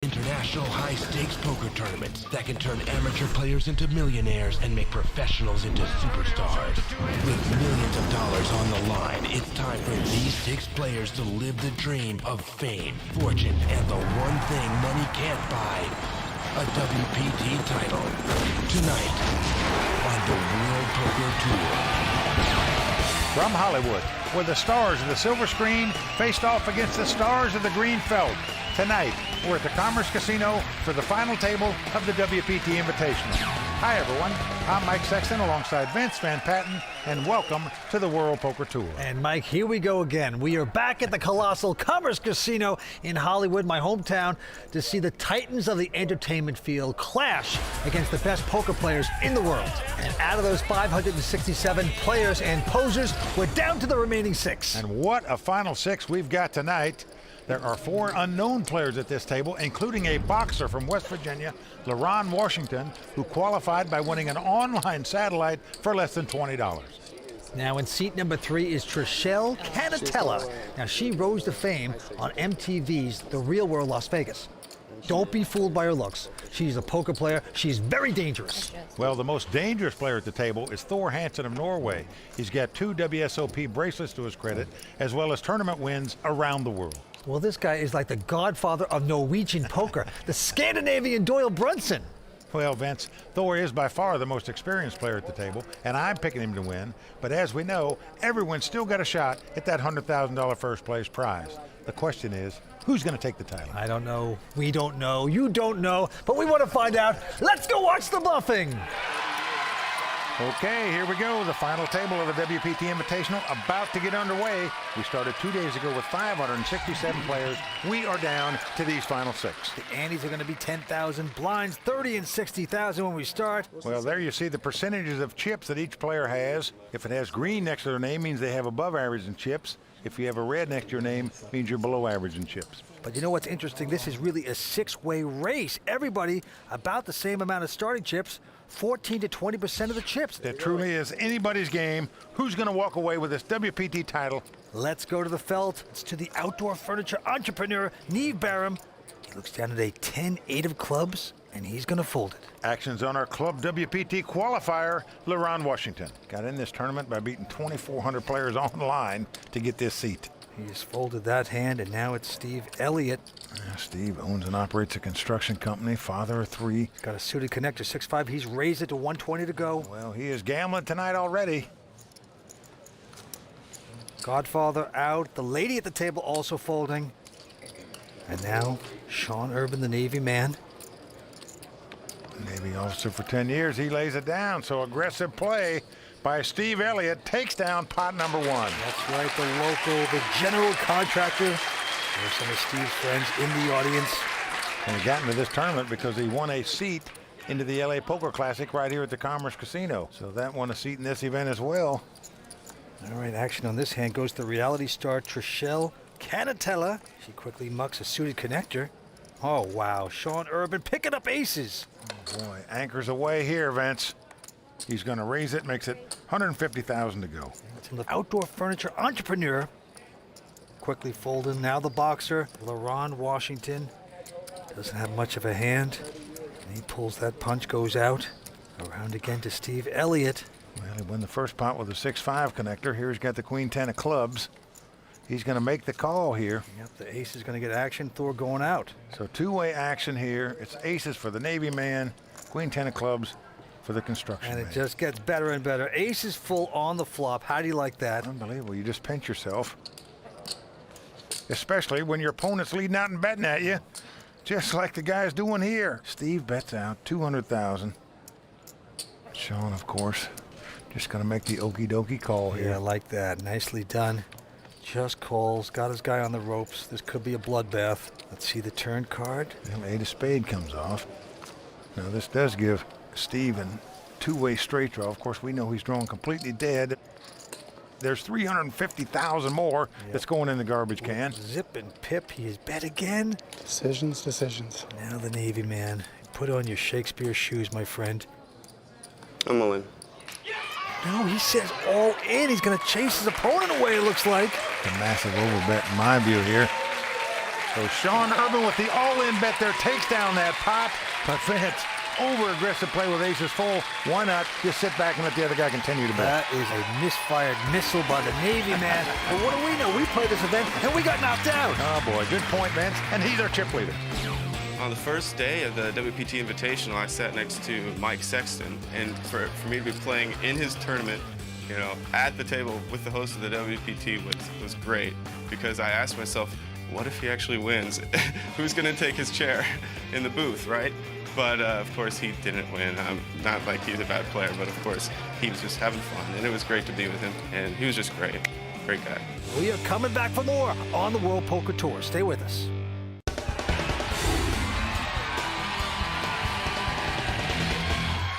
International high-stakes poker tournaments that can turn amateur players into millionaires and make professionals into superstars. With millions of dollars on the line, it's time for these 6 players to live the dream of fame, fortune, and the one thing money can't buy, a WPT title. Tonight, on the World Poker Tour. From Hollywood, where the stars of the silver screen faced off against the stars of the green felt. Tonight, we're at the Commerce Casino for the final table of the WPT Invitational. Hi, everyone. I'm Mike Sexton alongside Vince Van Patten, and welcome to the World Poker Tour. And Mike, here we go again. We are back at the colossal Commerce Casino in Hollywood, my hometown, to see the titans of the entertainment field clash against the best poker players in the world. And out of those 567 players and posers, we're down to the remaining 6. And what a final 6 we've got tonight. There are 4 unknown players at this table, including a boxer from West Virginia, LaRon Washington, who qualified by winning an online satellite for less than $20. Now in seat number 3 is Trishelle Canatella. Now she rose to fame on MTV's The Real World Las Vegas. Don't be fooled by her looks. She's a poker player. She's very dangerous. Well, the most dangerous player at the table is Thor Hansen of Norway. He's got 2 WSOP bracelets to his credit, as well as tournament wins around the world. Well, this guy is like the godfather of Norwegian poker, the Scandinavian Doyle Brunson. Well, Vince, Thor is by far the most experienced player at the table, and I'm picking him to win. But as we know, everyone's still got a shot at that $100,000 first place prize. The question is, who's going to take the title? I don't know. We don't know. You don't know. But we want to find out. Let's go watch the bluffing. Okay, here we go. The final table of the WPT Invitational about to get underway. We started 2 days ago with 567 players. We are down to these final 6. The antes are going to be 10,000, blinds 30 and 60,000 when we start. Well, there you see the percentages of chips that each player has. If it has green next to their name, means they have above average in chips. If you have a red next to your name, means you're below average in chips. But you know what's interesting? This is really a 6-way race. Everybody about the same amount of starting chips, 14 to 20% of the chips. That truly is anybody's game. Who's going to walk away with this WPT title? Let's go to the felt. It's to the outdoor furniture entrepreneur, Neve Barham. He looks down at a 10-8 of clubs, and he's going to fold it. Action's on our Club WPT qualifier, LaRon Washington. Got in this tournament by beating 2,400 players online to get this seat. He just folded that hand, and now it's Steve Elliott. Steve owns and operates a construction company, father of 3. He's got a suited connector, 6-5. He's raised it to 120 to go. Well, he is gambling tonight already. Godfather out. The lady at the table also folding. And now, Sean Urban, the Navy man. Navy officer for 10 years. He lays it down. So aggressive play by Steve Elliott takes down pot number 1. That's right, the local, the general contractor. There's some of Steve's friends in the audience. And he got into this tournament because he won a seat into the LA Poker Classic right here at the Commerce Casino. So that won a seat in this event as well. All right, action on this hand goes to reality star Trishelle Canatella. She quickly mucks a suited connector. Oh, wow, Sean Urban picking up aces. Oh, boy, anchors away here, Vince. He's going to raise it, makes it $150,000 to go. That's from the outdoor furniture entrepreneur. Quickly folding, now the boxer, LaRon Washington. Doesn't have much of a hand. And he pulls that punch, goes out. Around again to Steve Elliott. Well, he won the first pot with a 6-5 connector. Here he's got the Queen 10 of clubs. He's going to make the call here. Yep, the ace is going to get action. Thor going out. So 2-way action here. It's aces for the Navy man, Queen 10 of clubs for the construction And it man. just gets better and better. Ace is full on the flop. How do you like that? Unbelievable. You just pinch yourself. Especially when your opponent's leading out and betting at you, just like the guy's doing here. Steve bets out $200,000. Sean, of course, just going to make the okie dokie call here. Yeah, I like that. Nicely done. Just calls. Got his guy on the ropes. This could be a bloodbath. Let's see the turn card. Well, 8 of spade comes off. Now this does give Steve a 2-way straight draw. Of course, we know he's drawn completely dead. There's $350,000 more that's going in the garbage can. Zip and pip. He is bet again. Decisions. Now the Navy man. Put on your Shakespeare shoes, my friend. I'm all in. No, he says all in. He's going to chase his opponent away, it looks like. It's a massive overbet in my view here. So Sean Urban with the all-in bet there takes down that pot. But Vince, over-aggressive play with aces full. Why not just sit back and let the other guy continue to bet? That is a misfired missile by the Navy man. But what do we know? We played this event and we got knocked out. Oh boy, good point, Vince. And he's our chip leader. On the first day of the WPT Invitational, I sat next to Mike Sexton, and for me to be playing in his tournament, you know, at the table with the host of the WPT was great, because I asked myself, what if he actually wins? Who's going to take his chair in the booth, right? But of course he didn't win. Not like he's a bad player, but of course he was just having fun, and it was great to be with him, and he was just great. Great guy. We are coming back for more on the World Poker Tour. Stay with us.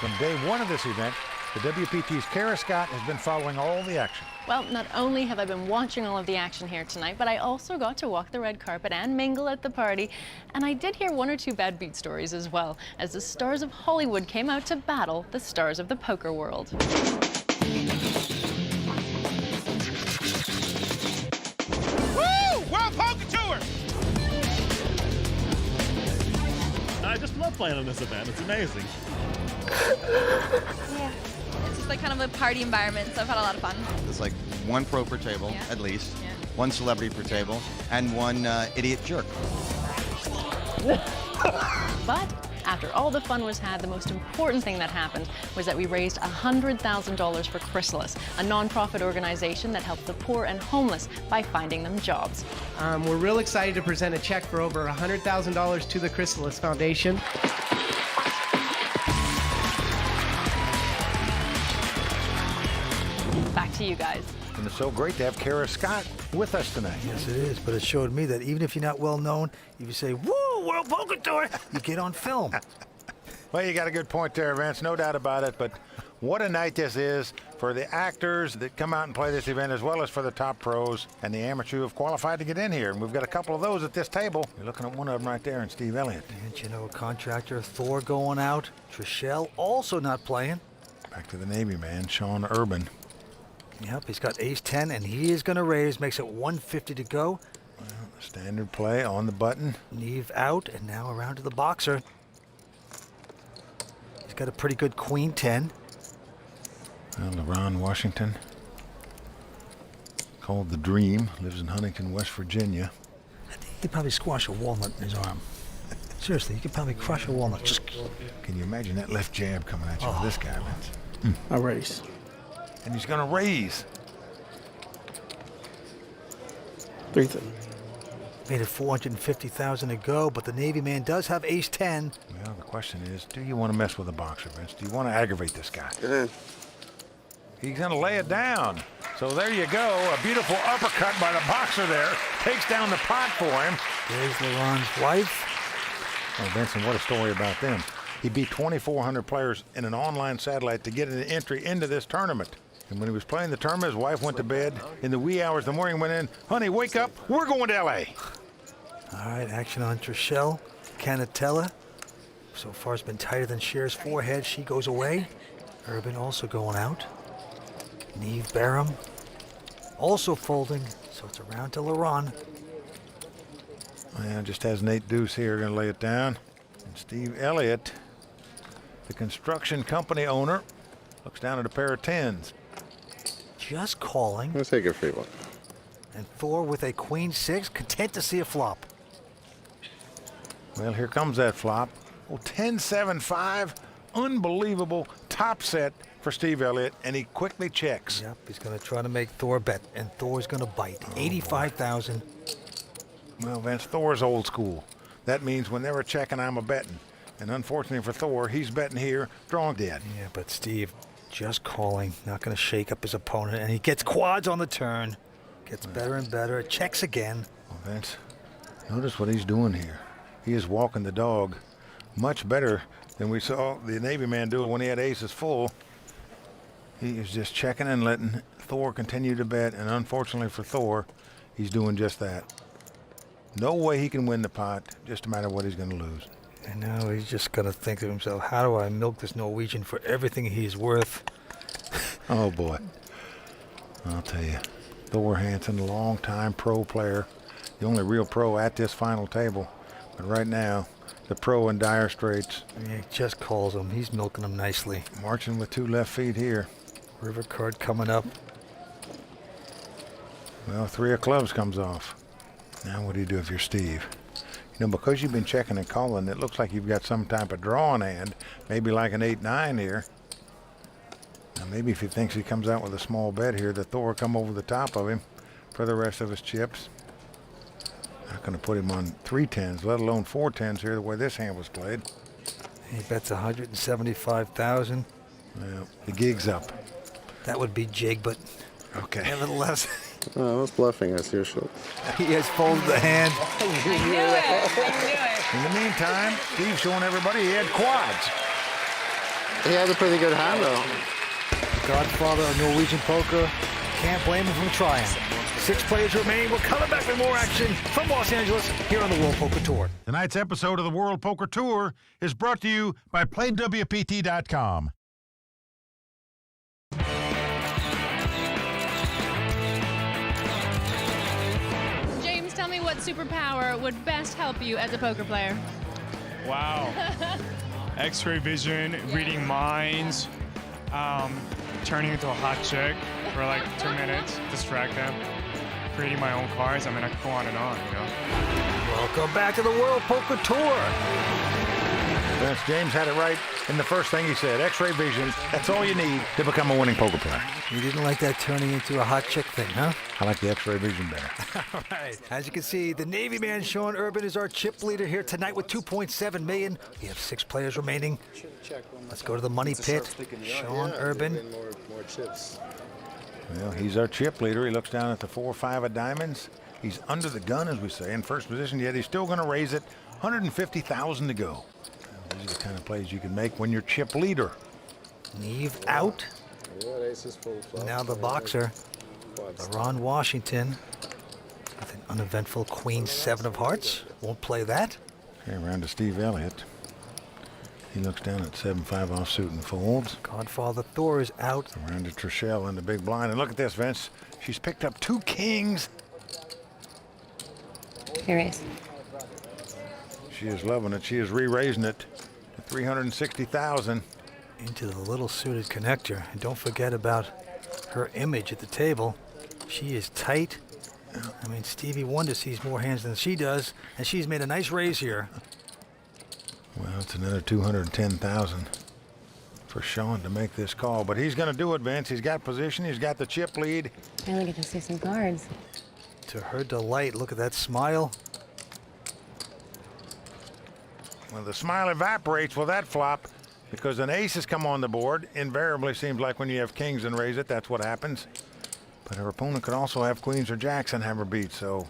From day one of this event, the WPT's Kara Scott has been following all the action. Well, not only have I been watching all of the action here tonight, but I also got to walk the red carpet and mingle at the party. And I did hear one or two bad beat stories as well, as the stars of Hollywood came out to battle the stars of the poker world. Woo! World Poker Tour! I just love playing on this event. It's amazing. Yeah. It's just like kind of a party environment, so I've had a lot of fun. There's like one pro per table, Yeah. at least, Yeah. one celebrity per table, and one idiot jerk. But after all the fun was had, the most important thing that happened was that we raised $100,000 for Chrysalis, a nonprofit organization that helps the poor and homeless by finding them jobs. We're real excited to present a check for over $100,000 to the Chrysalis Foundation. Back to you guys. And it's so great to have Kara Scott with us tonight. Yes, it is, but it showed me that even if you're not well known, if you say, woo, World Poker Tour, you get on film. Well, you got a good point there, Vince, no doubt about it. But what a night this is for the actors that come out and play this event, as well as for the top pros and the amateurs who have qualified to get in here. And we've got a couple of those at this table. You're looking at one of them right there, and Steve Elliott. And you know, contractor Thor going out. Trishelle also not playing. Back to the Navy man, Sean Urban. Yep, he's got ace-10, and he is going to raise. Makes it 150 to go. Well, standard play on the button. Neve out, and now around to the boxer. He's got a pretty good queen-10. Well, LeBron Washington, called the Dream, lives in Huntington, West Virginia. I think he could probably squash a walnut in his arm. Seriously, he could probably crush a walnut. Just... Can you imagine that left jab coming at you with this guy, Vince? A race. And he's going to raise. 3-10. Made it 450,000 to go, but the Navy man does have ace-10. Well, the question is, do you want to mess with a boxer, Vince? Do you want to aggravate this guy? Get in. He's going to lay it down. So there you go. A beautiful uppercut by the boxer there. Takes down the pot for him. There's LeBron's wife. Oh, Vincent, what a story about them. He beat 2,400 players in an online satellite to get an entry into this tournament. And when he was playing the tournament, his wife went to bed. In the wee hours of the morning, went in, honey, wake up. We're going to L.A. All right, action on Trishelle. Canatella. So far, it's been tighter than Cher's forehead. She goes away. Urban also going out. Neve Barham also folding. So it's around to Laurent. Yeah, just has Nate Deuce here, going to lay it down. And Steve Elliott, the construction company owner, looks down at a pair of tens. Just calling. Let's take a free one. And Thor with a queen-6, content to see a flop. Well, here comes that flop. Oh, 10-7-5. Unbelievable top set for Steve Elliott, and he quickly checks. Yep, he's going to try to make Thor bet, and Thor's going to bite. 85,000. Well, Vince, Thor's old school. That means when they were checking, I'm a betting. And unfortunately for Thor, he's betting here, drawing dead. Yeah, but Steve just calling, not going to shake up his opponent, and he gets quads on the turn. Gets better and better. Checks again. Well, Vince, notice what he's doing here. He is walking the dog much better than we saw the Navy man do when he had aces full. He is just checking and letting Thor continue to bet, and unfortunately for Thor, he's doing just that. No way he can win the pot, just a matter of what he's going to lose. I know, he's just going to think to himself, how do I milk this Norwegian for everything he's worth? Oh, boy. I'll tell you, Thor Hansen, longtime pro player, The only real pro at this final table. But right now, the pro in dire straits. He just calls him. He's milking him nicely. Marching with 2 left feet here. River card coming up. Well, 3 of clubs comes off. Now what do you do if you're Steve? You know, because you've been checking and calling, it looks like you've got some type of draw in hand. Maybe like an 8-9 here. Now maybe if he thinks he comes out with a small bet here, the Thor come over the top of him for the rest of his chips. Not going to put him on 3 10s, let alone 4 10s here, the way this hand was played. He bets 175,000. Well, the gig's up. That would be jig, but okay. Nevertheless, I was bluffing as usual. he has folded the hand. I knew it. In the meantime, Steve's showing everybody he had quads. He had a pretty good hand, though. Godfather of Norwegian poker. Can't blame him for trying. 6 players remain. We're coming back with more action from Los Angeles here on the World Poker Tour. Tonight's episode of the World Poker Tour is brought to you by PlayWPT.com. James, tell me what superpower would best help you as a poker player? Wow. X-ray vision, reading minds, turning into a hot chick for like 2 minutes, distract them, creating my own cards. I mean, I could go on and on, you know. Welcome back to the World Poker Tour. Vince, James had it right in the first thing he said. X-ray vision, that's all you need to become a winning poker player. You didn't like that turning into a hot chick thing, huh? I like the X-ray vision better. All right. As you can see, the Navy man, Sean Urban, is our chip leader here tonight with $2.7 million. We have 6 players remaining. Let's go to the money pit. Sean Urban. More chips. Well, he's our chip leader. He looks down at the 4-5 of diamonds. He's under the gun, as we say, in first position, yet he's still going to raise it. 150,000 to go. These are the kind of plays you can make when you're chip leader. Neve out. Now the boxer, Ron Washington, with an uneventful Queen 7 of hearts. Won't play that. Okay, around to Steve Elliott. He looks down at 7-5 offsuit and folds. Godfather Thor is out. Around to Trishelle in the big blind. And look at this, Vince. She's picked up 2 kings. Here is. She is loving it. She is re-raising it to 360,000. Into the little suited connector. And don't forget about her image at the table. She is tight. I mean, Stevie Wonder sees more hands than she does, and she's made a nice raise here. Well, it's another 210,000 for Sean to make this call, but he's going to do it, Vince. He's got position. He's got the chip lead. Finally get to see some cards. To her delight, look at that smile. Well, the smile evaporates with that flop because an ace has come on the board. Invariably seems like when you have kings and raise it, that's what happens. But her opponent could also have queens or jacks and have her beat, so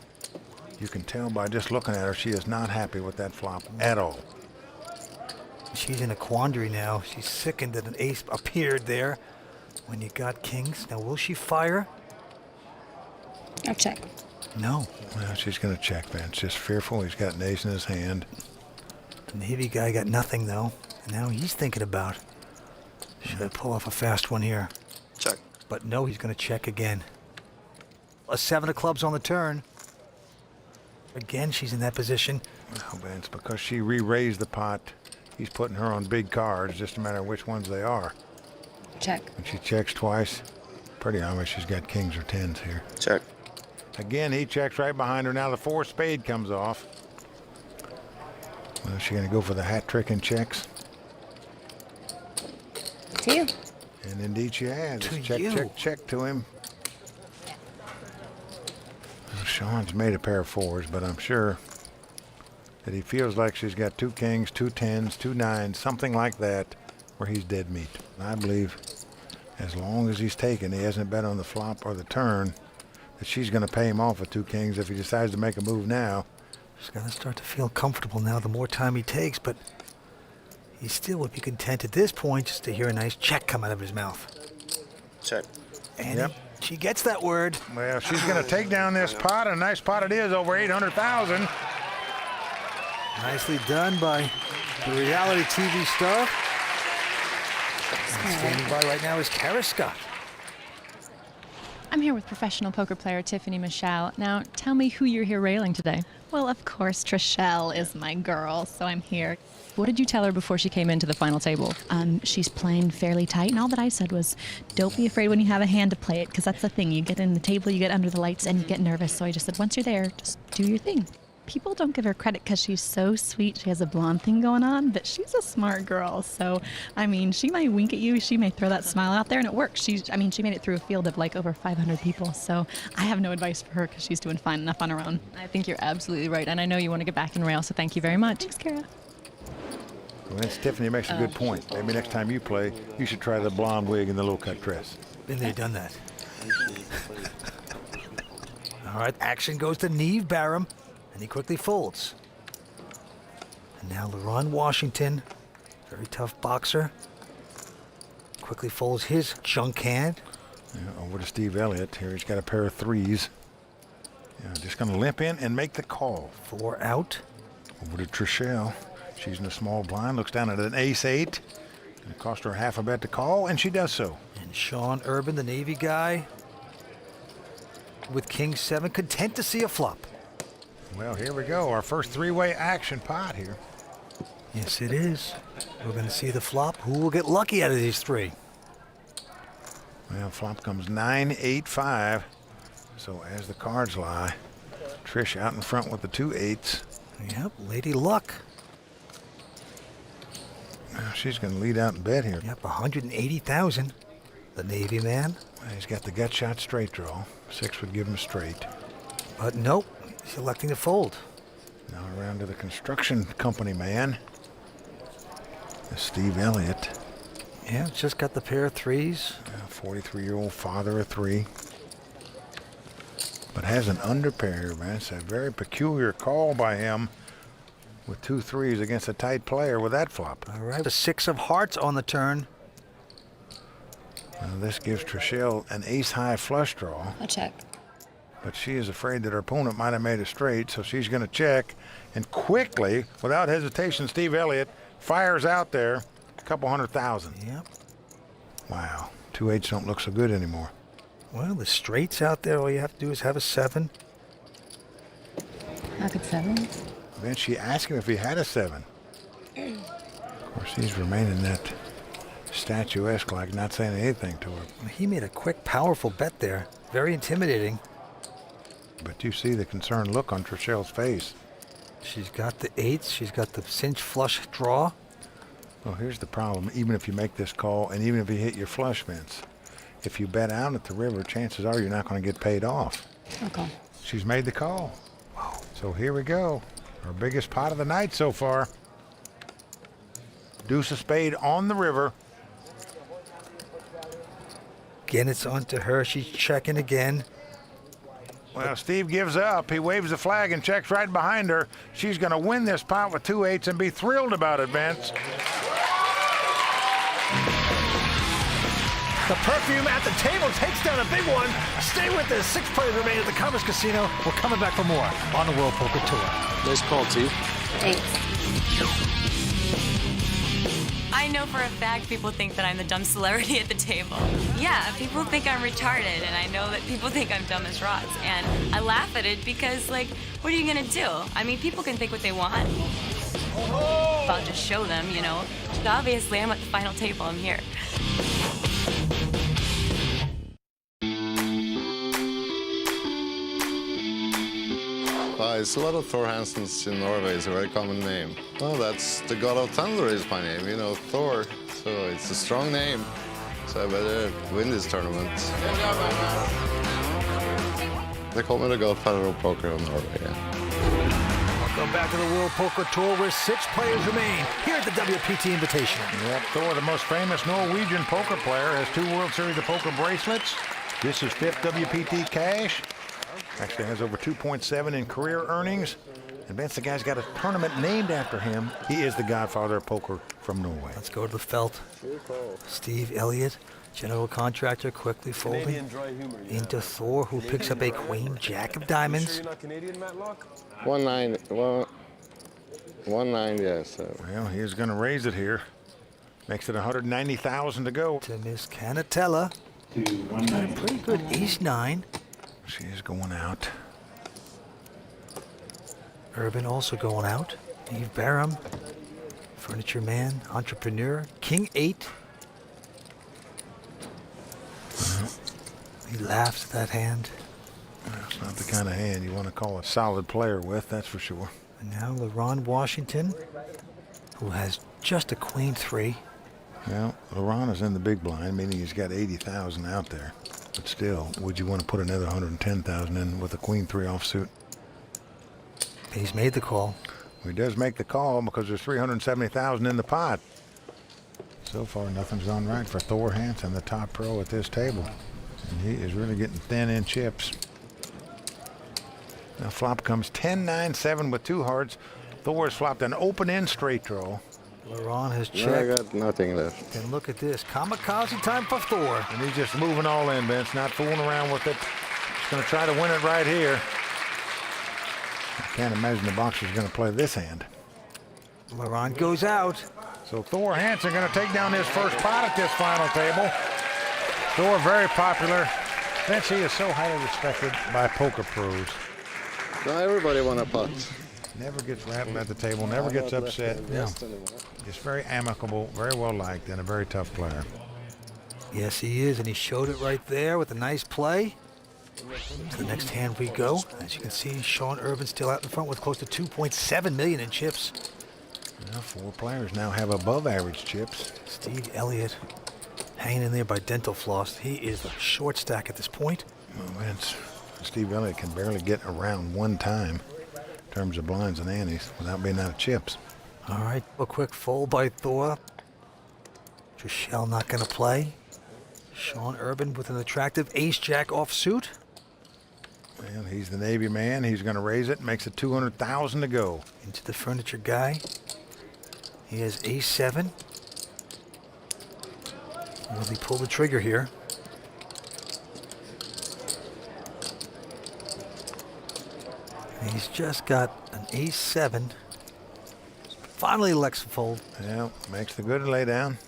you can tell by just looking at her she is not happy with that flop at all. She's in a quandary now. She's sickened that an ace appeared there when you got kings. Now, will she fire? I'll check. No. Well, she's going to check, Vince. Just fearful. He's got an ace in his hand. The Navy guy got nothing, though. And now he's thinking about, should I pull off a fast one here? Check. But no, he's going to check again. A 7 of clubs on the turn. Again, she's in that position. Well, Vince, because she re-raised the pot, he's putting her on big cards, just a matter of which ones they are. Check. When she checks twice, pretty obvious she's got kings or 10s here. Check. Again, he checks right behind her. Now the 4 spade comes off. Well, is she going to go for the hat trick and checks? To you. And indeed she has. To It's check, you. check, check to him. Well, Sean's made a pair of 4s, but I'm sure that he feels like she's got 2 kings, 2 10s, 2 9s, something like that, where he's dead meat. And I believe as long as he's taken, he hasn't bet on the flop or the turn, that she's going to pay him off with 2 kings if he decides to make a move now. He's going to start to feel comfortable now the more time he takes, but he still would be content at this point just to hear a nice check come out of his mouth. Check. And she gets that word. Well, she's going to take down this pot, and a nice pot it is, over 800,000. Nicely done by the reality TV star. And standing by right now is Kara Scott. I'm here with professional poker player Tiffany Michelle. Now, tell me who you're here railing today. Well, of course, Trishelle is my girl, so I'm here. What did you tell her before she came into the final table? She's playing fairly tight, and all that I said was, don't be afraid when you have a hand to play it, because that's the thing. You get in the table, you get under the lights, and you get nervous. So I just said, once you're there, just do your thing. People don't give her credit because she's so sweet. She has a blonde thing going on, but she's a smart girl. So, I mean, she might wink at you. She may throw that smile out there, and it works. She made it through a field of like over 500 people. So I have no advice for her because she's doing fine enough on her own. I think you're absolutely right, and I know you want to get back in rail, so thank you very much. Thanks, Kara. Well, Tiffany makes a good point. Maybe next time you play, you should try the blonde wig and the low-cut dress. Been there, done that. All right, action goes to Neve Barham, and he quickly folds. And now LaRon Washington, very tough boxer, quickly folds his junk hand. Yeah, over to Steve Elliott. Here he's got a pair of threes. Yeah, just going to limp in and make the call. 4 out. Over to Trishelle. She's in a small blind, looks down at an ace-8. It cost her half a bet to call, and she does so. And Sean Urban, the Navy guy, with King 7, content to see a flop. Well, here we go. Our first three-way action pot here. Yes, it is. We're going to see the flop. Who will get lucky out of these three? Well, flop comes 9-8-5. So as the cards lie, Trish out in front with the 2 8s. Yep, Lady Luck. Well, she's going to lead out in bet here. Yep, 180,000. The Navy man. Well, he's got the gut shot straight draw. 6 would give him a straight. But nope, he's electing to fold. Now around to the construction company man. Steve Elliott. Yeah, just got the pair of threes. 43-year-old father of 3. But has an underpair here, man. It's a very peculiar call by him with 2 3s against a tight player with that flop. All right, the 6 of hearts on the turn. Now this gives Trishelle an ace-high flush draw. I'll check. But she is afraid that her opponent might have made a straight, so she's going to check. And quickly, without hesitation, Steve Elliott fires out there a couple 100,000. Yep. Wow, 2 8s don't look so good anymore. Well, the straights out there, all you have to do is have a 7. How could 7? Then she asked him if he had a 7. Of course, he's remaining that statuesque, like not saying anything to her. He made a quick, powerful bet there. Very intimidating. But you see the concerned look on Trishelle's face. She's got the 8s. She's got the cinch flush draw. Well, here's the problem. Even if you make this call, and even if you hit your flush, Vince, if you bet out at the river, chances are you're not going to get paid off. Okay. She's made the call. Wow. So here we go. Our biggest pot of the night so far. Deuce of spade on the river. Again, it's on to her. She's checking again. Well, Steve gives up. He waves the flag and checks right behind her. She's going to win this pot with 2 8s and be thrilled about it, Vince. The perfume at the table takes down a big one. Stay with us. 6 players remain at the Commerce Casino. We're coming back for more on the World Poker Tour. Nice call, T. Thanks. I know for a fact people think that I'm the dumb celebrity at the table. Yeah, people think I'm retarded, and I know that people think I'm dumb as rocks. And I laugh at it because, like, what are you gonna do? I mean, people can think what they want. I'll just show them, you know. So obviously, I'm at the final table. I'm here. It's a lot of Thor Hansens in Norway. It's a very common name. Oh, that's the god of thunder is my name, you know, Thor. So it's a strong name. So I better win this tournament. They call me the godfather of poker in Norway, yeah. Welcome back to the World Poker Tour, where 6 players remain here at the WPT Invitation. Yep, Thor, the most famous Norwegian poker player, has 2 World Series of Poker bracelets. This is 5th WPT cash. Actually has over 2.7 in career earnings. And Vince, the guy's got a tournament named after him. He is the godfather of poker from Norway. Let's go to the felt. Steve Elliott, general contractor, quickly folding into Thor, who picks up a queen jack of diamonds. 1-9, well, 1-9, yes. Well, he's going to raise it here. Makes it 190,000 to go. To Miss Canatella. Got a pretty good ace-9. She is going out. Urban also going out. Steve Barham, furniture man, entrepreneur. King-8. He laughs at that hand. That's not the kind of hand you want to call a solid player with, that's for sure. And now LaRon Washington, who has just a queen-3. Well, LaRon is in the big blind, meaning he's got 80,000 out there. But still, would you want to put another 110,000 in with a queen-3 offsuit? He's made the call. He does make the call because there's 370,000 in the pot. So far, nothing's gone right for Thor Hansen, the top pro at this table. And he is really getting thin in chips. Now flop comes 10-9-7 with 2 hearts. Thor has flopped an open-end straight draw. LaRon has checked. I got nothing left. And look at this. Kamikaze time for Thor. And he's just moving all in, Vince, not fooling around with it. He's going to try to win it right here. I can't imagine the boxer's going to play this hand. LaRon goes out. So Thor Hansen going to take down his first pot at this final table. Thor very popular. Vince, he is so highly respected by poker pros. Now everybody want a pot. Never gets rattled at the table, never gets upset. Yeah. He's very amicable, very well liked, and a very tough player. Yes, he is, and he showed it right there with a nice play. To the next hand we go. As you can see, Sean Urban still out in front with close to 2.7 million in chips. Now 4 players now have above average chips. Steve Elliott hanging in there by dental floss. He is a short stack at this point. Well, Vince, Steve Elliott can barely get around one time in terms of blinds and antes without being out of chips. All right, a quick fold by Thor. Trishelle not going to play. Sean Urban with an attractive ace-jack offsuit. Well, he's the Navy man. He's going to raise it. Makes it 200,000 to go. Into the furniture guy. He has ace-7. Will he pull the trigger here? And he's just got an ace-7. Finally elects to fold. Yeah, makes the good lay down.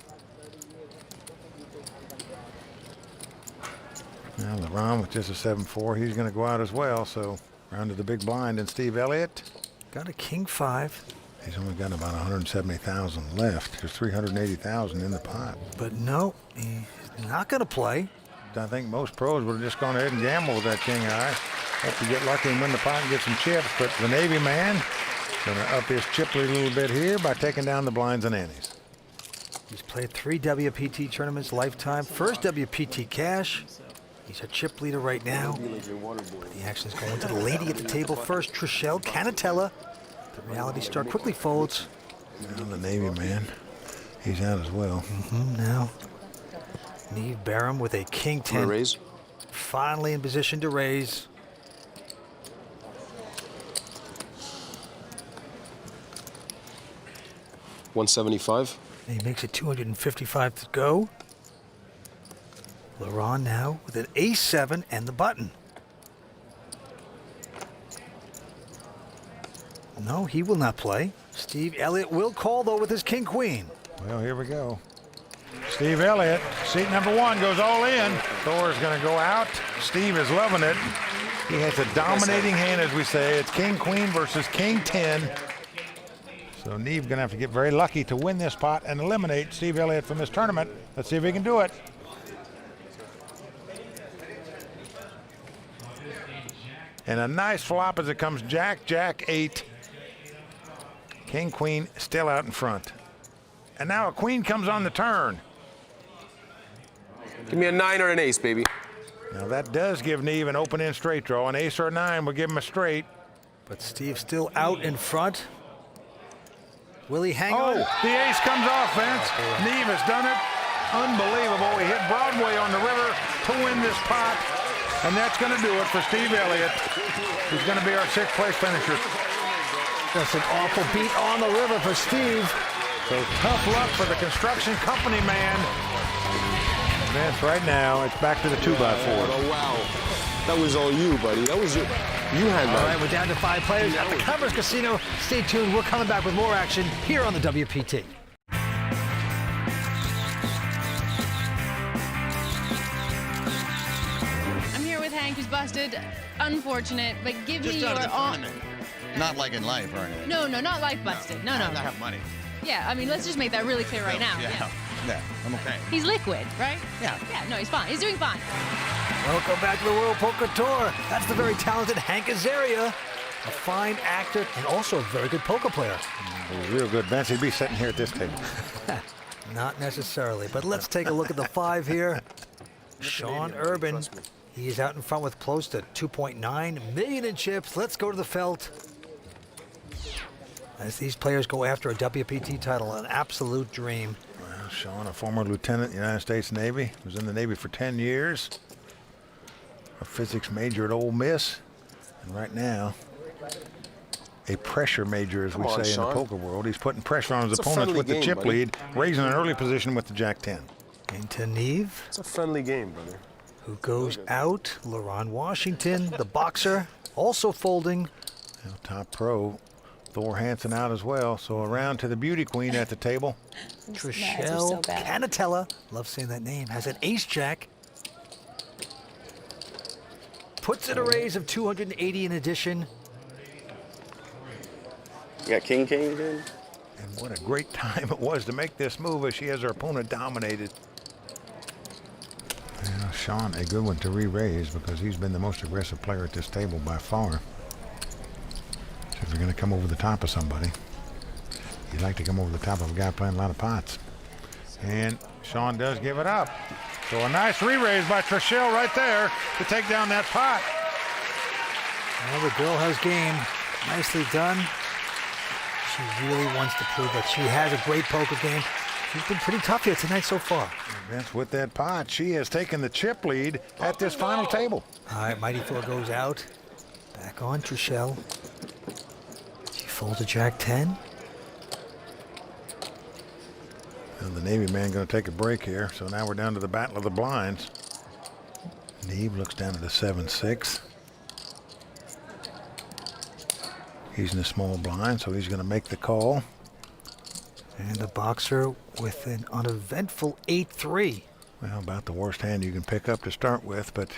Now LaRon with just a 7-4, he's going to go out as well. So round to the big blind, and Steve Elliott got a king-5. He's only got about 170,000 left. There's 380,000 in the pot. But no, he's not going to play. I think most pros would have just gone ahead and gambled with that king high. Hope to get lucky and win the pot and get some chips. But the Navy man going to up his chip lead a little bit here by taking down the blinds and antes. He's played 3 WPT tournaments lifetime. First WPT cash. He's a chip leader right now. But the action is going to the lady at the table first. Trishelle Canatella. The reality star quickly folds. Now the Navy man, he's out as well. Now, Neve Barham with a king-10. Raise. Finally in position to raise. $175. And he makes it 255 to go. LaRon now with an ace-7 and the button. No, he will not play. Steve Elliott will call, though, with his king-queen. Well, here we go. Steve Elliott, seat number 1, goes all in. Thor is going to go out. Steve is loving it. He has a dominating hand, as we say. It's king-queen versus king-10. So Neve going to have to get very lucky to win this pot and eliminate Steve Elliott from this tournament. Let's see if he can do it. And a nice flop as it comes Jack, Jack, 8. King, queen still out in front. And now a queen comes on the turn. Give me a 9 or an ace, baby. Now that does give Neve an open-end straight draw. An ace or a 9 will give him a straight. But Steve still out in front. Will he hang on? The ace comes off, Vince. Neve has done it. Unbelievable. He hit Broadway on the river to win this pot. And that's going to do it for Steve Elliott. He's going to be our 6th place finisher. That's an awful beat on the river for Steve. So tough luck for the construction company man. Vince, right now, it's back to the 2x4. Oh, wow. That was all you, buddy. That was you had that. All right, we're down to 5 players at the Commerce Casino. Stay tuned. We're coming back with more action here on the WPT. He's busted. Unfortunate, but give me your on. Not like in life or anything. No, not life busted. No. I have money. Yeah, I mean, let's just make that really clear right now. Yeah, I'm okay. He's liquid, right? Yeah. Yeah, no, he's fine. He's doing fine. Welcome back to the World Poker Tour. That's the very talented Hank Azaria, a fine actor and also a very good poker player. He's real good, Vince. He'd be sitting here at this table. Not necessarily, but let's take a look at the 5 here. Sean Urban, he is out in front with close to 2.9 million in chips. Let's go to the felt. As these players go after a WPT title, an absolute dream. Well, Sean, a former lieutenant in the United States Navy, was in the Navy for 10 years. A physics major at Ole Miss, and right now, a pressure major, as we say in the poker world. He's putting pressure on his opponents with the chip lead, raising an early position with the Jack-10. Into Neve. It's a friendly game, brother. Who goes out? LaRon Washington, the boxer, also folding. Now, top pro, Thor Hansen out as well. So around to the beauty queen at the table. Trishelle Canatella, love saying that name, has an ace-jack. Puts in a raise of 280 in addition. You got king then? And what a great time it was to make this move as she has her opponent dominated. Well, Sean, a good one to re-raise because he's been the most aggressive player at this table by far. So if you're going to come over the top of somebody, you'd like to come over the top of a guy playing a lot of pots. And Sean does give it up. So a nice re-raise by Trishelle right there to take down that pot. Well, the girl has game. Nicely done. She really wants to prove that she has a great poker game. She's been pretty tough here tonight so far. Vince, with that pot, she has taken the chip lead at this final table. All right, Mighty Thor goes out. Back on Trishelle. She folds a Jack-10. And the Navy man going to take a break here. So now we're down to the battle of the blinds. Neve looks down at the 7-6. He's in the small blind, so he's going to make the call. And the boxer with an uneventful 8-3. Well, about the worst hand you can pick up to start with, but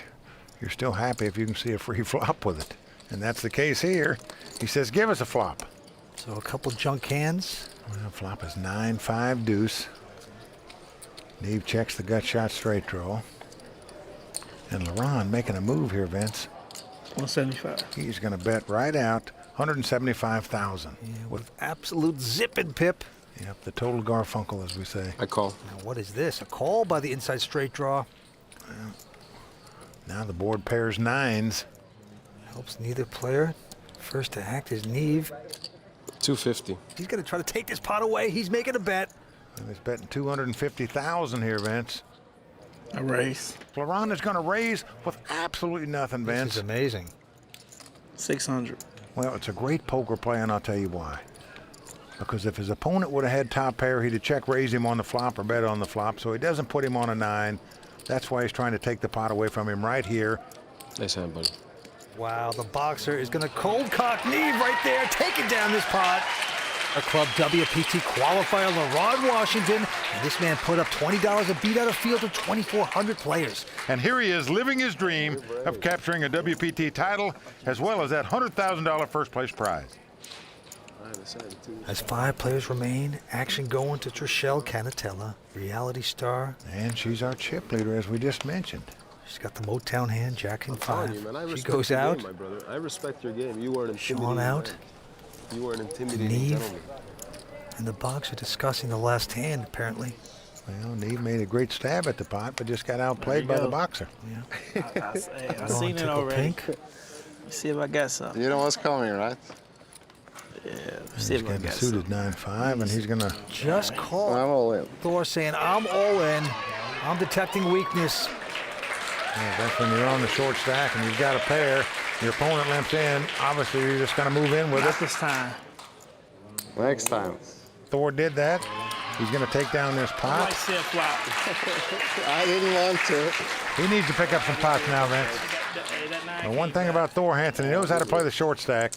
you're still happy if you can see a free flop with it. And that's the case here. He says, give us a flop. So a couple junk hands. Well, flop is 9-5 deuce. Neve checks the gut shot straight draw. And LaRon making a move here, Vince. 175. He's going to bet right out 175,000. Yeah, with absolute zip and pip. Yep, the total Garfunkel, as we say. I call. Now what is this? A call by the inside straight draw. Well, now the board pairs nines. Helps neither player. First to act is Neve. 250. He's going to try to take this pot away. He's making a bet. And he's betting 250,000 here, Vince. A raise. LaRon is going to raise with absolutely nothing, Vince. This is amazing. 600. Well, it's a great poker play, and I'll tell you why. Because if his opponent would have had top pair, he'd have check raised him on the flop or bet on the flop, so he doesn't put him on a 9. That's why he's trying to take the pot away from him right here. Nice hand, buddy. Wow, the boxer is going to cold cock Neve right there, taking down this pot. A club WPT qualifier, LaRon Washington. And this man put up $20 and beat out a field of 2,400 players. And here he is living his dream of capturing a WPT title as well as that $100,000 first place prize. As 5 players remain, action going to Trishelle Canatella, reality star. And she's our chip leader, as we just mentioned. She's got the Motown hand, Jack and 5. You, man, I she goes your out. Game, my brother. I respect your game. You weren't intimidating. Sean out. Man. You were an intimidating Neve. gentleman. And the boxer discussing the last hand, apparently. Well, Neve made a great stab at the pot, but just got outplayed by the boxer. Yeah. I seen it already. Pink. See if I got something. You know what's coming, right? Yeah, see if I He's got suited something. 9-5, and he's going to... Just call. I'm all in. Thor saying, I'm all in. I'm detecting weakness. Yeah, that's when you're on the short stack and you've got a pair. Your opponent limps in. Obviously, you're just going to move in with Not it. this time. Next time. Thor did that. He's going to take down this I pot. might see a flop. I didn't want to. He needs to pick up some pots now, Vince. The one thing about Thor Hansen, he knows how to play the short stack.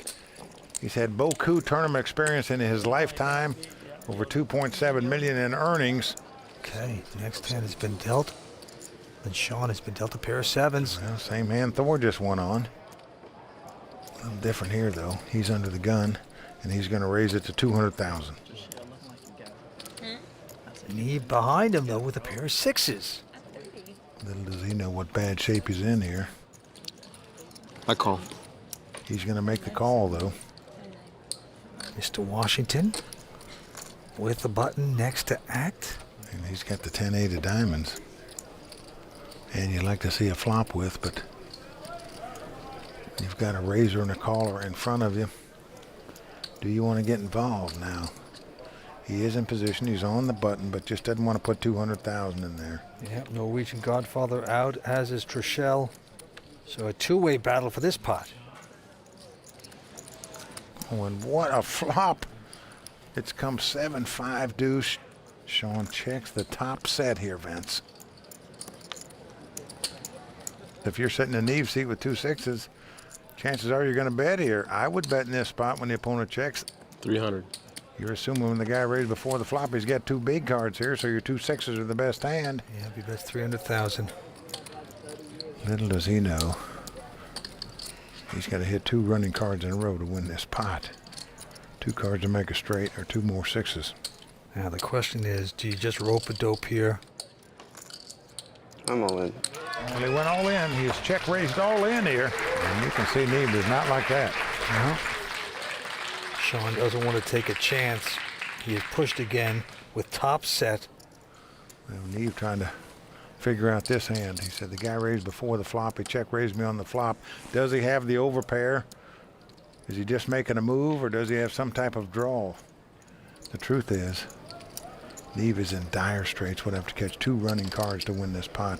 He's had beaucoup tournament experience in his lifetime, over $2.7 million in earnings. Okay, next hand has been dealt. And Sean has been dealt a pair of sevens. Well, same hand Thor just won on. A little different here, though. He's under the gun, and he's going to raise it to 200,000. Neve behind him, though, with a pair of sixes. Little does he know what bad shape he's in here. I call. He's going to make the call, though. Mr. Washington with the button next to act. And he's got the 10-8 of diamonds. And you'd like to see a flop with, but you've got a razor and a caller in front of you. Do you want to get involved now? He is in position. He's on the button, but just doesn't want to put 200,000 in there. Yep, Norwegian Godfather out, as is Trishelle. So a two-way battle for this pot. Oh, and what a flop. It's come 7-5 deuce. Sean checks the top set here, Vince. If you're sitting in the Neve seat with 2 sixes, chances are you're going to bet here. I would bet in this spot when the opponent checks. 300. You're assuming when the guy raised before the flop, he's got 2 big cards here, so your 2 sixes are the best hand. Yeah, he bets 300,000. Little does he know, he's got to hit 2 running cards in a row to win this pot. 2 cards to make a straight, or 2 more sixes. Now the question is, do you just rope a dope here? I'm all in. Well, he went all in. He's check raised all in here. And you can see Neve is not like that. No. Sean doesn't want to take a chance. He is pushed again with top set. Well, Neve trying to figure out this hand. He said the guy raised before the flop. He check raised me on the flop. Does he have the overpair? Is he just making a move, or does he have some type of draw? The truth is, Neve is in dire straits. Would have to catch 2 running cards to win this pot.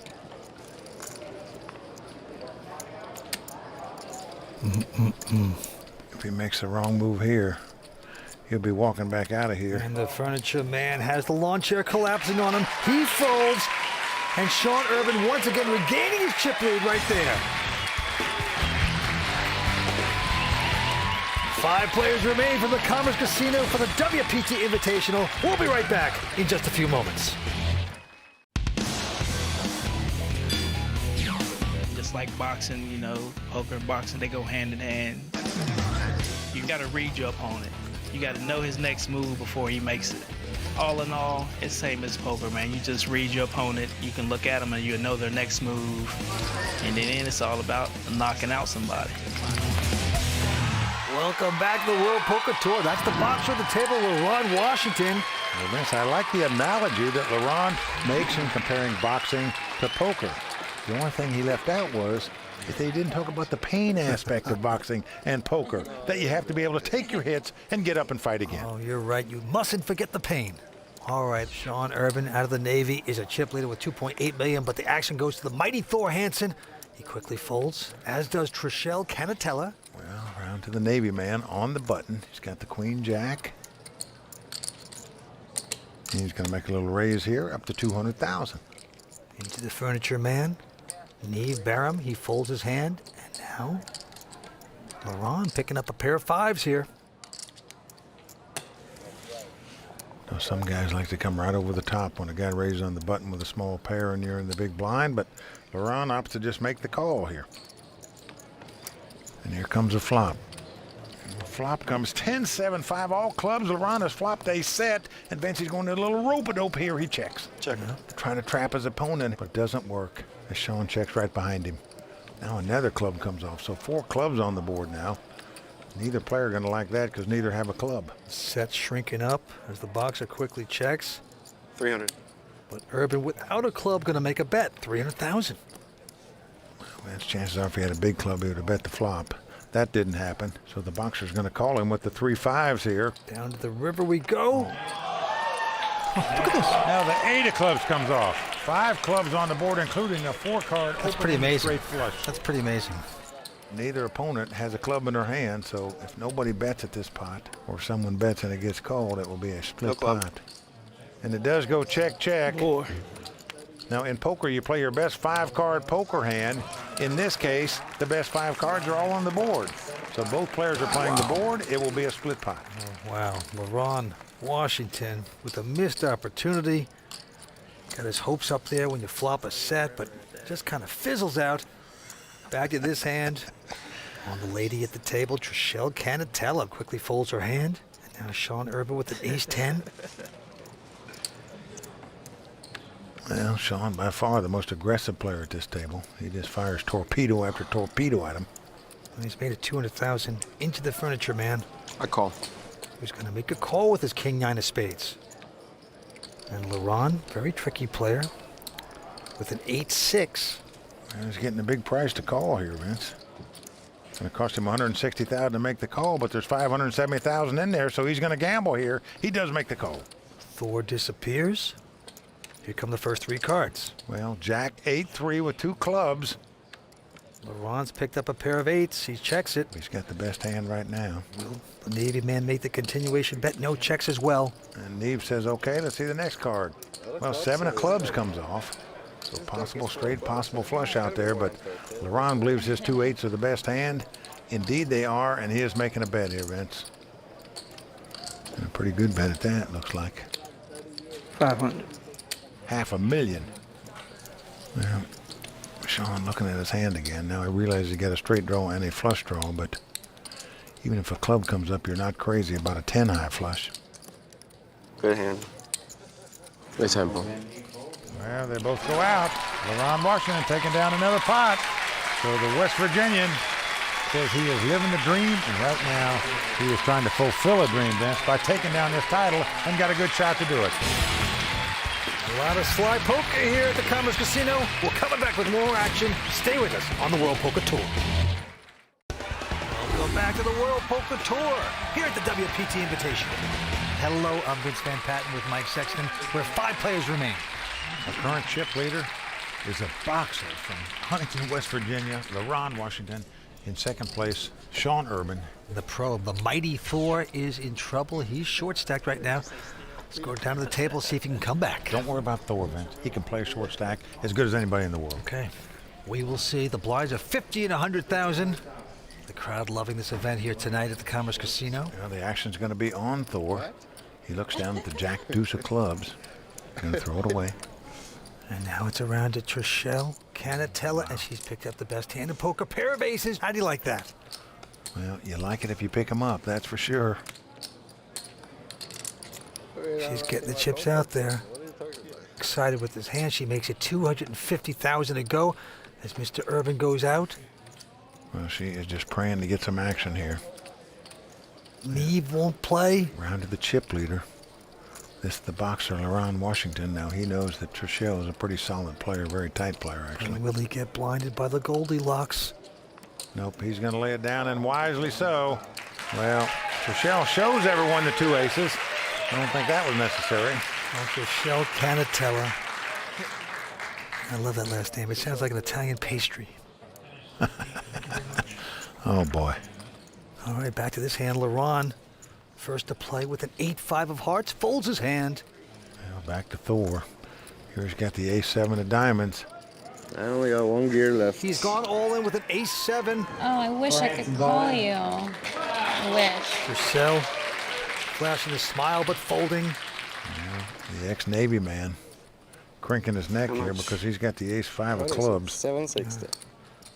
If he makes the wrong move here, he'll be walking back out of here. And the furniture man has the lawn chair collapsing on him. He folds, and Sean Urban once again regaining his chip lead right there. 5 players remain from the Commerce Casino for the WPT Invitational. We'll be right back in just a few moments. Just like boxing, you know, poker and boxing, they go hand in hand. You got to read your opponent. You got to know his next move before he makes it. All in all, it's same as poker, man. You just read your opponent. You can look at them and you'll know their next move. And then it's all about knocking out somebody. Welcome back to the World Poker Tour. That's the boxer at the table, Ron Washington. Well, Vince, I like the analogy that LaRon makes in comparing boxing to poker. The only thing he left out was that they didn't talk about the pain aspect of boxing and poker, that you have to be able to take your hits and get up and fight again. Oh, you're right. You mustn't forget the pain. All right, Sean Urban out of the Navy is a chip leader with $2.8 million, but the action goes to the mighty Thor Hansen. He quickly folds, as does Trishelle Canatella. Well, round to the Navy man on the button. He's got the Queen Jack. He's going to make a little raise here, up to 200,000. Into the furniture man. Neve Barham, he folds his hand, and now LaRon picking up a pair of 5s here. Now, some guys like to come right over the top when a guy raises on the button with a small pair and you're in the big blind, but LaRon opts to just make the call here. And here comes a flop. And the flop comes 10-7-5, all clubs. LaRon has flopped a set, and Vincey's going to a little rope-a-dope here. He checks. Check. Trying to trap his opponent, but it doesn't work. As Sean checks right behind him. Now another club comes off, so 4 clubs on the board now. Neither player going to like that because neither have a club. Set shrinking up as the boxer quickly checks. 300. But Urban, without a club, going to make a bet, 300,000. Well, that's chances are if he had a big club, he would have bet the flop. That didn't happen, so the boxer's going to call him with the 3 5s here. Down to the river we go. Oh, look at this. Now the 8 of clubs comes off. 5 clubs on the board, including a 4-card. That's pretty amazing. Straight flush. That's pretty amazing. Neither opponent has a club in their hand, so if nobody bets at this pot, or someone bets and it gets called, it will be a split pot. And it does go check, check. Boy. Now in poker, you play your best 5-card poker hand. In this case, the best 5 cards are all on the board. So both players are playing the board. It will be a split pot. Oh, wow. LaRon Washington with a missed opportunity. Got his hopes up there when you flop a set, but just kind of fizzles out. Back to this hand. On the lady at the table, Trishelle Canatella quickly folds her hand. And now Sean Urban with an ace-10. Well, Sean, by far the most aggressive player at this table. He just fires torpedo after torpedo at him. And he's made it 200,000 into the furniture, man. I call. He's going to make a call with his king-9 of spades. And Laurent, very tricky player, with an 8-6. Well, he's getting a big price to call here, Vince. It's going to cost him $160,000 to make the call, but there's $570,000 in there, so he's going to gamble here. He does make the call. Thor disappears. Here come the first 3 cards. Well, Jack 8-3 with 2 clubs. Laurent's picked up a pair of 8s. He checks it. He's got the best hand right now. Will the Navy man make the continuation bet? No, checks as well. And Neve says, okay, let's see the next card. Well, 7 of clubs comes off. So possible straight, possible flush out there, but Laurent believes his 2 8s are the best hand. Indeed they are, and he is making a bet here, Vince. And a pretty good bet at that, looks like. 500. $500,000. Well, Sean looking at his hand again. Now I realize he got a straight draw and a flush draw, but even if a club comes up, you're not crazy about a 10 high flush. Good hand. Nice hand, bro. Well, they both go out. Laurent Washington taking down another pot. So the West Virginian says he is living the dream, and right now he is trying to fulfill a dream, Vince, by taking down this title and got a good shot to do it. A lot of sly poker here at the Commerce Casino. We're coming back with more action. Stay with us on the World Poker Tour. Welcome back to the World Poker Tour here at the WPT Invitation. Hello, I'm Vince Van Patten with Mike Sexton, where 5 players remain. Our current chip leader is a boxer from Huntington, West Virginia, Laurent Washington. In second place, Sean Urban. The pro, the mighty Thor, is in trouble. He's short stacked right now. Let's go down to the table, see if he can come back. Don't worry about Thor, Vince. He can play short stack as good as anybody in the world. Okay. We will see. The blinds are 50 and 100,000. The crowd loving this event here tonight at the Commerce Casino. Well, the action's going to be on Thor. He looks down at the Jack Deuce of clubs. Going to throw it away. And now it's around to Trishelle Canatella, and she's picked up the best hand in poker, pair of aces. How do you like that? Well, you like it if you pick them up, that's for sure. She's getting the chips out there. Excited with this hand. She makes it 250,000 to go as Mr. Urban goes out. Well, she is just praying to get some action here. Neve won't play. Round to the chip leader. This is the boxer, Laurent Washington. Now, he knows that Trishelle is a pretty solid player, very tight player, actually. And will he get blinded by the Goldilocks? Nope, he's going to lay it down, and wisely so. Well, Trishelle shows everyone the 2 aces. I don't think that was necessary. Trishelle Canatella. I love that last name. It sounds like an Italian pastry. Oh, boy. All right, back to this hand. Laurent, first to play with an 8-5 of hearts, folds his hand. Well, back to Thor. Here's got the ace-7 of diamonds. I only got 1 gear left. He's gone all in with an ace-7. Oh, I wish I could call you. I wish. Trishelle flashing a smile, but folding. Yeah, the ex-Navy man crinking his neck here because he's got the ace-5 of clubs. 760.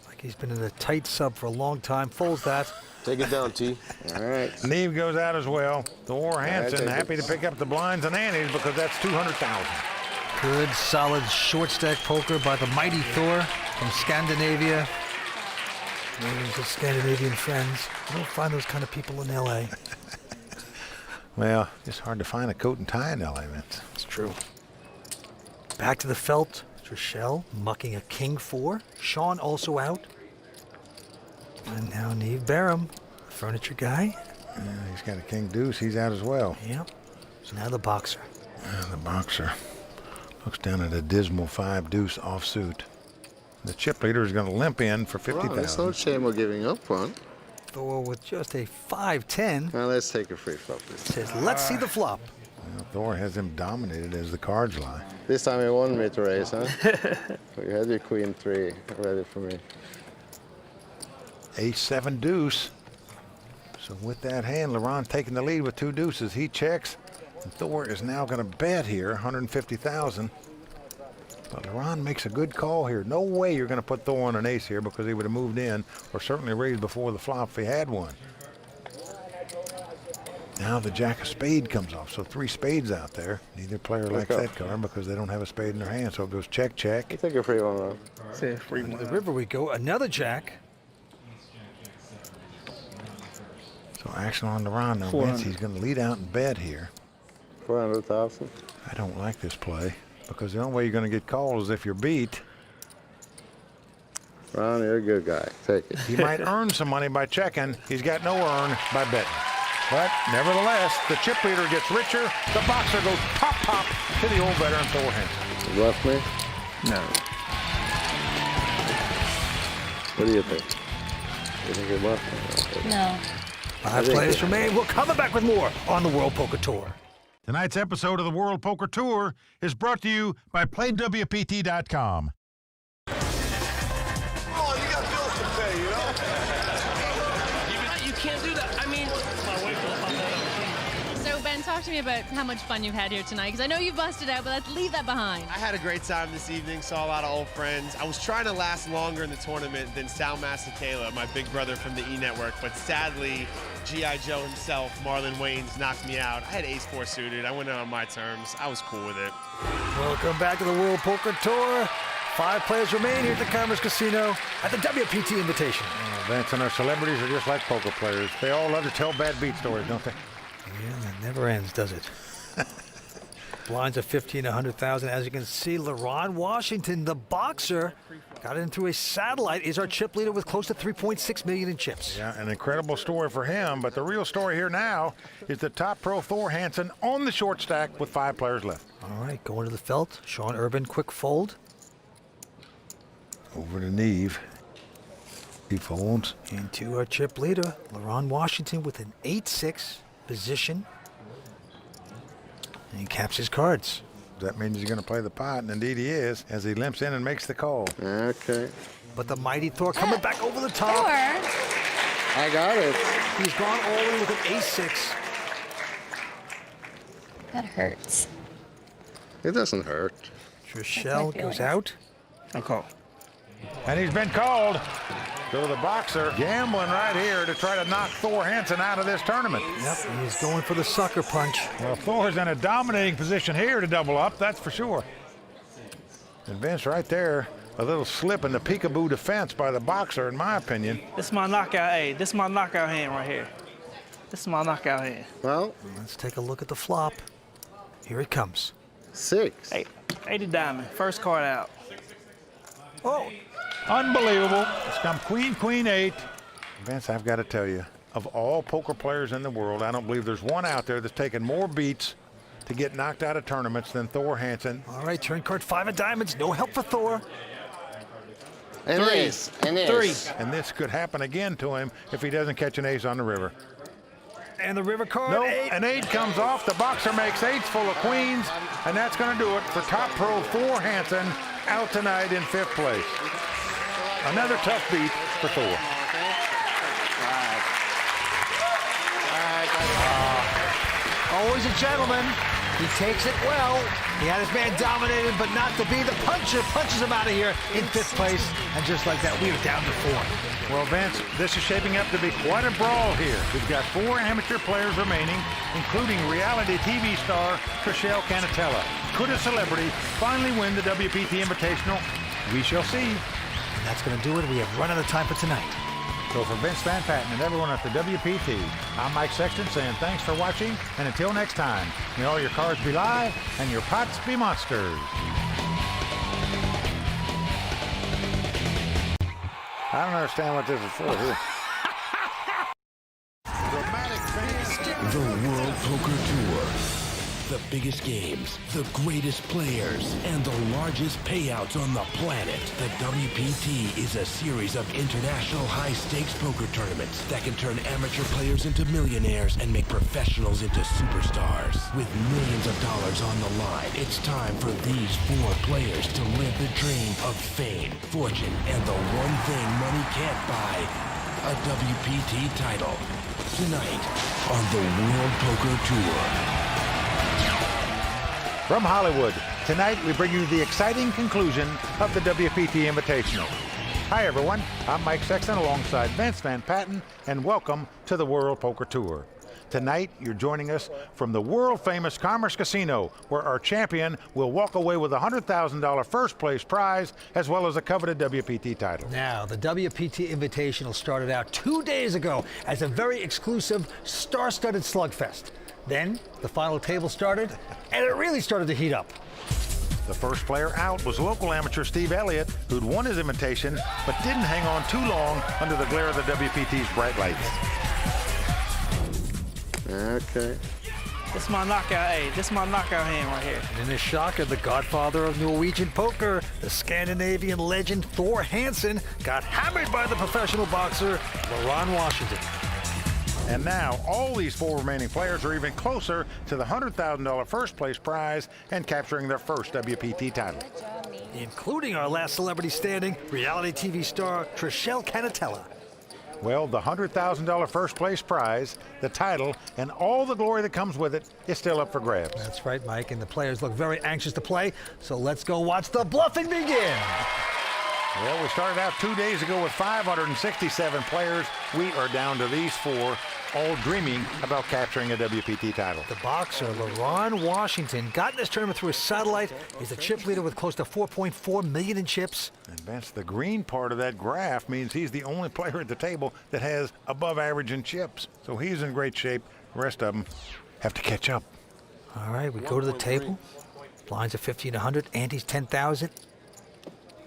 Like he's been in a tight sub for a long time. Folds that. Take it down, T. All right. Neve goes out as well. Thor Hansen happy to pick up the blinds and antes because that's 200,000. Good, solid short stack poker by the mighty Thor from Scandinavia. Millions of Scandinavian friends. You don't find those kind of people in L.A. Well, it's hard to find a coat and tie in L.A., Vince. It's true. Back to the felt. Trishelle mucking a king-4. Sean also out. And now Neve Barham, furniture guy. Yeah, he's got a king-deuce. He's out as well. Yep. So now the boxer. The boxer looks down at a dismal 5-deuce offsuit. The chip leader is going to limp in for 50,000. There's no shame of giving up one. Thor with just a 5-10. Now let's take a free flop. Says, let's see the flop. Well, Thor has him dominated as the cards lie. This time you won me to raise, huh? You had your queen 3 ready for me. Ace-7 deuce. So with that hand, Laurent taking the lead with 2 deuces. He checks. And Thor is now going to bet here, 150,000. But LeRon makes a good call here. No way you're going to put Thor on an ace here because he would have moved in or certainly raised before the flop if he had one. Now the jack of spade comes off, so 3 spades out there. Neither player likes that card because they don't have a spade in their hand, so it goes check, check. Take a free one, though. Say free Under one. the river we go. Another jack. So action on LeRon now. Vince, he's going to lead out and bet here. 400,000. I don't like this play because the only way you're going to get called is if you're beat. Ron, you're a good guy. Take it. He might earn some money by checking. He's got no earn by betting. But nevertheless, the chip leader gets richer. The boxer goes pop, pop to the old veteran Thor Hansen. You bluff me? No. What do you think? You think you bluff me? No. 5 players remain. We're coming back with more on the World Poker Tour. Tonight's episode of the World Poker Tour is brought to you by PlayWPT.com. Oh, you got bills to pay, you know? You can't do that. I mean, So, Ben, talk to me about how much fun you've had here tonight, because I know you busted out, but let's leave that behind. I had a great time this evening, saw a lot of old friends. I was trying to last longer in the tournament than Soundmaster Taylor, my big brother from the E-Network, but sadly, G.I. Joe himself, Marlon Wayans, knocked me out. I had ace-4 suited. I went out on my terms. I was cool with it. Welcome back to the World Poker Tour. 5 players remain here at the Commerce Casino at the WPT Invitation. Vince and our celebrities are just like poker players. They all love to tell bad beat stories, don't they? Yeah, that never ends, does it? Blinds of 15, 100,000. As you can see, LeRon Washington, the boxer, got in through a satellite, is our chip leader with close to 3.6 million in chips. Yeah, an incredible story for him, but the real story here now is the top pro Thor Hansen on the short stack with 5 players left. All right, going to the felt. Sean Urban, quick fold. Over to Neve. He folds. Into our chip leader, LeRon Washington with an 8-6 position. And he caps his cards. That means he's going to play the pot, and indeed he is, as he limps in and makes the call. Okay. But the mighty Thor coming back over the top. I got it. He's gone all in with an ace-6. That hurts. It doesn't hurt. Trishelle goes out. I call. And he's been called. So the boxer gambling right here to try to knock Thor Hansen out of this tournament. Yep, he's going for the sucker punch. Well, Thor's in a dominating position here to double up, that's for sure. And Vince right there, a little slip in the peekaboo defense by the boxer, in my opinion. This is my knockout. Hey, this is my knockout hand right here. This is my knockout hand. Well, let's take a look at the flop. Here it comes. 6. 80 diamond. First card out. Oh, unbelievable. It's come queen, queen, 8. Vince, I've got to tell you, of all poker players in the world, I don't believe there's one out there that's taken more beats to get knocked out of tournaments than Thor Hansen. All right, turn card 5 of diamonds. No help for Thor. An ace. An ace. 3. And this could happen again to him if he doesn't catch an ace on the river. And the river card. Nope, 8. an 8 comes off. The boxer makes 8s full of queens, and that's going to do it for top pro Thor Hansen, out tonight in 5th place. Another tough beat for Thor. Always a gentleman. He takes it well. He had his man dominated, but not to be. The puncher punches him out of here in 5th place. And just like that, we are down to 4. Well, Vince, this is shaping up to be quite a brawl here. We've got 4 amateur players remaining, including reality TV star Trishelle Canatella. Could a celebrity finally win the WPT Invitational? We shall see. And that's going to do it. We have run out of time for tonight. So for Vince Van Patten and everyone at the WPT, I'm Mike Sexton saying thanks for watching, and until next time, may all your cards be live and your pots be monsters. I don't understand what this is for here. The World Poker Tour. The biggest games, the greatest players, and the largest payouts on the planet. The WPT is a series of international high-stakes poker tournaments that can turn amateur players into millionaires and make professionals into superstars. With millions of dollars on the line, it's time for these 4 players to live the dream of fame, fortune, and the one thing money can't buy, a WPT title. Tonight on the World Poker Tour. From Hollywood, tonight we bring you the exciting conclusion of the WPT Invitational. Hi everyone, I'm Mike Sexton alongside Vince Van Patten, and welcome to the World Poker Tour. Tonight, you're joining us from the world-famous Commerce Casino, where our champion will walk away with a $100,000 first-place prize, as well as a coveted WPT title. Now, the WPT Invitational started out 2 days ago as a very exclusive, star-studded slugfest. Then, the final table started, and it really started to heat up. The first player out was local amateur Steve Elliott, who'd won his invitation, but didn't hang on too long under the glare of the WPT's bright lights. Okay. This is my knockout, this is my knockout hand right here. And in a shocker, the godfather of Norwegian poker, the Scandinavian legend Thor Hansen, got hammered by the professional boxer Ron Washington. And now, all these four remaining players are even closer to the $100,000 first place prize and capturing their first WPT title. Including our last celebrity standing, reality TV star Trishelle. Well, the $100,000 first place prize, the title, and all the glory that comes with it is still up for grabs. That's right, Mike, and the players look very anxious to play, so let's go watch the bluffing begin. Well, we started out 2 days ago with 567 players. We are down to these four, all dreaming about capturing a WPT title. The boxer, Ron Washington, got in this tournament through his satellite. He's a chip leader with close to 4.4 million in chips. And Vince, the green part of that graph means he's the only player at the table that has above average in chips. So he's in great shape. The rest of them have to catch up. All right, we go to the table. Blinds are 1,500, ante's 10,000.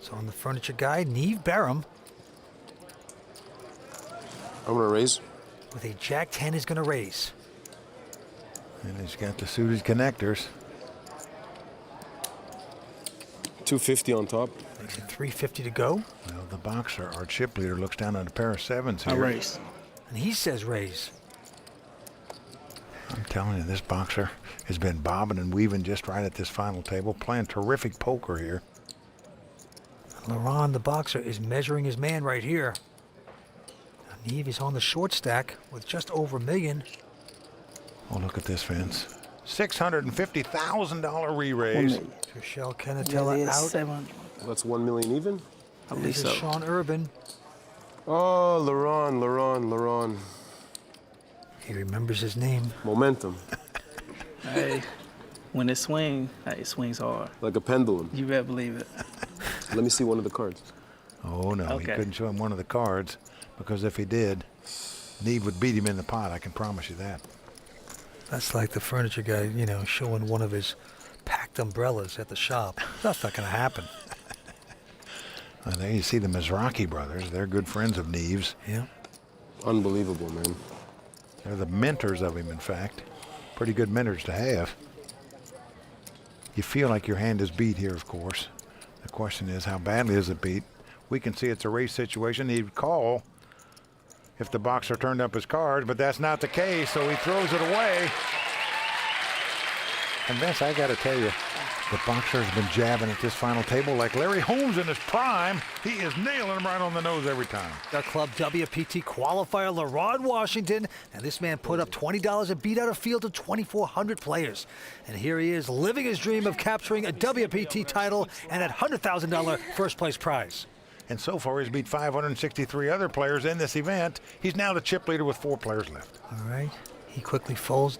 So on the furniture guy, Neve Barham. I'm gonna raise. With a Jack-10, he's gonna raise. And he's got the suited connectors. 250 on top. Makes it 350 to go. Well, the boxer, our chip leader, looks down at a pair of sevens here. I raise. And he says raise. I'm telling you, this boxer has been bobbing and weaving just right at this final table, playing terrific poker here. Laurent, the boxer, is measuring his man right here. Now, Neve is on the short stack with just over $1 million. Oh, look at this, Vince. $650,000 re-raise. Trishelle out. That's 1 million even? I believe This is so. Sean Urban. Oh, Laurent. He remembers his name. Momentum. Hey, when it swings hard. Like a pendulum. You better believe it. Let me see one of the cards. Oh, no, he couldn't show him one of the cards, because if he did, Neve would beat him in the pot, I can promise you that. That's like the furniture guy, you know, showing one of his packed umbrellas at the shop. That's not going to happen. Well, there you see the Mizrachi brothers. They're good friends of Neve's. Yeah. Unbelievable, man. They're the mentors of him, in fact. Pretty good mentors to have. You feel like your hand is beat here, of course. The question is, how badly is it beat? We can see it's a race situation. He'd call if the boxer turned up his cards, but that's not the case, so he throws it away. And Vince, I got to tell you, the boxer has been jabbing at this final table like Larry Holmes in his prime. He is nailing him right on the nose every time. Our club WPT qualifier, Laurent Washington, and this man put up $20 and beat out a field of 2,400 players. And here he is, living his dream of capturing a WPT title and that $100,000 first place prize. And so far, he's beat 563 other players in this event. He's now the chip leader with 4 players left. All right, he quickly folds,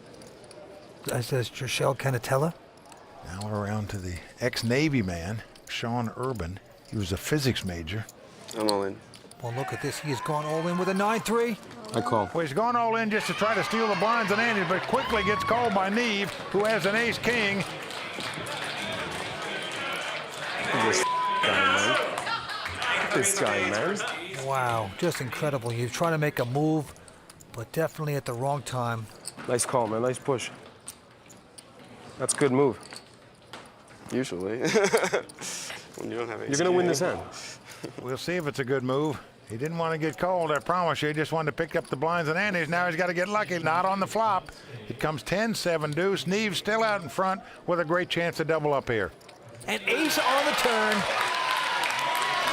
as does Trishelle. Now we're around to the ex-Navy man, Sean Urban. He was a physics major. I'm all in. Well, look at this. He has gone all in with a 9-3. I call. Well, he's gone all in just to try to steal the blinds and antes, but quickly gets called by Neve, who has an ace-king. This guy, man. This guy, man. Wow, just incredible. You're trying to make a move, but definitely at the wrong time. Nice call, man. Nice push. That's a good move. Usually. When you don't have You're going to win this hand. We'll see if it's a good move. He didn't want to get called, I promise you. He just wanted to pick up the blinds and antes. Now he's got to get lucky. Not on the flop. It comes 10-7 deuce. Neve's still out in front with a great chance to double up here. An ace on the turn.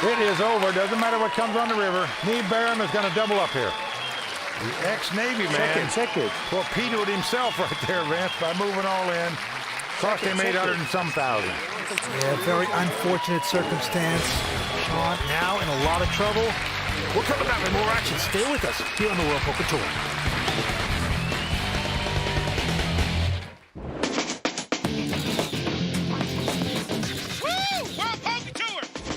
It is over. Doesn't matter what comes on the river. Neve Barham is going to double up here. The ex-Navy man check it. torpedoed himself right there, Vince, by moving all in. Cost him 800 and some thousand. Yeah, very unfortunate circumstance. Sean now in a lot of trouble. We're coming back with more action. Stay with us here on the World Poker Tour.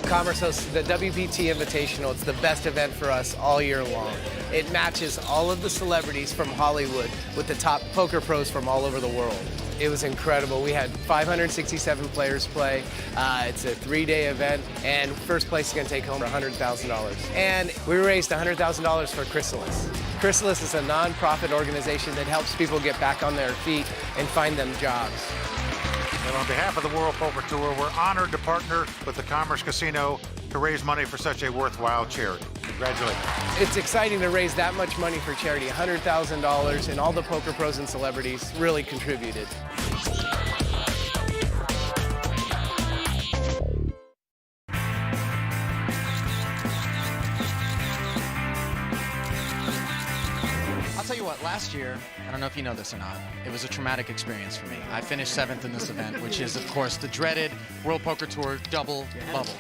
Commerce hosts the WPT Invitational. It's the best event for us all year long. It matches all of the celebrities from Hollywood with the top poker pros from all over the world. It was incredible. We had 567 players play. It's a 3-day event, and first place is going to take home $100,000. And we raised $100,000 for Chrysalis. Chrysalis is a non-profit organization that helps people get back on their feet and find them jobs. And on behalf of the World Poker Tour, we're honored to partner with the Commerce Casino to raise money for such a worthwhile charity. Congratulations. It's exciting to raise that much money for charity, $100,000, and all the poker pros and celebrities really contributed. I'll tell you what, last year, I don't know if you know this or not, it was a traumatic experience for me. I finished 7th in this event, which is, of course, the dreaded World Poker Tour double bubble.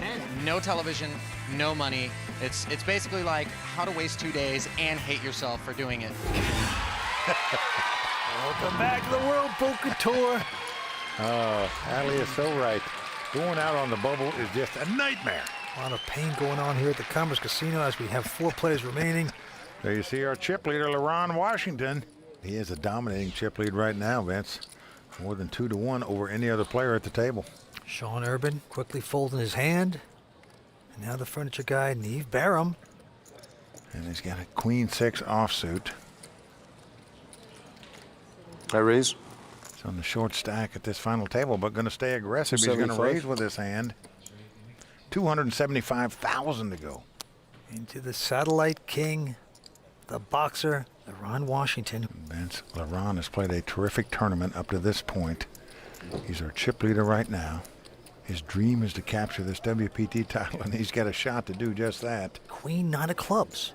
No television, no money. It's basically like how to waste 2 days and hate yourself for doing it. Welcome back to the World Poker Tour. Oh, Ali is so right. Going out on the bubble is just a nightmare. A lot of pain going on here at the Commerce Casino as we have 4 players remaining. There you see our chip leader, LaRon Washington. He is a dominating chip lead right now, Vince. More than 2-1 over any other player at the table. Sean Urban quickly folding his hand. And now the furniture guy, Neve Barham. And he's got a Queen-6 offsuit. I raise. He's on the short stack at this final table, but going to stay aggressive. He's going to raise with his hand. 275,000 to go. Into the Satellite King, the boxer, LaRon Washington. Vince, LaRon has played a terrific tournament up to this point. He's our chip leader right now. His dream is to capture this WPT title, and he's got a shot to do just that. Queen 9 of clubs.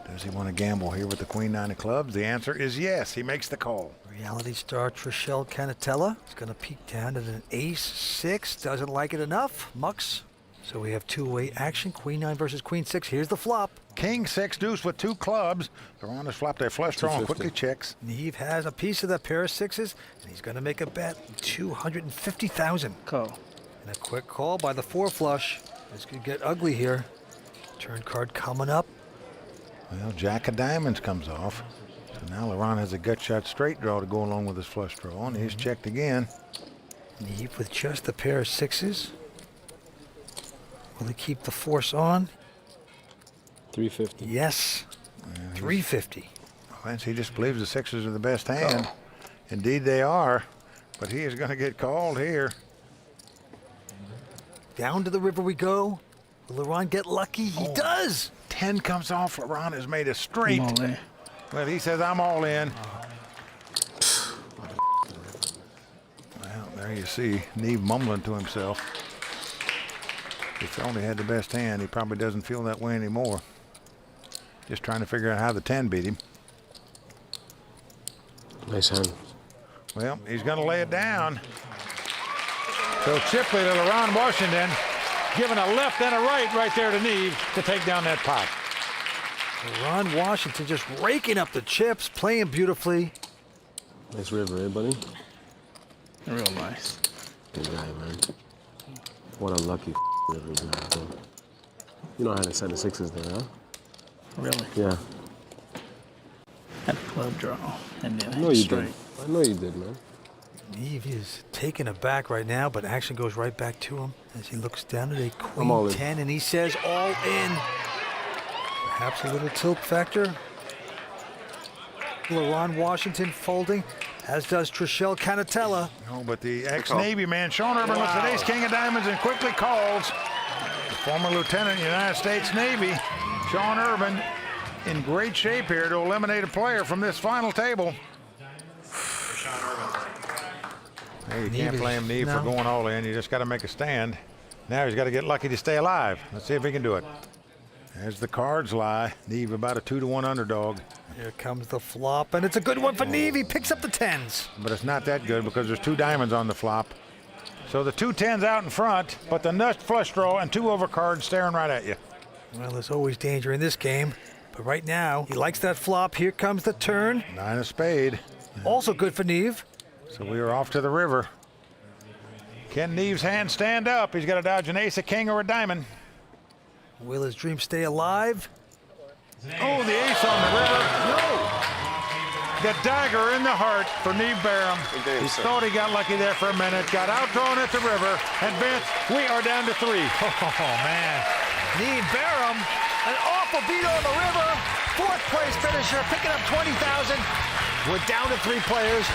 Does he want to gamble here with the Queen 9 of clubs? The answer is yes. He makes the call. Reality star Trishelle Canatella is going to peek down at an ace-6. Doesn't like it enough. Mucks. So we have two-way action. Queen 9 versus Queen 6. Here's the flop. King 6 deuce with 2 clubs. LaRon has flopped a flush draw and quickly checks. Neve has a piece of that pair of 6s, and he's going to make a bet. 250,000. Call. And a quick call by the 4 flush. This could get ugly here. Turn card coming up. Well, Jack of Diamonds comes off. So now LaRon has a gut shot straight draw to go along with his flush draw, and he's checked again. Neve with just a pair of 6s. Will he keep the force on? 350. Yes. 350. Vince, he just believes the 6s are the best hand. Indeed they are, but he is going to get called here. Down to the river we go. Will LaRon get lucky? He does. 10 comes off. LaRon has made a straight. Well, he says, I'm all in. Well, there you see Neve mumbling to himself. If he only had the best hand, he probably doesn't feel that way anymore. Just trying to figure out how the 10 beat him. Nice hand. Well, he's going to lay it down. So chip leader LaRon Washington giving a left and a right there to Neve to take down that pot. LaRon Washington just raking up the chips, playing beautifully. Nice river, eh, buddy? Real nice. Good guy, man. What a lucky river he's got, too. You know how to set the 6s there, huh? Really? Yeah. Had a club draw and then I know you straight. did. I know you did, man. Neve is taken aback right now, but action goes right back to him as he looks down at a I'm all Queen in. 10, and he says all in. Perhaps a little tilt factor. LaRon Washington folding, as does Trishelle Canatella. No, but the ex-Navy man, Sean Urban, looks at ace king of diamonds and quickly calls. The former lieutenant in the United States Navy, Sean Urban, in great shape here to eliminate a player from this final table. Hey, you can't blame Neve for going all in. You just got to make a stand. Now he's got to get lucky to stay alive. Let's see if he can do it. As the cards lie, Neve about a 2-1 underdog. Here comes the flop, and it's a good one for Neve. He picks up the 10s. But it's not that good because there's 2 diamonds on the flop. So the 2 10s out in front, but the nut flush draw and 2 overcards staring right at you. Well, there's always danger in this game. But right now, he likes that flop. Here comes the turn. 9 of spade. Also good for Neve. So we are off to the river. Can Neve's hand stand up? He's got to dodge an ace, a king, or a diamond. Will his dream stay alive? Oh, the ace on the river. No! The dagger in the heart for Neve Barham. He thought he got lucky there for a minute, got outdrawn at the river, and Vince, we are down to 3. Oh, man. Neve Barham, an awful beat on the river. 4th place finisher, picking up 20,000. We're down to 3 players.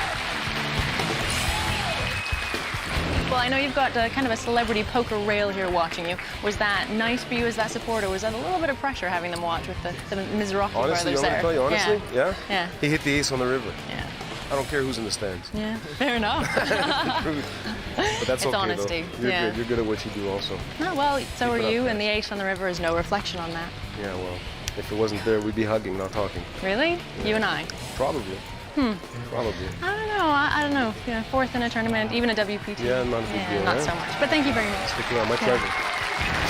Well, I know you've got kind of a celebrity poker rail here watching you. Was that nice for you as that supporter? Was that a little bit of pressure having them watch with the Mizrahi brothers there? Honestly, yeah. Yeah. He hit the ace on the river. Yeah. I don't care who's in the stands. Yeah, fair enough. But that's it's okay, honesty. Though. You're good. You're good at what you do also. Oh, well, so are you, up, and the ace on the river is no reflection on that. Yeah, well, if it wasn't there, we'd be hugging, not talking. Really? Yeah. You and I? Probably. Probably. I don't know. I don't know. You know, 4th in a tournament, even a WPT. Yeah, not a big deal. Not so much. But thank you very much. Stick around. My pleasure.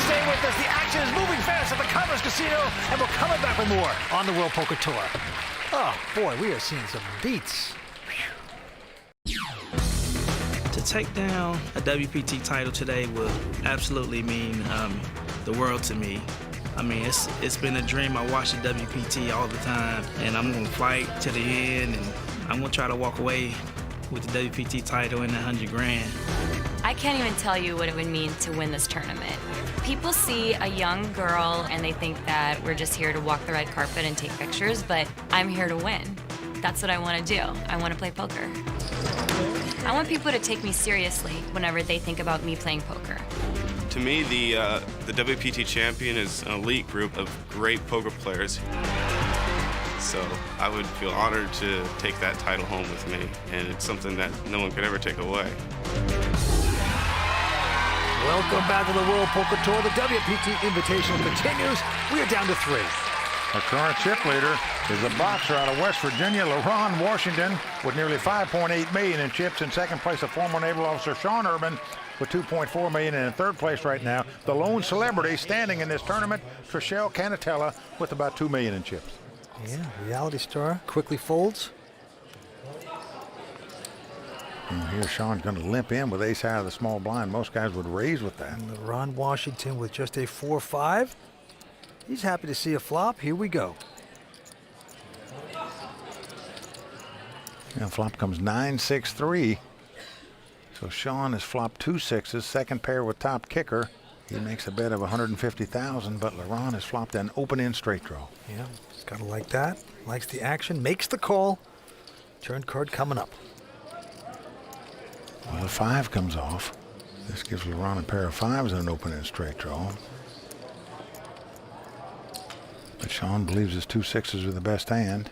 Stay with us. The action is moving fast at the Commerce Casino, and we're coming back with more on the World Poker Tour. Oh, boy, we are seeing some beats. To take down a WPT title today will absolutely mean the world to me. I mean, it's been a dream. I watch the WPT all the time, and I'm gonna fight to the end, and I'm gonna try to walk away with the WPT title and $100 grand. I can't even tell you what it would mean to win this tournament. People see a young girl and they think that we're just here to walk the red carpet and take pictures, but I'm here to win. That's what I want to do. I want to play poker. I want people to take me seriously whenever they think about me playing poker. To me, the WPT champion is an elite group of great poker players. So I would feel honored to take that title home with me, and it's something that no one could ever take away. Welcome back to the World Poker Tour. The WPT Invitational continues. We are down to 3. Our current chip leader is a boxer out of West Virginia, LaRon Washington, with nearly $5.8 million in chips. In second place, a former naval officer, Sean Urban, with $2.4 million. And in third place right now, the lone celebrity standing in this tournament, Trishelle Canatella, with about $2 million in chips. Yeah, reality star quickly folds. And here Sean's going to limp in with ace high of the small blind. Most guys would raise with that. And LaRon Washington with just a 4-5. He's happy to see a flop. Here we go. And flop comes 9-6-3. So Sean has flopped 2 6s, second pair with top kicker. He makes a bet of $150,000, but LaRon has flopped an open-end straight draw. Yeah, he's got to like that. Likes the action, makes the call. Turn card coming up. Well, the 5 comes off. This gives LaRon a pair of 5s and an open-end straight draw. But Sean believes his 2 6s are the best hand.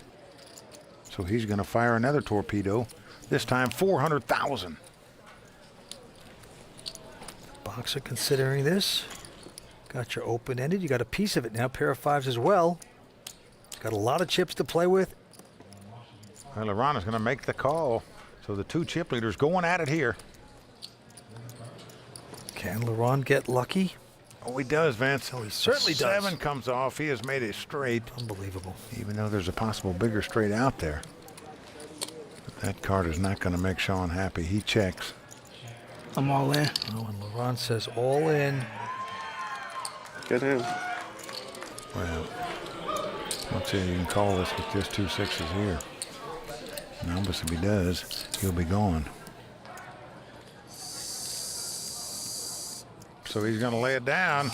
So he's going to fire another torpedo, this time $400,000. Boxer considering this. Got your open-ended. You got a piece of it now, pair of 5s as well. Got a lot of chips to play with. Well, LaRon is going to make the call. So the 2 chip leaders going at it here. Can LaRon get lucky? Oh, he does, Vince. Oh, he certainly does. 7 comes off. He has made a straight. Unbelievable. Even though there's a possible bigger straight out there. But that card is not going to make Sean happy. He checks. I'm all in. Oh, and LaRon says all in. Get in. Well, let's see, you can call this with just 2 6s here. Now, but if he does, he'll be gone. So he's going to lay it down.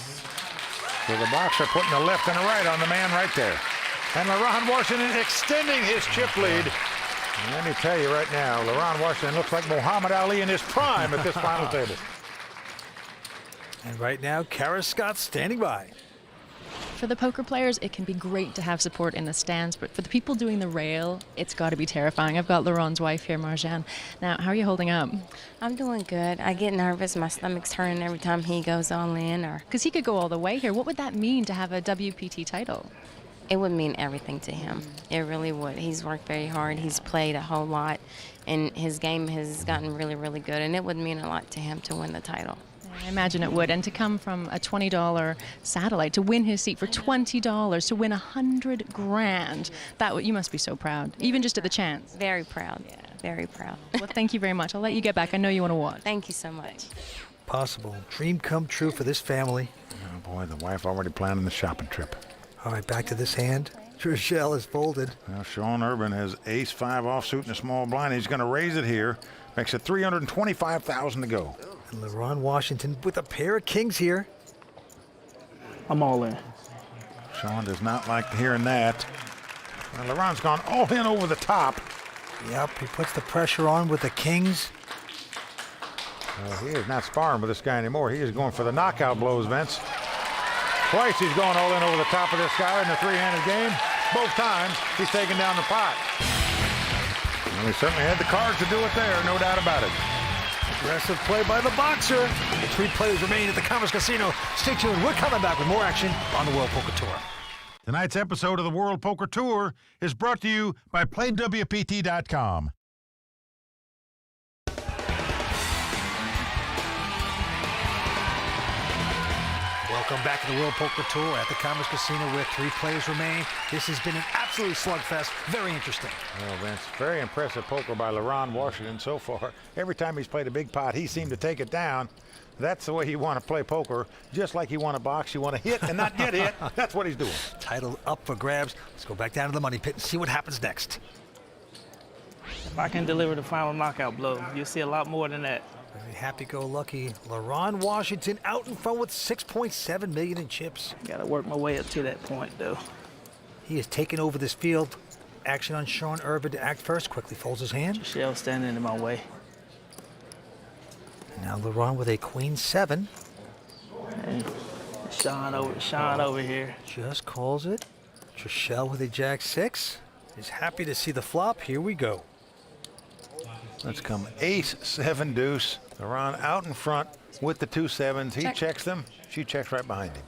So the boxer putting the left and the right on the man right there. And LaRon Washington extending his chip lead. And let me tell you right now, LaRon Washington looks like Muhammad Ali in his prime at this final table. And right now, Kara Scott standing by. For the poker players, it can be great to have support in the stands, but for the people doing the rail, it's got to be terrifying. I've got Laurent's wife here, Marjane. Now, how are you holding up? I'm doing good. I get nervous. My stomach's turning every time he goes all in. Because he could go all the way here. What would that mean to have a WPT title? It would mean everything to him. It really would. He's worked very hard. He's played a whole lot, and his game has gotten really, really good, and it would mean a lot to him to win the title. I imagine it would. And to come from a $20 satellite, to win his seat for $20, to win $100 grand, you must be so proud, even just at the chance. Very proud. Yeah. Very proud. Well, thank you very much. I'll let you get back. I know you want to watch. Thank you so much. Possible dream come true for this family. Oh boy, the wife already planning the shopping trip. All right, back to this hand. Trishelle is folded. Well, Sean Urban has ace-5 offsuit and a small blind. He's going to raise it here. Makes it $325,000 to go. And Laurent Washington with a pair of kings here. I'm all in. Sean does not like hearing that. Well, Laurent's gone all in over the top. Yep, he puts the pressure on with the kings. He is not sparring with this guy anymore. He is going for the knockout blows, Vince. Twice he's going all in over the top of this guy in the three-handed game. Both times he's taking down the pot. Well, he certainly had the cards to do it there, no doubt about it. Aggressive play by the boxer. The 3 players remain at the Commerce Casino. Stay tuned. We're coming back with more action on the World Poker Tour. Tonight's episode of the World Poker Tour is brought to you by PlayWPT.com. Welcome back to the World Poker Tour at the Commerce Casino where 3 players remain. This has been an absolute slugfest. Very interesting. Well, Vince, very impressive poker by Laurent Washington so far. Every time he's played a big pot, he seemed to take it down. That's the way you want to play poker. Just like you want to box, you want to hit and not get hit. That's what he's doing. Title up for grabs. Let's go back down to the money pit and see what happens next. If I can deliver the final knockout blow, you'll see a lot more than that. Very happy-go-lucky. Laurent Washington out in front with $6.7 million in chips. Gotta work my way up to that point, though. He has taken over this field. Action on Sean Urban to act first. Quickly folds his hand. Trishelle standing in my way. Now Laurent with a Queen-7. And Sean over here. Just calls it. Trishelle with a Jack-6. Is happy to see the flop. Here we go. Let's come ace-7 deuce. Laurent out in front with the 2 7s. He checks them. She checks right behind him.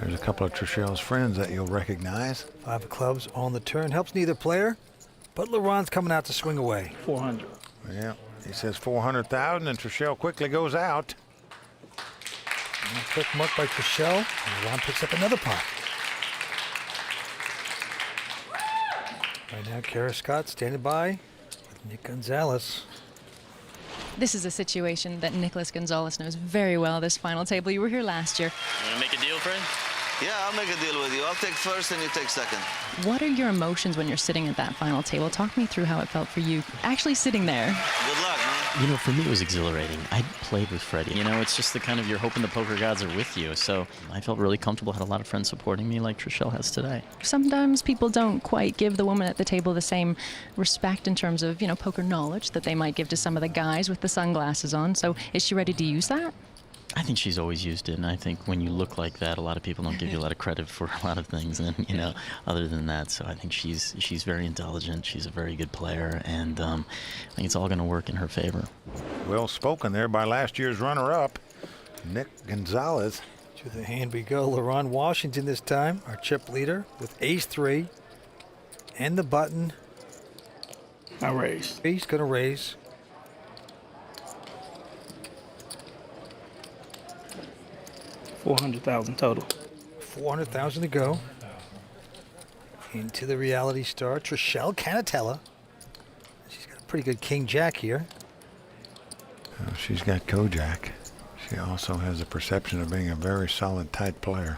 There's a couple of Trishelle's friends that you'll recognize. 5 of clubs on the turn. Helps neither player, but Laurent's coming out to swing away. 400. Yeah, he says 400,000, and Trishelle quickly goes out. And a quick mark by Trishelle. And Laurent picks up another pot. Right now, Kara Scott standing by with Nick Gonzalez. This is a situation that Nicholas Gonzalez knows very well, this final table. You were here last year. You want to make a deal, Fred? Yeah, I'll make a deal with you. I'll take first and you take second. What are your emotions when you're sitting at that final table? Talk me through how it felt for you actually sitting there. Good luck, man. You know, for me, it was exhilarating. I played with Freddie. You know, it's just the kind of, you're hoping the poker gods are with you. So I felt really comfortable, had a lot of friends supporting me like Trishelle has today. Sometimes people don't quite give the woman at the table the same respect in terms of, you know, poker knowledge that they might give to some of the guys with the sunglasses on. So is she ready to use that? I think she's always used it, and I think when you look like that, a lot of people don't give you a lot of credit for a lot of things, and you know, other than that. So I think she's very intelligent. She's a very good player, and I think it's all going to work in her favor. Well spoken there by last year's runner-up, Nick Gonzalez. To the hand we go. Laurent Washington this time, our chip leader with ace-3 and the button. I raise. He's going to raise. $400,000 total. 400,000 to go. Into the reality star, Trishelle Canatella. She's got a pretty good king-jack here. Well, she's got Kojak. She also has a perception of being a very solid, tight player.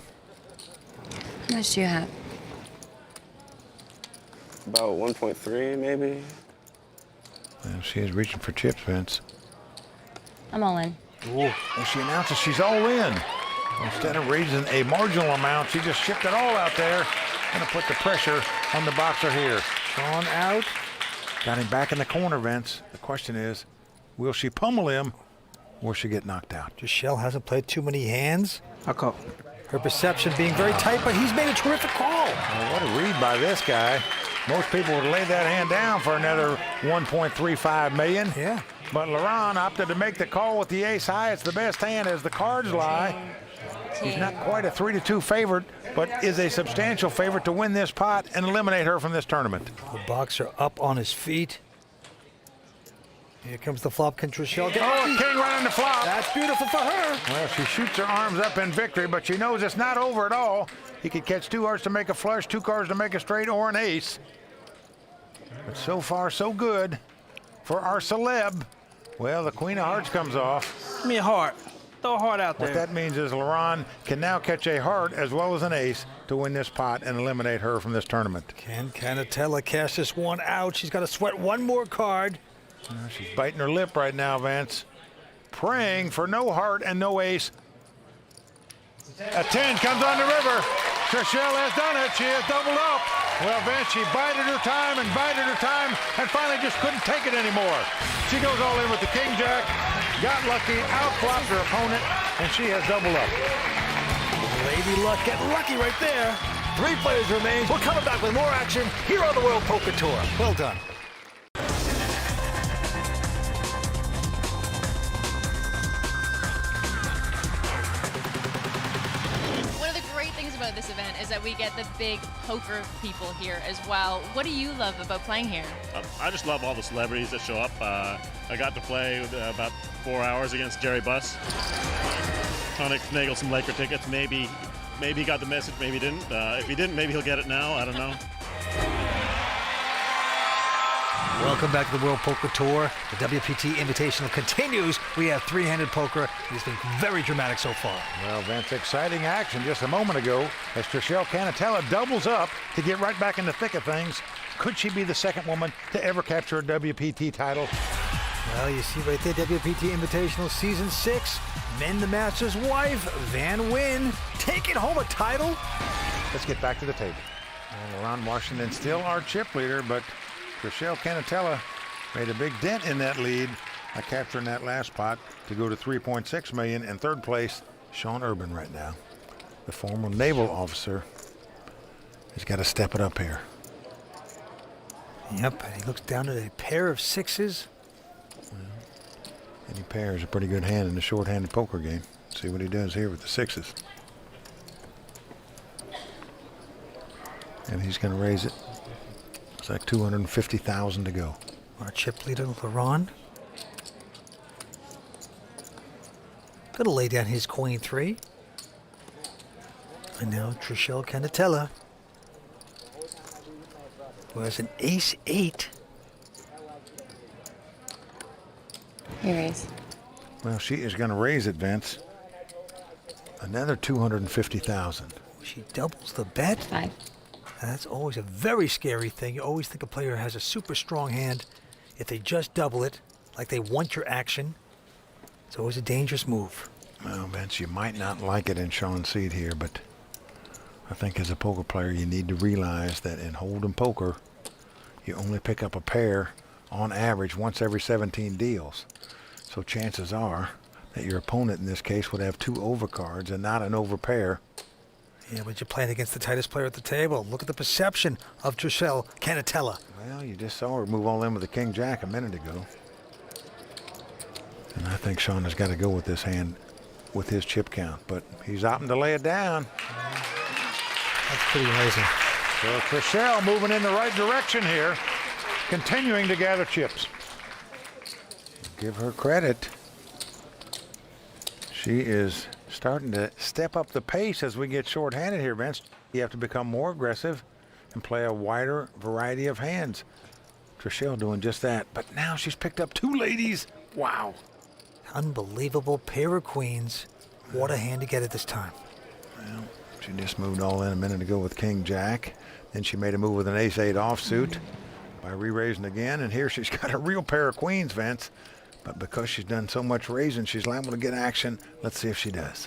How much do you have? About 1.3, maybe. Well, she is reaching for chips, Vince. I'm all in. Ooh. And she announces she's all in. Instead of raising a marginal amount, she just shipped it all out there. Gonna put the pressure on the boxer here. Sean out. Got him back in the corner, Vince. The question is, will she pummel him or will she get knocked out? Trishelle hasn't played too many hands. I'll call. Her perception being very tight, but he's made a terrific call. Well, what a read by this guy. Most people would lay that hand down for another $1.35 million. Yeah. But Laurent opted to make the call with the ace high. It's the best hand as the cards lie. He's not quite a 3-2 favorite, but is a substantial favorite to win this pot and eliminate her from this tournament. The boxer up on his feet. Here comes the flop. Can Trishelle get Oh, king right on the flop. That's beautiful for her. Well, she shoots her arms up in victory, but she knows it's not over at all. He could catch 2 hearts to make a flush, 2 cards to make a straight, or an ace. But so far, so good for our celeb. Well, the queen of hearts comes off. Give me a heart. Throw a heart out there. What that means is Laurent can now catch a heart as well as an ace to win this pot and eliminate her from this tournament. Can Canatella cash this one out? She's got to sweat one more card. She's biting her lip right now, Vance. Praying for no heart and no ace. A 10 comes on the river. Trishelle has done it. She has doubled up. Well, Vance, she bided her time and finally just couldn't take it anymore. She goes all in with the king jack, got lucky, outflopped her opponent, and she has doubled up. Lady Luck getting lucky right there. 3 players remain. We're coming back with more action here on the World Poker Tour. Well done. About this event is that we get the big poker people here as well. What do you love about playing here? I just love all the celebrities that show up. I got to play with, about 4 hours against Jerry Buss. Trying to finagle some Laker tickets. Maybe he got the message, maybe he didn't. If he didn't, maybe he'll get it now. I don't know. Welcome back to the World Poker Tour. The WPT Invitational continues. We have 3-handed poker. It's been very dramatic so far. Well, Vance, exciting action just a moment ago as Trishelle Canatella doubles up to get right back in the thick of things. Could she be the second woman to ever capture a WPT title? Well, you see right there, WPT Invitational Season 6. Men the Master's wife, Van Wyn, taking home a title. Let's get back to the table. Laurent Washington still our chip leader, but Trishelle Canatella made a big dent in that lead by capturing that last pot to go to $3.6 million. In third place, Sean Urban right now. The former naval officer has got to step it up here. Yep, and he looks down at a pair of 6s. Any pair is a pretty good hand in the short-handed poker game. See what he does here with the 6s. And he's going to raise it. It's like $250,000 to go. Our chip leader, Laurent. Gonna lay down his queen 3. And now Trishelle Canatella, who has an ace 8. He raised. Well, she is going to raise it, Vince. Another $250,000. She doubles the bet. 5. That's always a very scary thing. You always think a player has a super strong hand. If they just double it, like they want your action, it's always a dangerous move. Well, Vince, you might not like it in Sean's seat here, but I think as a poker player, you need to realize that in hold'em poker, you only pick up a pair on average once every 17 deals. So chances are that your opponent in this case would have 2 overcards and not an overpair. Yeah, but you're playing against the tightest player at the table. Look at the perception of Trishelle Canatella. Well, you just saw her move all in with the king jack a minute ago. And I think Sean has got to go with this hand with his chip count, but he's opting to lay it down. That's pretty amazing. So Trishelle moving in the right direction here, continuing to gather chips. Give her credit. She is starting to step up the pace as we get short-handed here, Vince. You have to become more aggressive and play a wider variety of hands. Trishelle doing just that, but now she's picked up 2 ladies. Wow. Unbelievable pair of queens. What a hand to get at this time. Well, she just moved all in a minute ago with king jack. Then she made a move with an ace-8 offsuit by re-raising again, and here she's got a real pair of queens, Vince. But because she's done so much raising, she's liable to get action. Let's see if she does.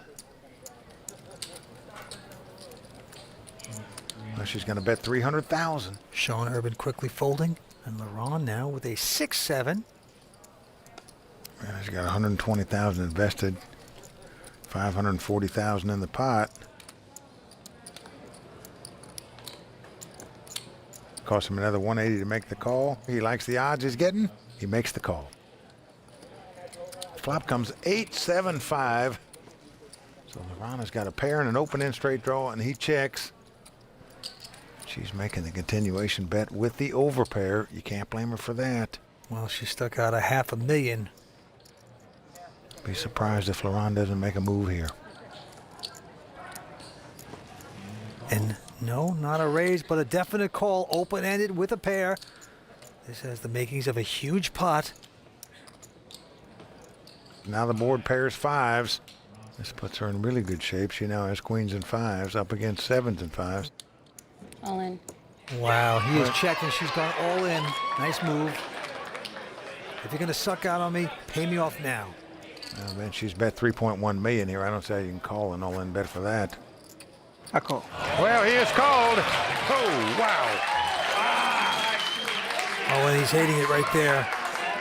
Well, she's going to bet $300,000. Sean Urban quickly folding, and Laurent now with a 6-7. Well, she's got $120,000 invested, $540,000 in the pot. Cost him another 180 to make the call. He likes the odds he's getting. He makes the call. Flop comes 8-7-5. So LaRon has got a pair and an open-end straight draw, and he checks. She's making the continuation bet with the overpair. You can't blame her for that. Well, she stuck out a $500,000. Be surprised if LaRon doesn't make a move here. And no, not a raise, but a definite call, open-ended with a pair. This has the makings of a huge pot. Now the board pairs fives. This puts her in really good shape. She now has queens and fives up against sevens and fives. All in. Wow, he is checking. She's gone all in. Nice move. If you're going to suck out on me, pay me off now. Oh, man, she's bet 3.1 million here. I don't see how you can call an all-in bet for that. I call. Well, he is called. Oh, wow. Oh, and he's hating it right there.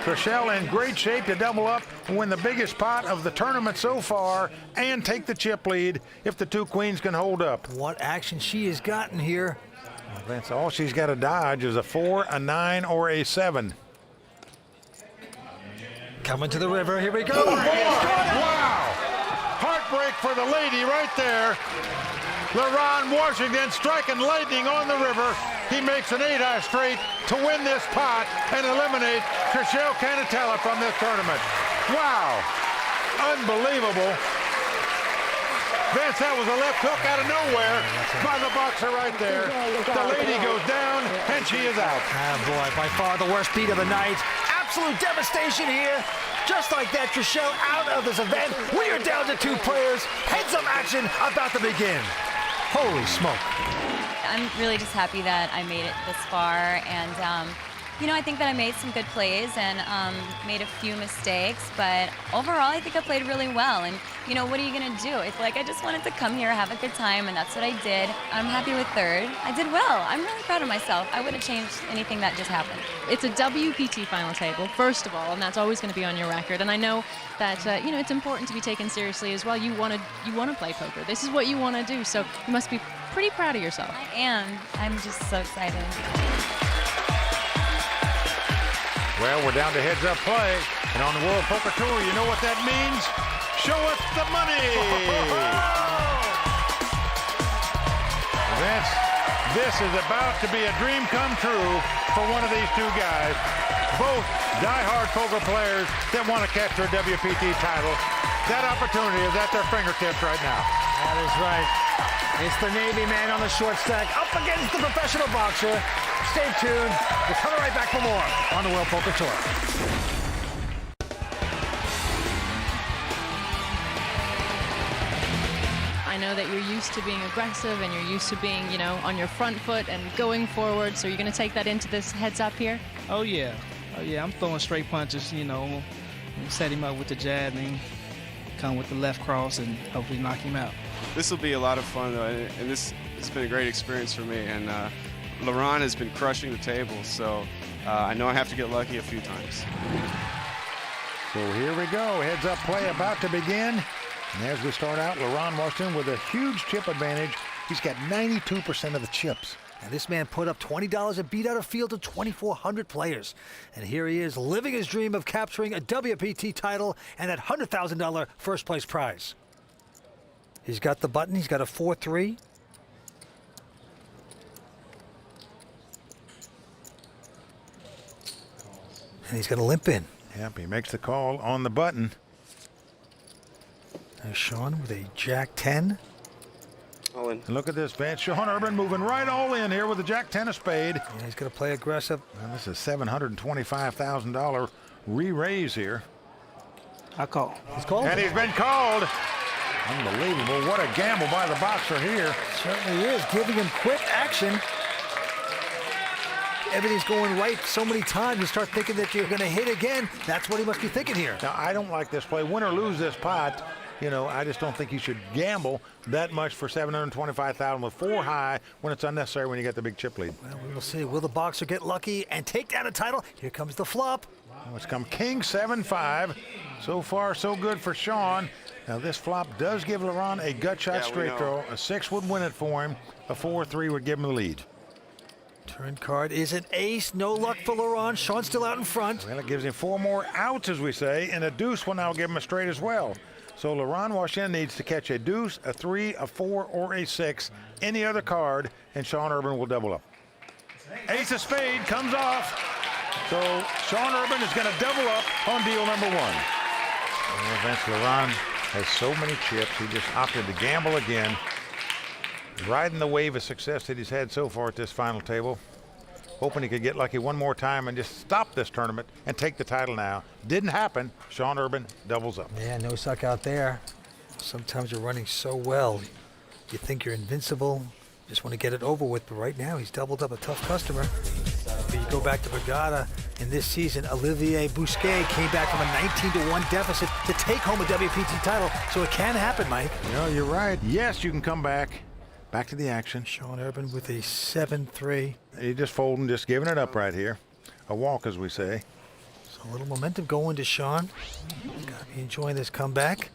Trishelle in great shape to double up and win the biggest pot of the tournament so far and take the chip lead if the two queens can hold up. What action she has gotten here. Well, that's all she's got to dodge is a 4, a 9, or a 7. Coming to the river. Here we go. Oh, wow. Heartbreak for the lady right there. LaRon Washington striking lightning on the river. He makes an 8-eye straight to win this pot and eliminate Trishelle Canatella from this tournament. Wow. Unbelievable. Vince, that was a left hook out of nowhere by the boxer right there. The lady goes down, and she is out. Ah, boy, by far the worst beat of the night. Absolute devastation here. Just like that, Trishelle out of this event. We are down to 2 players. Heads-up action about to begin. Holy smoke. I'm really just happy that I made it this far, and you know, I think that I made some good plays and made a few mistakes, but overall I think I played really well. And you know, what are you gonna do? It's like I just wanted to come here, have a good time, and that's what I did. I'm happy with third. I did well. I'm really proud of myself. I wouldn't change anything that just happened. It's a WPT final table, first of all, and that's always going to be on your record. And I know that you know, it's important to be taken seriously as well. You want to play poker. This is what you want to do, so you must be pretty proud of yourself. I am. I'm just so excited. Well, we're down to heads-up play, and on the World Poker Tour, you know what that means? Show us the money! Vince, this is about to be a dream come true for one of these two guys. Both die-hard poker players that want to catch their WPT title. That opportunity is at their fingertips right now. That is right. It's the Navy man on the short stack up against the professional boxer. Stay tuned. We're coming right back for more on the World Poker Tour. I know that you're used to being aggressive and you're used to being, you know, on your front foot and going forward. So you're going to take that into this heads up here? Oh, yeah. Oh, yeah. I'm throwing straight punches, you know, set him up with the jab and come with the left cross and hopefully knock him out. This will be a lot of fun, though, and this has been a great experience for me. And LaRon has been crushing the table, so I know I have to get lucky a few times. So here we go. Heads up play about to begin. And as we start out, LaRon Washington with a huge chip advantage. He's got 92% of the chips. And this man put up $20 and beat out a field of 2,400 players. And here he is living his dream of capturing a WPT title and that $100,000 first place prize. He's got the button. He's got a 4-3. And he's going to limp in. Yep, he makes the call on the button. There's Sean with a Jack-10. All in. And look at this, Vance. Sean Urban moving right all in here with the Jack-10 of spade. Yeah, he's going to play aggressive. Well, this is $725,000 re-raise here. I call. He's called. And he's been called. Unbelievable. What a gamble by the boxer here. Certainly is. Giving him quick action. Everything's going right so many times. You start thinking that you're going to hit again. That's what he must be thinking here. Now, I don't like this play. Win or lose this pot. You know, I just don't think you should gamble that much for $725,000 with 4 high when it's unnecessary when you get the big chip lead. Well, we will see. Will the boxer get lucky and take down a title? Here comes the flop. Well, it's come King 7-5. So far, so good for Sean. Now, this flop does give LaRon a gut shot straight draw. A 6 would win it for him. A 4-3 would give him the lead. Turn card is an ace. No luck for Laurent. Sean still out in front. Well, it gives him 4 more outs, as we say, and a deuce will now give him a straight as well. So Laurent Washington needs to catch a deuce, a 3, a 4, or a 6. Any other card, and Sean Urban will double up. Ace of spade comes off. So Sean Urban is going to double up on deal number 1. Well, Vince Laurent has so many chips, he just opted to gamble again. Riding the wave of success that he's had so far at this final table. Hoping he could get lucky one more time and just stop this tournament and take the title now. Didn't happen. Sean Urban doubles up. Yeah, no suck out there. Sometimes you're running so well. You think you're invincible. Just want to get it over with. But right now, he's doubled up a tough customer. If you go back to Brigada in this season, Olivier Bousquet came back from a 19-1 deficit to take home a WPT title. So it can happen, Mike. No, you're right. Yes, you can come back. Back to the action. Sean Urban with a 7-3. He's just folding, just giving it up right here. A walk, as we say. So a little momentum going to Sean. Gotta be enjoying this comeback.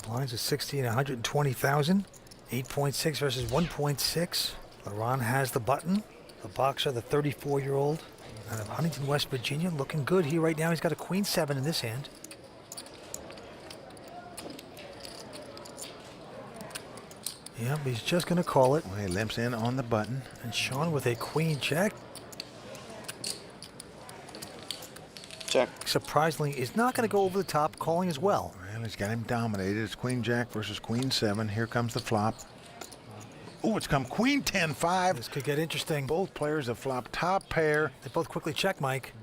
Blinds of 60 and 120,000. 8.6 versus 1.6. Laurent has the button. The boxer, the 34-year-old out of Huntington, West Virginia, looking good here right now. He's got a queen 7 in this hand. Yep, he's just going to call it. Well, he limps in on the button. And Sean with a queen check. Check. Surprisingly, is not going to go over the top, calling as well. Well, he's got him dominated. It's queen jack versus queen 7. Here comes the flop. Oh, it's come queen 10-5. This could get interesting. Both players have flopped top pair. They both quickly check, Mike.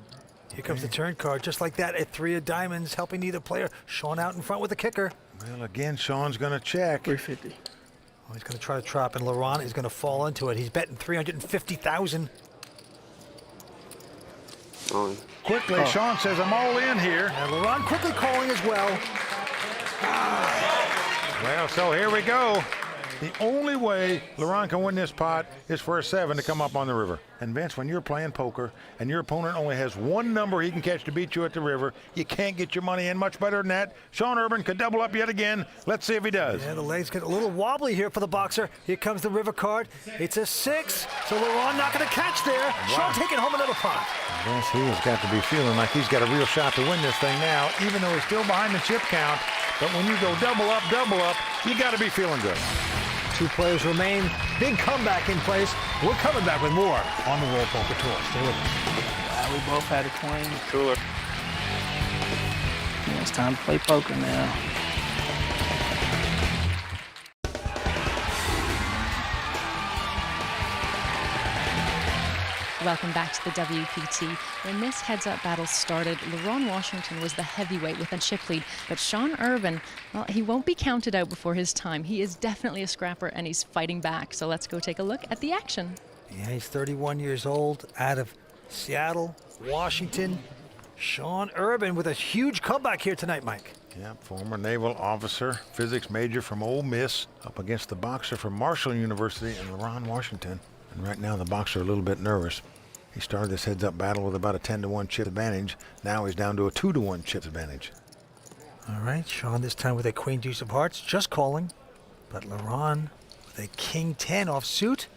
Here comes the turn card, just like that, at 3 of diamonds, helping neither player. Sean out in front with the kicker. Well, again, Sean's going to check. 350. Oh, he's going to try to trap, and Laurent is going to fall into it. He's betting 350,000. Quickly, Sean says, I'm all in here. And Laurent quickly calling as well. Well, so here we go. The only way Laurent can win this pot is for a 7 to come up on the river. And Vince, when you're playing poker and your opponent only has one number he can catch to beat you at the river, you can't get your money in much better than that. Sean Urban could double up yet again. Let's see if he does. Yeah, the legs get a little wobbly here for the boxer. Here comes the river card. It's a 6, so Laurent not going to catch there. Wow. Sean taking home another pot. Vince, he has got to be feeling like he's got a real shot to win this thing now, even though he's still behind the chip count. But when you go double up, you got to be feeling good. 2 players remain. Big comeback in place. We're coming back with more on the World Poker Tour. Stay with us. We both had a queen. Cooler. Yeah, it's time to play poker now. Welcome back to the WPT. When this heads-up battle started, Laurent Washington was the heavyweight with a chip lead, but Sean Urban, well, he won't be counted out before his time. He is definitely a scrapper, and he's fighting back. So let's go take a look at the action. Yeah, he's 31 years old, out of Seattle, Washington. Sean Urban with a huge comeback here tonight, Mike. Yeah, former naval officer, physics major from Ole Miss, up against the boxer from Marshall University and Laurent Washington. And right now the boxer a little bit nervous. He started this heads-up battle with about a 10-1 chip advantage. Now he's down to a 2-1 chip advantage. All right, Sean this time with a queen deuce of hearts, just calling. But Laurent with a king 10 offsuit.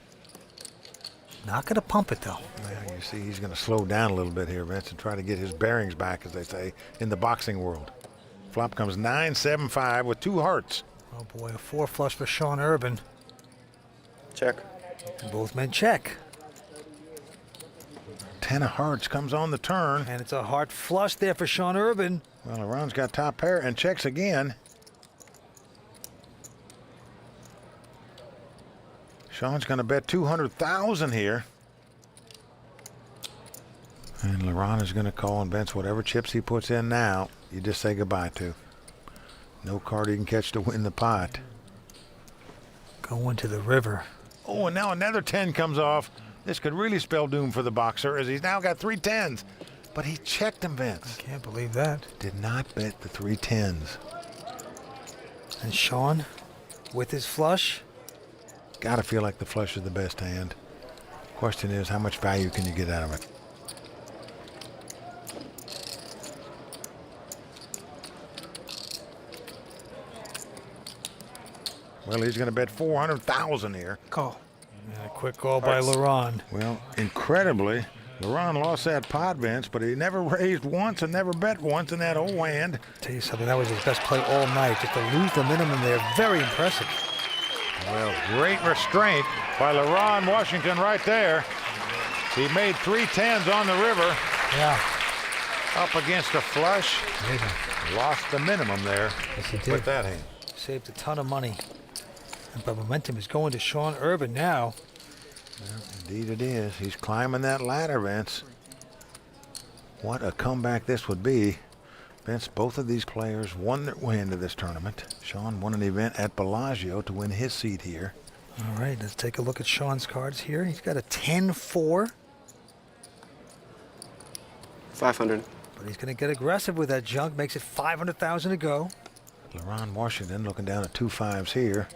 Not going to pump it, though. Well, you see, he's going to slow down a little bit here, Vince, and try to get his bearings back, as they say, in the boxing world. Flop comes 9-7-5 with 2 hearts. Oh, boy, a 4 flush for Sean Urban. Check. And both men check. 10 of hearts comes on the turn. And it's a heart flush there for Sean Urban. Well, Laurent's got top pair and checks again. Sean's going to bet 200,000 here. And Laurent is going to call and Vince whatever chips he puts in now, you just say goodbye to. No card he can catch to win the pot. Going to the river. Oh, and now another 10 comes off. This could really spell doom for the boxer, as he's now got 3 10s. But he checked him, Vince. I can't believe that. Did not bet the 3 10s. And Sean, with his flush. Gotta feel like the flush is the best hand. Question is, how much value can you get out of it? Well, he's going to bet 400,000 here. Call. Yeah, quick call by Laurent. Well, incredibly, Laurent lost that pot, Vince, but he never raised once and never bet once in that whole hand. Tell you something, that was his best play all night. Just to lose the minimum there, very impressive. Well, great restraint by Laurent Washington right there. He made 3 10s on the river. Yeah. Up against a flush. Lost the minimum there. Yes, he did. With that hand. Saved a ton of money. But momentum is going to Sean Urban now. Well, indeed it is. He's climbing that ladder, Vince. What a comeback this would be. Vince, both of these players won their way into this tournament. Sean won an event at Bellagio to win his seat here. All right, let's take a look at Sean's cards here. He's got a 10-4. 500. But he's going to get aggressive with that junk. Makes it 500,000 to go. Laurent Washington looking down at 2 5s here.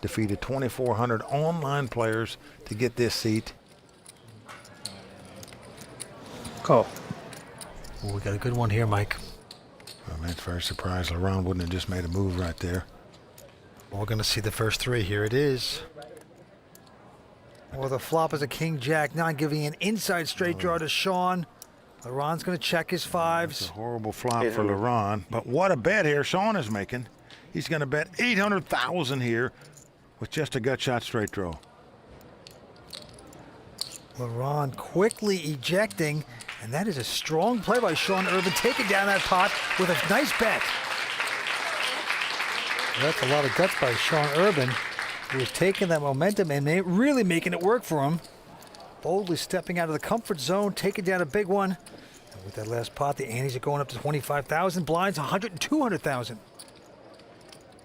Defeated 2,400 online players to get this seat. Call. Oh, we got a good one here, Mike. Well, that's very surprised. Laurent wouldn't have just made a move right there. Well, we're going to see the first 3. Here it is. Well, the flop is a King-Jack-9, giving an inside straight draw to Sean. Laurent's going to check his 5s. It's a horrible flop for Laurent. But what a bet here Sean is making. He's going to bet 800,000 here with just a gut shot straight draw. Laurent quickly ejecting, and that is a strong play by Sean Urban, taking down that pot with a nice bet. That's a lot of guts by Sean Urban, who is taking that momentum and really making it work for him. Boldly stepping out of the comfort zone, taking down a big one. And with that last pot, the antes are going up to 25,000. Blinds 100 and 200,000.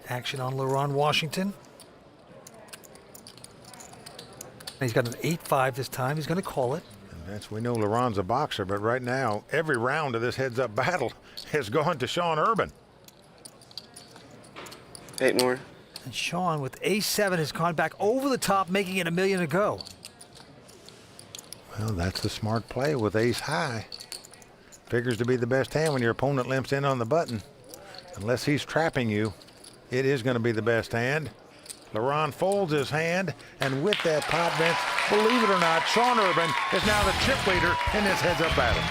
Action on Laurent Washington. He's got an 8-5 this time. He's going to call it. And that's, we know Laurent's a boxer, but right now, every round of this heads-up battle has gone to Sean Urban. 8 more. And Sean with ace-7 has gone back over the top, making it $1 million to go. Well, that's the smart play with ace high. Figures to be the best hand when your opponent limps in on the button. Unless he's trapping you, it is going to be the best hand. Laurent folds his hand, and with that pot, Vince, believe it or not, Sean Urban is now the chip leader in this heads-up battle.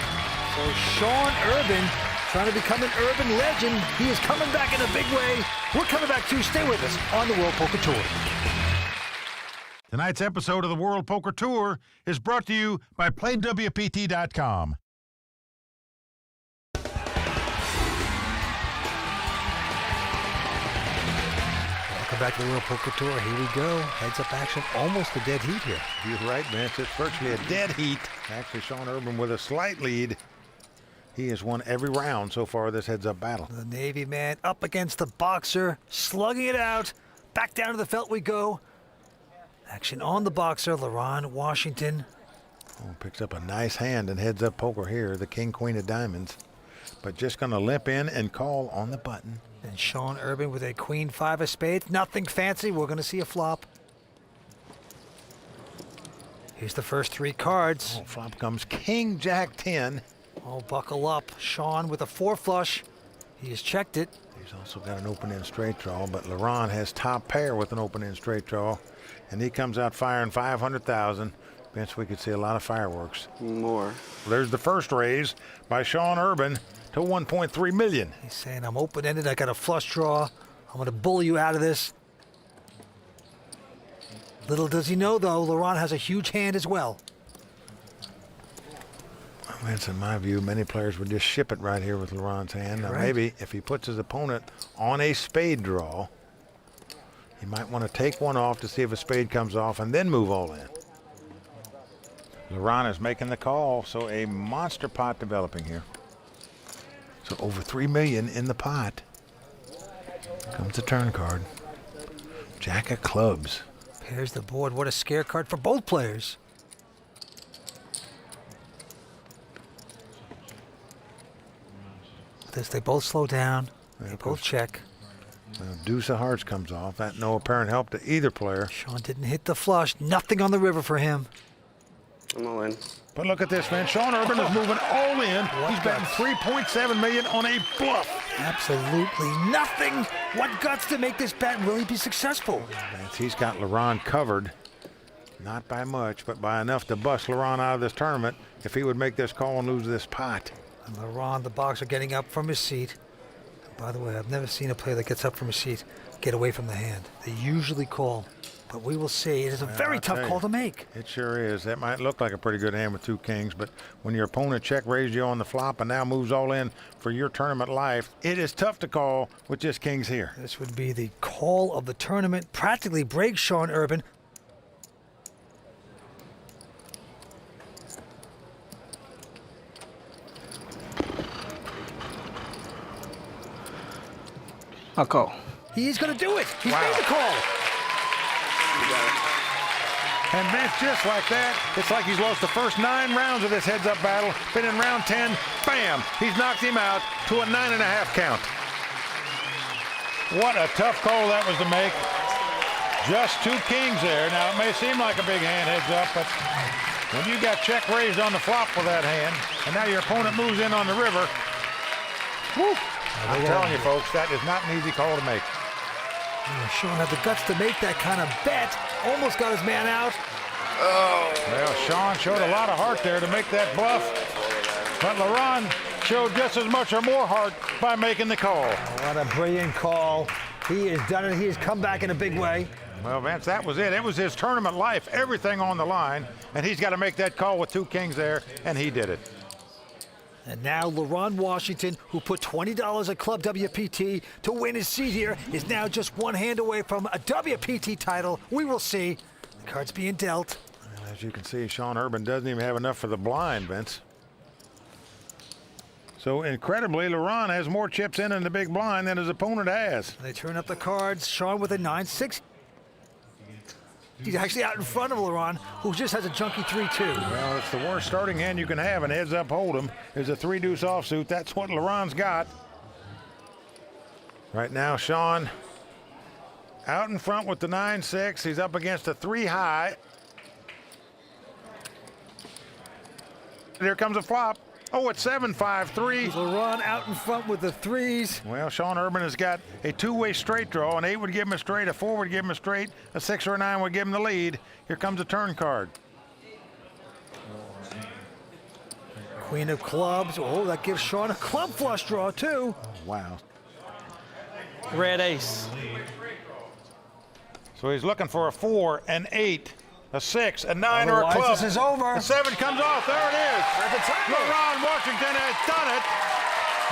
So Sean Urban trying to become an urban legend. He is coming back in a big way. We're coming back too. Stay with us on the World Poker Tour. Tonight's episode of the World Poker Tour is brought to you by PlayWPT.com. Welcome back to the World Poker Tour. Here we go. Heads-up action. Almost a dead heat here. You're right, Vince. It's virtually a dead heat. Actually, Sean Urban with a slight lead. He has won every round so far this heads-up battle. The Navy man up against the boxer, slugging it out. Back down to the felt we go. Action on the boxer, Laurent Washington. Oh, picks up a nice hand and heads up poker here, the king, queen of diamonds. But just going to limp in and call on the button. And Sean Urban with a queen 5 of spades. Nothing fancy. We're going to see a flop. Here's the first 3 cards. Oh, flop comes king, jack, 10. Oh, buckle up. Sean with a 4 flush. He has checked it. He's also got an open-end straight draw, but Laurent has top pair with an open-end straight draw. And he comes out firing 500,000. Vince, we could see a lot of fireworks. More. There's the first raise by Sean Urban to 1.3 million. He's saying, I'm open-ended. I got a flush draw. I'm going to bully you out of this. Little does he know, though, Laurent has a huge hand as well. Vince, in my view, many players would just ship it right here with Laurent's hand. Now, maybe if he puts his opponent on a spade draw, he might want to take one off to see if a spade comes off and then move all in. Laurent is making the call, so a monster pot developing here. So over 3 million in the pot. Comes the turn card. Jack of clubs. Pairs the board. What a scare card for both players. This, they both slow down. They both check. Well, deuce of hearts comes off. That no apparent help to either player. Sean didn't hit the flush. Nothing on the river for him. I'm all in. But look at this, man. Sean Urban is moving all in. He's betting 3.7 million on a bluff. Absolutely nothing. What guts to make this bet? Will he be successful? He's got Laurent covered. Not by much, but by enough to bust Laurent out of this tournament if he would make this call and lose this pot. And Laurent, the boxer, getting up from his seat. By the way, I've never seen a player that gets up from his seat get away from the hand. They usually call, but we will see. It is a very tough call to make. It sure is. That might look like a pretty good hand with two kings, but when your opponent check raised you on the flop and now moves all in for your tournament life, it is tough to call with just kings here. This would be the call of the tournament. Practically breaks Sean Urban. I'll call. He's going to do it. He's made the call. And Vince, just like that, it's like he's lost the first 9 rounds of this heads-up battle. Been in round 10, bam, he's knocked him out to a 9.5 count. What a tough call that was to make. Just two kings there. Now, it may seem like a big hand heads up, but when you got check raised on the flop for that hand, and now your opponent moves in on the river, whew, I'm telling you, folks, that is not an easy call to make. Sean had the guts to make that kind of bet. Almost got his man out. Oh. Well, Sean showed a lot of heart there to make that bluff. But Laurent showed just as much or more heart by making the call. What a brilliant call. He has done it. He has come back in a big way. Well, Vince, that was it. It was his tournament life, everything on the line. And he's got to make that call with two kings there, and he did it. And now Laurent Washington, who put $20 at Club WPT to win his seat here, is now just one hand away from a WPT title. We will see. The card's being dealt. And as you can see, Sean Urban doesn't even have enough for the blind, Vince. So incredibly, Laurent has more chips in the big blind than his opponent has. They turn up the cards. Sean with a 9-6. He's actually out in front of Laurent, who just has a junky 3-2. Well, it's the worst starting hand you can have, and heads up hold'em is a 3-deuce offsuit. That's what Laurent's got. Right now, Sean out in front with the 9-6. He's up against a 3-high. Here comes a flop. Oh, it's 7-5-3. Laurent out in front with the 3s. Well, Sean Urban has got a two-way straight draw. An 8 would give him a straight, a 4 would give him a straight, a 6 or a 9 would give him the lead. Here comes a turn card. Queen of clubs. Oh, that gives Sean a club flush draw, too. Oh, wow. Red ace. So he's looking for a 4, an 8. A 6, a 9, or a Otherwise, club. this is over. The 7 comes off. There it is. Laurent Washington has done it.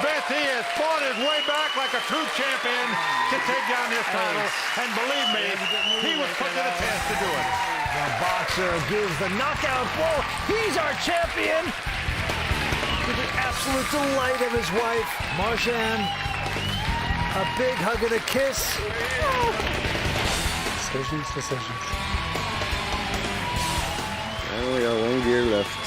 Vince, he has fought his way back like a true champion to take down this title. And believe me, he was put to the test to do it. The boxer gives the knockout blow. He's our champion. To the absolute delight of his wife, Marjan. A big hug and a kiss. Decisions. And we got 1 gear left.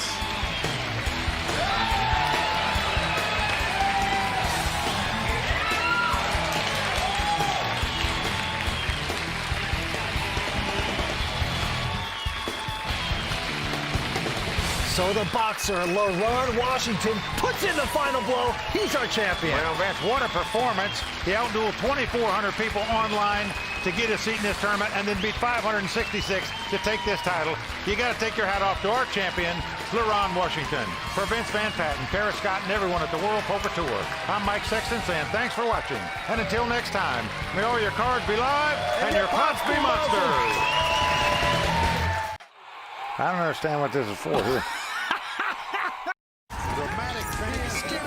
So the boxer, Laurent Washington, puts in the final blow. He's our champion. Well, Vince, what a performance. He outdueled 2,400 people online to get a seat in this tournament and then beat 566 to take this title. You got to take your hat off to our champion, Laurent Washington. For Vince Van Patten, Paris Scott, and everyone at the World Poker Tour, I'm Mike Sexton saying thanks for watching. And until next time, may all your cards be live and your pots be monsters. I don't understand what this is for here.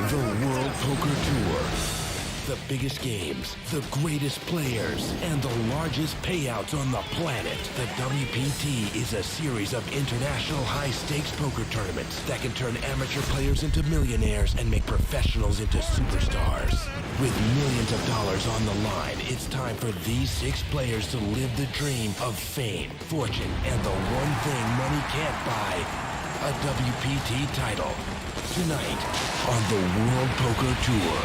The World Poker Tour. The biggest games, the greatest players, and the largest payouts on the planet. The WPT is a series of international high-stakes poker tournaments that can turn amateur players into millionaires and make professionals into superstars. With millions of dollars on the line, it's time for these 6 players to live the dream of fame, fortune, and the one thing money can't buy, a WPT title. Tonight on the World Poker Tour.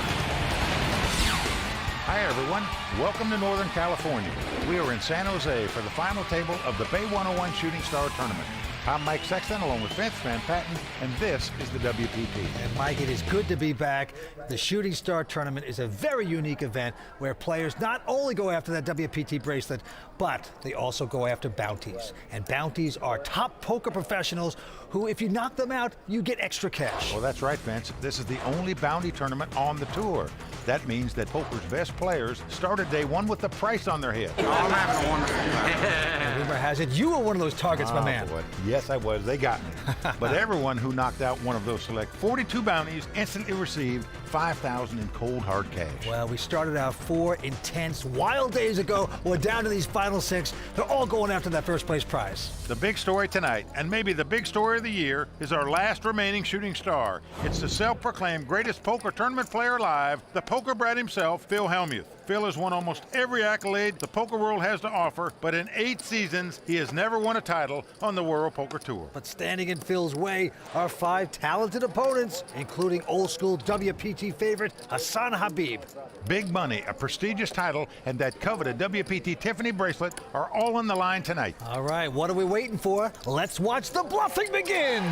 Hi, everyone. Welcome to Northern California. We are in San Jose for the final table of the Bay 101 Shooting Star Tournament. I'm Mike Sexton along with Vince Van Patten, and this is the WPT. And Mike, it is good to be back. The Shooting Star Tournament is a very unique event where players not only go after that WPT bracelet, but they also go after bounties. And bounties are top poker professionals who, if you knock them out, you get extra cash. Well, that's right, Vince. This is the only bounty tournament on the tour. That means that poker's best players started day one with the price on their head. I'm having a wonderful time. Rumor has it you were one of those targets, my man. Boy. Yes, I was. They got me. But everyone who knocked out one of those select 42 bounties instantly received $5,000 in cold hard cash. Well, we started out 4 intense, wild days ago. We're down to these final 6. They're all going after that first place prize. The big story tonight, and maybe the big story of the year, is our last remaining shooting star. It's the self-proclaimed greatest poker tournament player alive, the poker brat himself, Phil Hellmuth. Phil has won almost every accolade the poker world has to offer, but in 8 seasons, he has never won a title on the World Poker Tour. But standing in Phil's way are 5 talented opponents, including old-school WPT favorite Hassan Habib. Big money, a prestigious title, and that coveted WPT Tiffany bracelet are all on the line tonight. All right, what are we waiting for? Let's watch the bluffing begin.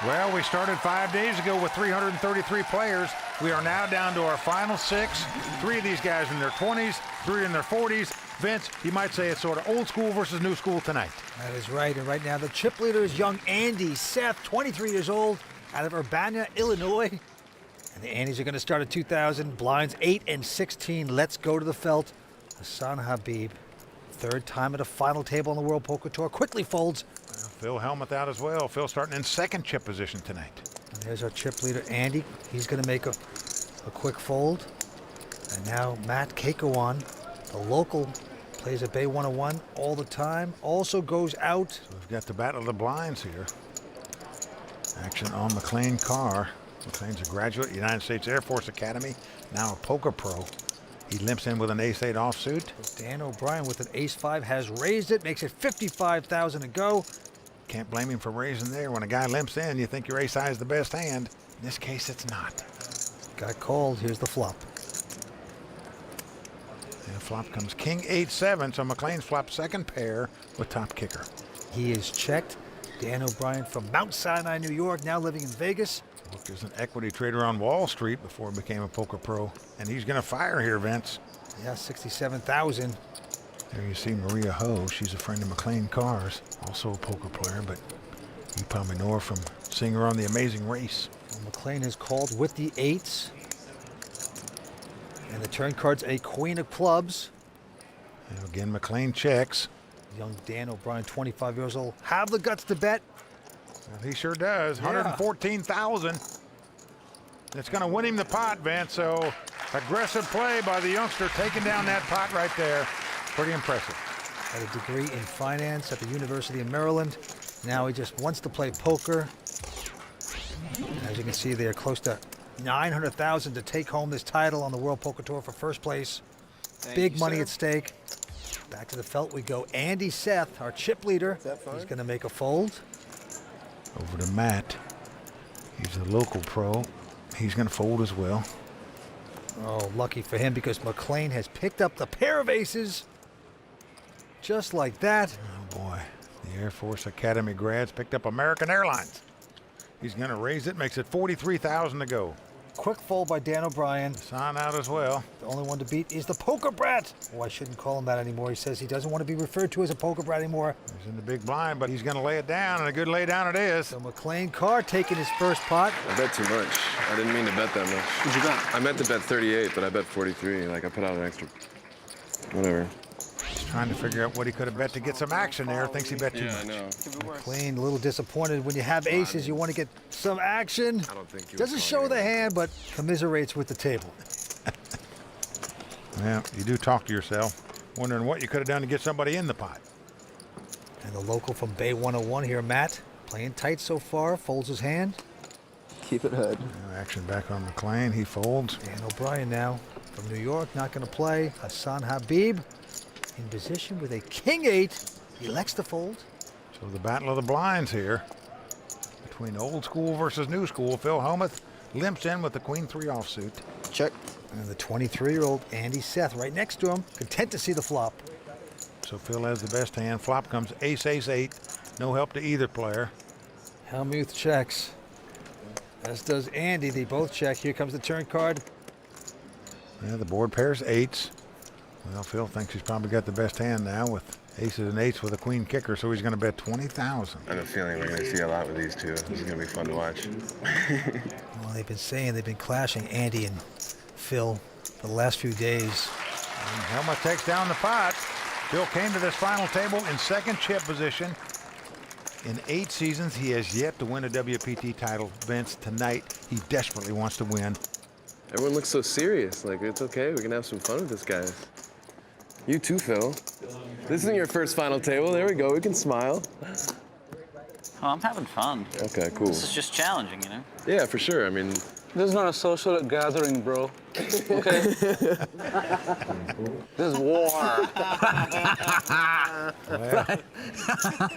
Well, we started 5 days ago with 333 players. We are now down to our final 6. 3 of these guys in their 20s, 3 in their 40s. Vince, you might say it's sort of old school versus new school tonight. That is right, and right now the chip leader is young Andy Seth, 23 years old, out of Urbana, Illinois. And the Andes are going to start at 2,000, blinds 8 and 16. Let's go to the felt. Hassan Habib, 3rd time at a final table on the World Poker Tour, quickly folds. Phil Hellmuth out as well. Phil starting in 2nd chip position tonight. And there's our chip leader, Andy. He's going to make a quick fold. And now Matt Keikowan, the local, plays at Bay 101 all the time. Also goes out. So we've got the battle of the blinds here. Action on McLean Carr. McLean's a graduate, United States Air Force Academy, now a poker pro. He limps in with an ace-8 offsuit. Dan O'Brien with an ace-5 has raised it, makes it 55,000 to go. Can't blame him for raising there. When a guy limps in, you think your ace-high is the best hand. In this case, it's not. Got called. Here's the flop. And flop comes King 8-7, so McLean's flopped 2nd pair with top kicker. He is checked. Dan O'Brien from Mount Sinai, New York, now living in Vegas. Worked as an equity trader on Wall Street before he became a poker pro. And he's going to fire here, Vince. Yeah, 67,000. There you see Maria Ho. She's a friend of McLean Carr's, also a poker player, but you probably know her from seeing her on The Amazing Race. Well, McLean has called with the 8s. And the turn card's a queen of clubs. And again, McLean checks. Young Dan O'Brien, 25 years old, have the guts to bet. Well, he sure does. 114,000. It's going to win him the pot, Vince. So aggressive play by the youngster, taking down that pot right there. Pretty impressive. Had a degree in finance at the University of Maryland. Now he just wants to play poker. As you can see, they are close to 900,000 to take home this title on the World Poker Tour for first place. Big money at stake. Back to the felt we go. Andy Seth, our chip leader. He's going to make a fold. Over to Matt. He's a local pro. He's going to fold as well. Oh, lucky for him because McLean has picked up the pair of aces. Just like that. Oh, boy. The Air Force Academy grads picked up American Airlines. He's going to raise it, makes it 43,000 to go. Quick fold by Dan O'Brien. Sign out as well. The only one to beat is the poker brat. Oh, I shouldn't call him that anymore. He says he doesn't want to be referred to as a poker brat anymore. He's in the big blind, but he's going to lay it down, and a good lay down it is. So McLean Carr taking his first pot. I bet too much. I didn't mean to bet that much. What'd you bet? I meant to bet 38, but I bet 43. Like, I put out an extra. Whatever. He's trying to figure out what he could have bet to get some action there. Thinks he bet too much. I know. McLean, a little disappointed. When you have aces, you want to get some action. I don't think Doesn't show the hand, but commiserates with the table. Well, you do talk to yourself, wondering what you could have done to get somebody in the pot. And the local from Bay 101 here, Matt, playing tight so far, folds his hand. Keep it head. Action back on McLean. He folds. Dan O'Brien now from New York, not going to play. Hassan Habib in position with a king 8. He elects to fold. So the battle of the blinds here between old school versus new school. Phil Hellmuth limps in with the queen 3 offsuit. Check. And the 23-year-old Andy Seth right next to him, content to see the flop. So Phil has the best hand. Flop comes ace, ace, 8. No help to either player. Helmuth checks, as does Andy. They both check. Here comes the turn card. Yeah, the board pair's eights. Well, Phil thinks he's probably got the best hand now with aces and eights with a queen kicker, so he's going to bet 20,000. I have a feeling we're going to see a lot with these two. This is going to be fun to watch. Well, they've been clashing, Andy and Phil, for the last few days. And Helmuth takes down the pot. Phil came to this final table in second chip position. In 8 seasons, he has yet to win a WPT title. Vince, tonight, he desperately wants to win. Everyone looks so serious. Like, it's okay. We can have some fun with this guy. You too, Phil. This isn't your first final table. There we go. We can smile. Oh, I'm having fun. Okay, cool. This is just challenging, you know? Yeah, for sure. I mean... This is not a social gathering, bro. Okay? This is war. Well,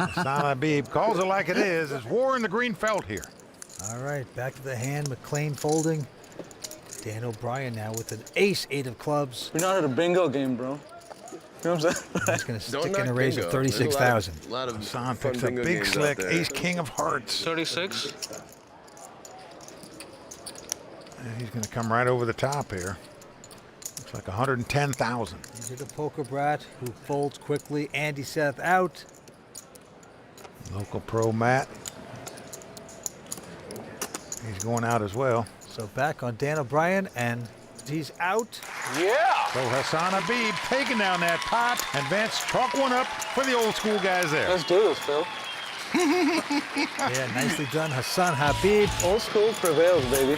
Hassan Habib calls it like it is. It's war in the green felt here. All right, back to the hand. McLean folding. Dan O'Brien now with an ace-8 of clubs. We're not at a bingo game, bro. You know what I'm saying? He's going to stick in a raise of 36,000. Hassan picks a big slick ace-king of hearts. 36. And he's going to come right over the top here. Looks like 110,000. These are the poker brat who folds quickly. Andy Seth out. Local pro Matt. He's going out as well. So back on Dan O'Brien, and he's out. Yeah! So Hassan Habib taking down that pot, and Vance chalk one up for the old school guys there. Let's do this, Phil. Yeah, nicely done, Hassan Habib. Old school prevails, baby.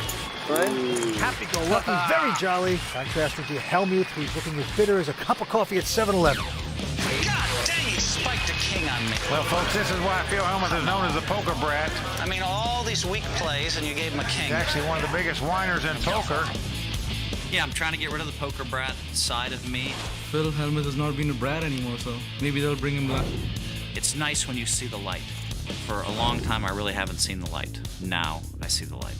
Right? Happy-go-lucky, very jolly. Contrasting to Helmuth, who's looking as bitter as a cup of coffee at 7-Eleven. God dang, you spiked a king on me. Well, folks, this is why Phil Helmuth is known as the poker brat. I mean, all these weak plays, and you gave him a king. He's actually one of the biggest whiners in poker. Yeah, I'm trying to get rid of the poker brat side of me. Phil Helmuth has not been a brat anymore, so maybe they'll bring him back. It's nice when you see the light. For a long time, I really haven't seen the light. Now, I see the light.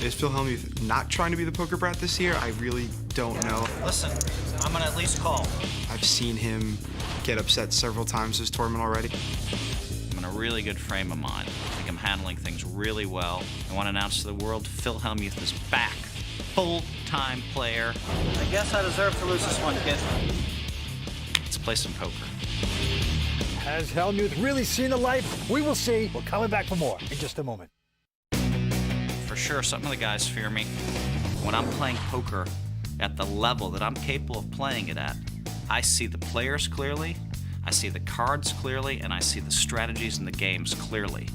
Is Phil Helmuth not trying to be the poker brat this year? I really don't know. Listen, I'm gonna at least call. I've seen him get upset several times this tournament already. I'm in a really good frame of mind. I think I'm handling things really well. I want to announce to the world Phil Helmuth is back. Full-time player. I guess I deserve to lose this one, kid. Let's play some poker. Has Helmuth really seen the light? We will see. We're coming back for more in just a moment. For sure, some of the guys fear me. When I'm playing poker at the level that I'm capable of playing it at, I see the players clearly, I see the cards clearly, and I see the strategies and the games clearly.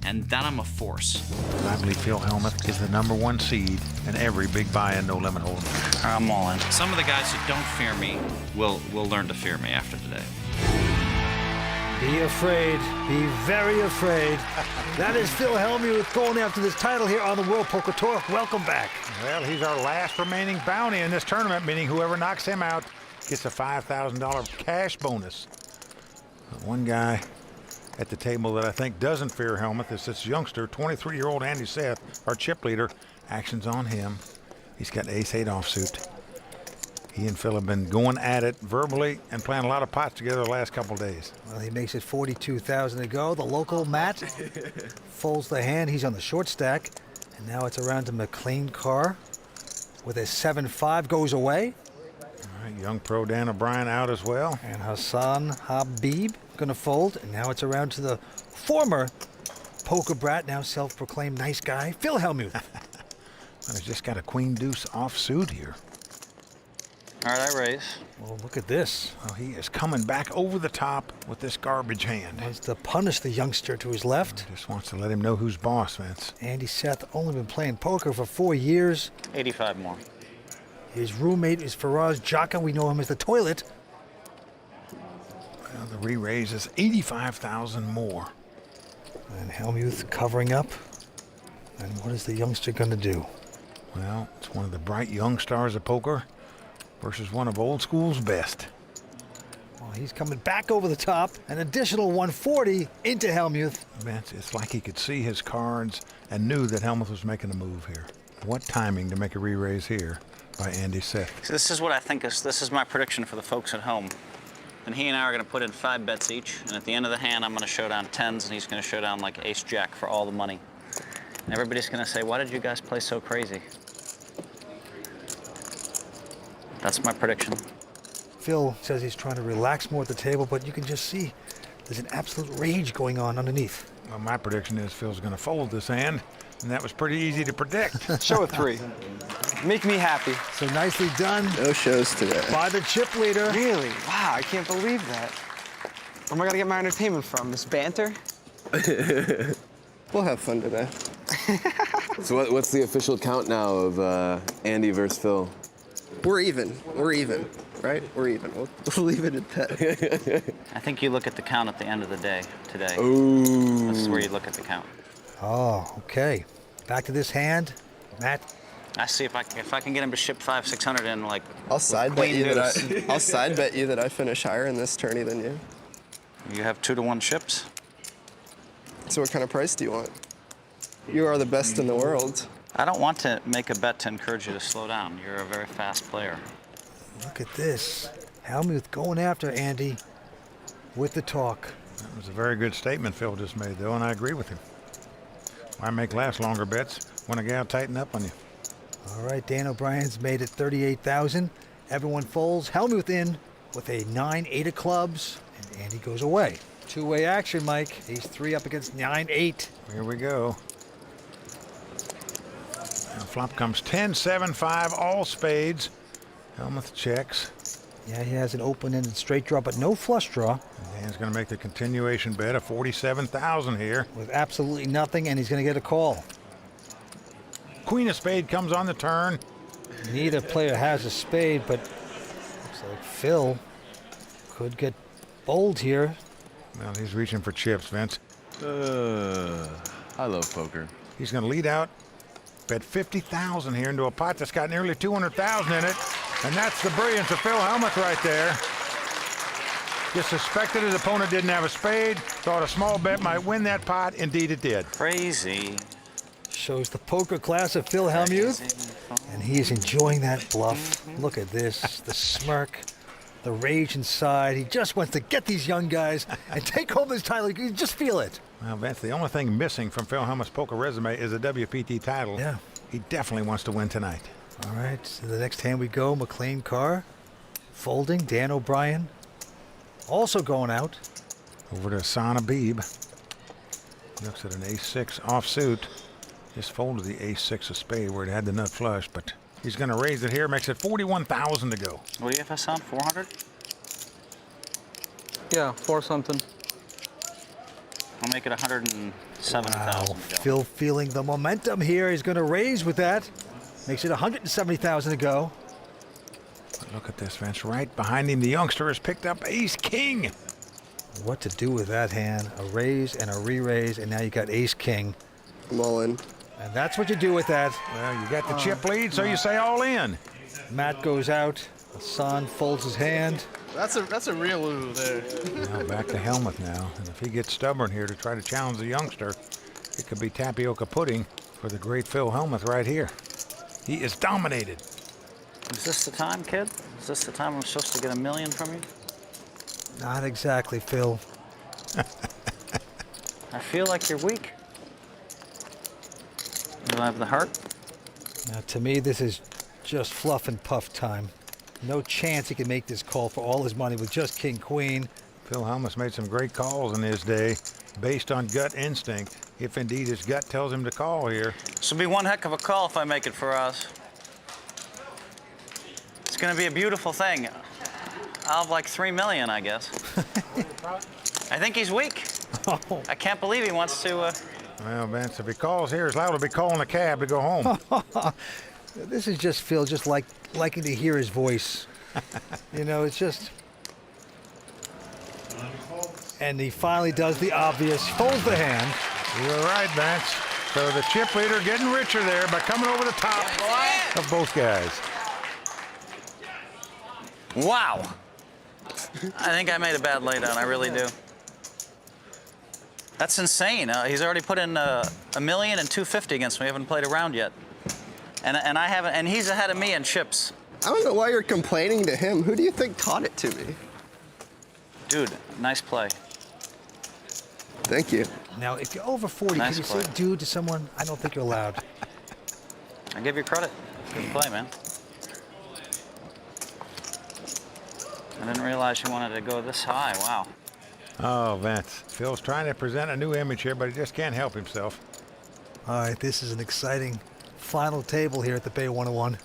And then I'm a force. I believe Phil Helmuth is the #1 seed in every big buy-in, no limit hold. I'm all in. Some of the guys who don't fear me will learn to fear me after today. Be afraid. Be very afraid. That is Phil Helmuth going after this title here on the World Poker Tour. Welcome back. Well, he's our last remaining bounty in this tournament, meaning whoever knocks him out gets a $5,000 cash bonus. One guy at the table that I think doesn't fear Helmuth is this youngster, 23-year-old Andy Seth, our chip leader. Action's on him. He's got ace-8 offsuit. He and Phil have been going at it verbally and playing a lot of pots together the last couple of days. Well, he makes it 42,000 to go. The local Matt folds the hand. He's on the short stack. And now it's around to McLean Carr with a 7-5 goes away. All right, young pro Dan O'Brien out as well. And Hassan Habib going to fold. And now it's around to the former poker brat, now self-proclaimed nice guy, Phil Helmuth. Well, he's just got a queen deuce offsuit here. All right, I raise. Well, look at this. Well, he is coming back over the top with this garbage hand. Wants to punish the youngster to his left. Just wants to let him know who's boss, Vince. Andy Seth only been playing poker for 4 years. 85 more. His roommate is Faraz Jaka. We know him as the toilet. Well, the re-raise is 85,000 more. And Helmuth covering up. And what is the youngster going to do? Well, it's one of the bright young stars of poker versus one of old school's best. Well, he's coming back over the top. An additional 140 into Helmuth. Vince, it's like he could see his cards and knew that Helmuth was making a move here. What timing to make a re-raise here by Andy Seth. So this is what I think this is my prediction for the folks at home. and he and I are going to put in 5 bets each. And at the end of the hand, I'm going to show down 10s, and he's going to show down like ace-jack for all the money. And everybody's going to say, why did you guys play so crazy? That's my prediction. Phil says he's trying to relax more at the table, but you can just see there's an absolute rage going on underneath. Well, my prediction is Phil's going to fold this hand, and that was pretty easy to predict. Show a 3. Make me happy. So nicely done. No shows today. By the chip leader. Really? Wow, I can't believe that. Where am I going to get my entertainment from? This banter? We'll have fun today. So what's the official count now of Andy versus Phil? We're even, right? We're even. We'll leave it at that. I think you look at the count at the end of the day today. Ooh. This is where you look at the count. Oh, okay. Back to this hand. Matt. I see if I can get him to ship 500-600 in like. I'll side bet you that I'll side bet you that I finish higher in this tourney than you. You have 2-to-1 ships. So what kind of price do you want? You are the best in the world. I don't want to make a bet to encourage you to slow down. You're a very fast player. Look at this. Helmuth going after Andy with the talk. That was a very good statement Phil just made, though, and I agree with him. Why make last longer bets when a gal tighten up on you? All right, Dan O'Brien's made it 38,000. Everyone folds. Helmuth in with a 9-8 of clubs, and Andy goes away. Two-way action, Mike. Ace-3 up against 9-8. Here we go. Now flop comes 10-7-5, all spades. Helmuth checks. Yeah, he has an open-ended straight draw, but no flush draw. And Dan's going to make the continuation bet of 47,000 here. With absolutely nothing, and he's going to get a call. Queen of spade comes on the turn. Neither player has a spade, but looks like Phil could get bold here. Well, he's reaching for chips, Vince. I love poker. He's going to lead out, bet 50,000 here into a pot that's got nearly 200,000 in it. And that's the brilliance of Phil Helmuth right there. Just suspected his opponent didn't have a spade, thought a small bet might win that pot. Indeed it did. Crazy. Shows the poker class of Phil Helmuth, and he is enjoying that bluff. Look at this, the smirk, the rage inside. He just wants to get these young guys and take home this title. You can just feel it. Well, Vince, the only thing missing from Phil Helmuth's poker resume is a WPT title. Yeah. He definitely wants to win tonight. All right, so the next hand we go, McLean Carr, folding, Dan O'Brien, also going out. Over to Sana Beeb. Looks at an ace-6 offsuit. Just folded the ace-6 of spade where it had the nut flush, but he's going to raise it here, makes it 41,000 to go. What do you have, Hassan? 400? Yeah, 4 something. I'll make it 107,000. Wow, Phil feeling the momentum here. He's going to raise with that. Makes it 170,000 to go. Look at this, Vince. Right behind him, the youngster has picked up ace-king. What to do with that hand? A raise and a re-raise, and now you got ace-king. I'm all in. And that's what you do with that. Well, you got the chip lead, so you say all in. Matt goes out. Hassan folds his hand. That's a real ooh there. Now back to Helmuth now. And if he gets stubborn here to try to challenge the youngster, it could be tapioca pudding for the great Phil Helmuth right here. He is dominated. Is this the time, kid? Is this the time I'm supposed to get $1 million from you? Not exactly, Phil. I feel like you're weak. You don't have the heart? Now, to me, this is just fluff and puff time. No chance he can make this call for all his money with just king-queen. Phil Helmuth made some great calls in his day based on gut instinct, if indeed his gut tells him to call here. This will be one heck of a call if I make it for us. It's going to be a beautiful thing. I'll have like 3 million, I guess. I think he's weak. Oh. I can't believe he wants to. Well, Vince, if he calls here, he's liable to be calling a cab to go home. This is just Phil, just liking to hear his voice. You know, it's just... And he finally does the obvious, folds the hand. You're right, Vince. So the chip leader getting richer there by coming over the top of both guys. Wow. I think I made a bad laydown. I really do. That's insane. He's already put in $1 million and $250 against me. I haven't played a round yet. And I haven't. And he's ahead of me in chips. I don't know why you're complaining to him. Who do you think taught it to me? Dude, nice play. Thank you. Now, if you're over 40, Nice can you play. say dude to someone? I don't think you're allowed. I give you credit. Good play, man. I didn't realize you wanted to go this high. Wow. Oh, Vince. Phil's trying to present a new image here, but he just can't help himself. All right, this is an exciting final table here at the Bay 101.